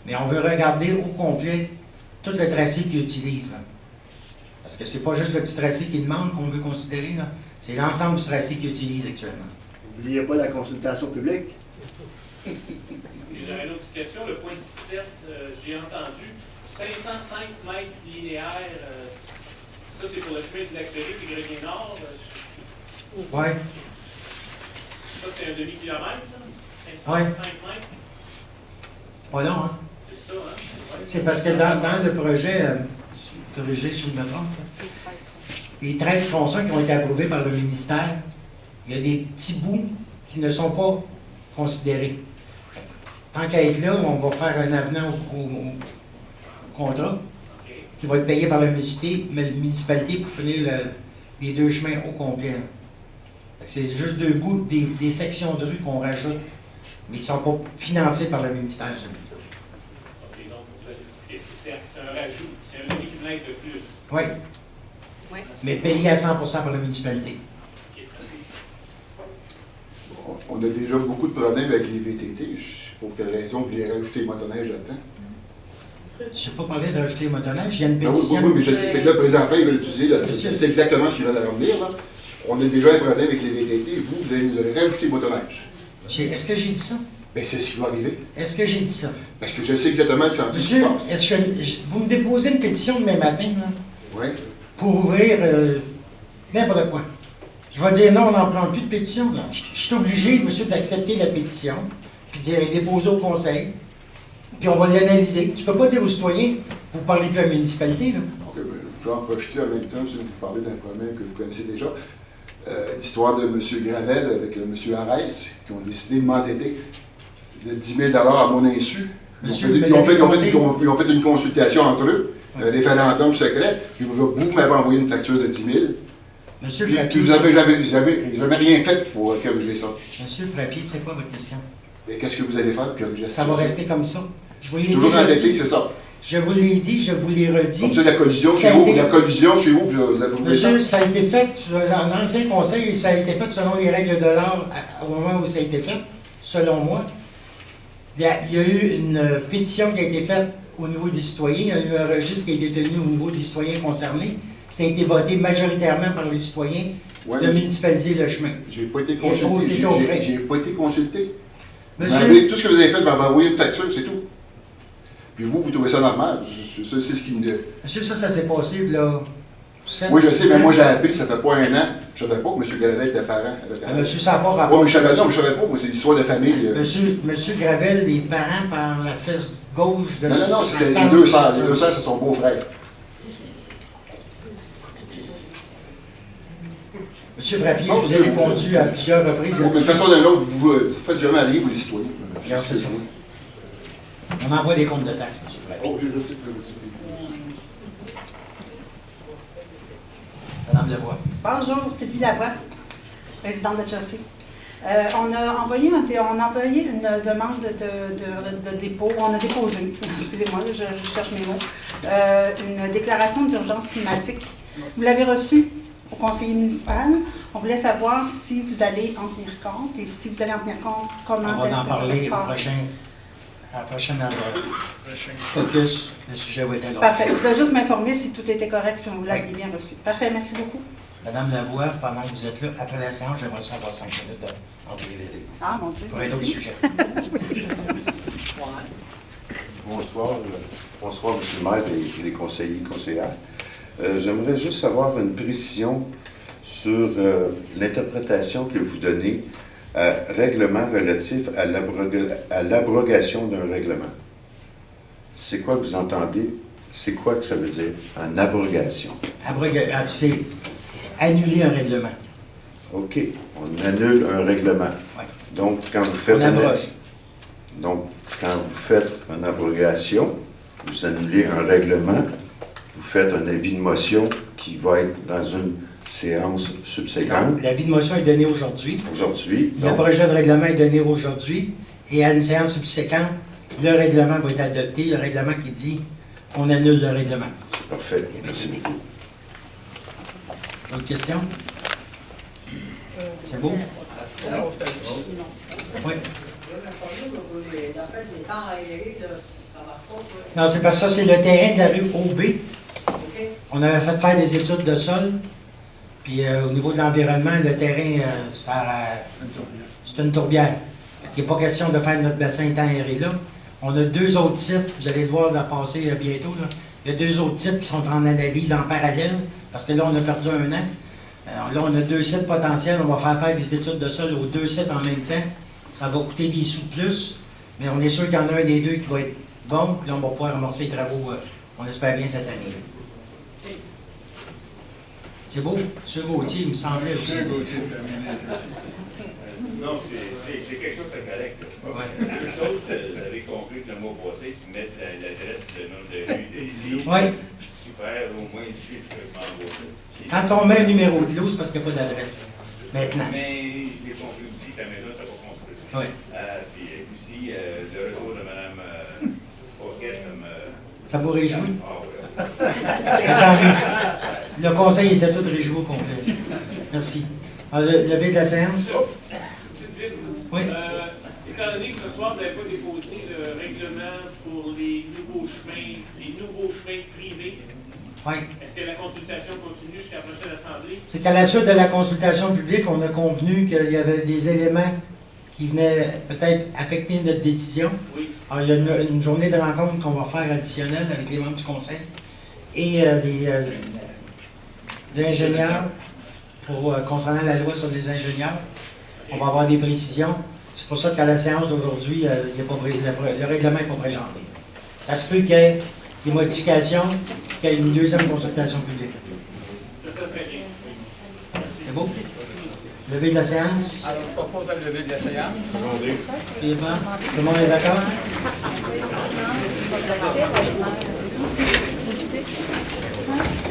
Mais on veut regarder au complet tout le tracé qu'ils utilisent. Là. Parce que c'est pas juste le petit tracé qu'ils demandent qu'on veut considérer, c'est l'ensemble du tracé qu'ils utilisent actuellement. N'oubliez pas la consultation publique. J'aurais une autre question. Le point 17, j'ai entendu 505 mètres linéaires. Ça, c'est pour le chemin du lac Ferré et Grenier Nord. Oui. Ça, c'est un demi-kilomètre, ça? 505 Ouais. mètres? C'est pas long, hein? C'est ça, hein? Ouais. C'est parce que dans le projet, corrigez si je me trompe, les 13 tronçons qui ont été approuvés par le ministère, il y a des petits bouts qui ne sont pas considérés. Tant qu'à être là, on va faire un avenant au contrat qui va être payé par la municipalité pour finir les 2 chemins au complet. C'est juste 2 bouts, des sections de rue qu'on rajoute, mais ils ne sont pas financés par le ministère. OK, donc c'est un rajout, c'est un demi-kilomètre de plus. Oui. Mais payé à 100% par la municipalité. On a déjà beaucoup de problèmes avec les VTT. Pour quelle raison vous voulez rajouter les motoneiges là-dedans? Je ne sais pas parler de rajouter les motoneiges, il y a une Non, pétition. oui, mais je sais que là, présentement, ils veulent utiliser, c'est exactement ce qu'ils veulent revenir. Là. On a déjà un problème avec les VTT. Vous allez rajouter les motoneiges. Est-ce que j'ai dit ça? Bien, c'est ce qui va arriver. Est-ce que j'ai dit ça? Parce que je sais exactement ce qui se passe. Monsieur, vous me déposez une pétition demain matin, là, oui. pour ouvrir n'importe quoi. Je vais dire non, on n'en prend plus de pétition. Non, je suis obligé, monsieur, d'accepter la pétition, puis de la déposer au conseil, puis on va l'analyser. Je ne peux pas dire aux citoyens, vous ne parlez plus à la municipalité. Là. OK, ben, je vais en profiter en même temps, si vous parlez d'un problème que vous connaissez déjà. L'histoire de M. Gravel avec M. Arès, qui ont décidé de m'endetter de 10 000 à mon insu. Ils ont fait une consultation entre eux, un référendum secret, puis vous m'avez envoyé une facture de 10 000. Monsieur puis, Frappier, vous n'avez jamais rien fait pour corriger ça. Monsieur Frappier, c'est quoi votre question? Et qu'est-ce que vous allez faire pour corriger ça? Ça va rester comme ça. Je vous l'ai toujours endetté, dit, c'est ça. Je vous l'ai dit, je vous l'ai redit. Comme ça, la collision chez vous, vous avez oublié ça. Monsieur, ça a été fait, dans l'ancien conseil, ça a été fait selon les règles de l'art au moment où ça a été fait, selon moi. Il y a eu une pétition qui a été faite au niveau des citoyens, il y a eu un registre qui a été tenu au niveau des citoyens concernés. Ça a été voté majoritairement par les citoyens de municipaliser le chemin. J'ai pas été consulté. J'ai pas été consulté. Monsieur, tout ce que vous avez fait, m'avez envoyé une facture, c'est tout. Puis vous trouvez ça normal. C'est ce qui me dit. Monsieur, ça s'est passé, là. Oui, je sais, mais moi j'ai appris, ça fait pas 1 an. Je savais pas que M. Gravel était parent. Monsieur, ça n'a pas rapport. Oui, mais je savais pas, moi, c'est l'histoire de famille. Monsieur Gravel, les parents par la fesse gauche de Non, c'était les 2 sœurs. Les 2 sœurs, c'est son beau-frère. Monsieur Frappier, je vous ai répondu à plusieurs reprises. De toute façon, d'un autre, vous faites jamais aller, vous les citoyens. Regarde, c'est ça. On envoie des comptes de taxes, monsieur Frappier. Oh, je sais que Madame Lavoie. Bonjour, Sylvie Lavoie, présidente de Chelsea. On a envoyé une demande de dépôt, on a déposé, excusez-moi, je cherche mes mots, une déclaration d'urgence climatique. Vous l'avez reçue au conseiller municipal. On voulait savoir si vous allez en tenir compte et si vous allez en tenir compte, comment est-ce que ça va se passer. On va en parler à la prochaine focus, le sujet va être là. Parfait. Je voulais juste m'informer si tout était correct, si vous l'aviez bien reçu. Parfait, merci beaucoup. Madame Lavoie, pendant que vous êtes là, après la séance, j'aimerais ça avoir 5 minutes entre les DVD. Ah, mon Dieu. Pour un autre sujet. Bonsoir, M. le maire et les conseillers et conseillères. J'aimerais juste avoir une précision sur l'interprétation que vous donnez règlement relatif à l'abrogation d'un règlement. C'est quoi que vous entendez? C'est quoi que ça veut dire, en abrogation? C'est annuler un règlement. OK. On annule un règlement. Oui. Donc, quand vous faites une abrogation, vous annulez un règlement, vous faites un avis de motion qui va être dans une séance subséquente. L'avis de motion est donné aujourd'hui. Aujourd'hui. Le projet de règlement est donné aujourd'hui. Et à une séance subséquente, le règlement va être adopté. Le règlement qui dit qu'on annule le règlement. C'est parfait. Merci beaucoup. Autre question? C'est beau? Oui. Non, c'est parce que ça, c'est le terrain de la rue OB. On avait fait faire des études de sol. Puis au niveau de l'environnement, le terrain, c'est une tourbière. Il n'est pas question de faire notre bassin temps aéré là. On a 2 autres sites, vous allez le voir la passer bientôt. Là. Il y a 2 autres sites qui sont en analyse en parallèle, parce que là, on a perdu 1 an. Là, on a 2 sites potentiels. On va faire des études de sol aux 2 sites en même temps. Ça va coûter des sous de plus, mais on est sûr qu'il y en a un des 2 qui va être bon. Puis là, on va pouvoir amorcer les travaux, on espère bien cette année. C'est beau? C'est beau, il me semblait aussi. Non, c'est quelque chose de correct. Ouais. 2 choses, vous avez compris que le mois passé, tu mets l'adresse, le nom de rue, Oui. Super, au moins, je sais ce que je m'envoie. Quand on met un numéro de l'eau, c'est parce qu'il n'y a pas d'adresse. Maintenant. Mais j'ai compris aussi que ta maison n'était pas construite. Oui. Puis aussi, le retour de Mme Pauquet, ça vous réjouit? Ah oui. Le conseil était tout réjoui au complet. Merci. Levé de la séance? Oui. Étant donné que ce soir, vous n'avez pas déposé le règlement pour les nouveaux chemins privés, oui. Est-ce que la consultation continue jusqu'à la prochaine assemblée? C'est à la suite de la consultation publique, on a convenu qu'il y avait des éléments qui venaient peut-être affecter notre décision. Oui. Alors, il y a une journée de rencontre qu'on va faire additionnelle avec les membres du conseil et des ingénieurs concernant la loi sur les ingénieurs. On va avoir des précisions. C'est pour ça qu'à la séance d'aujourd'hui, le règlement n'est pas présenté. Ça se peut qu'il y ait des modifications, qu'il y ait une 2e consultation publique. Ça serait très bien. C'est beau? Levé de la séance? Alors, je propose de lever de la séance. Tout le monde est d'accord? Merci.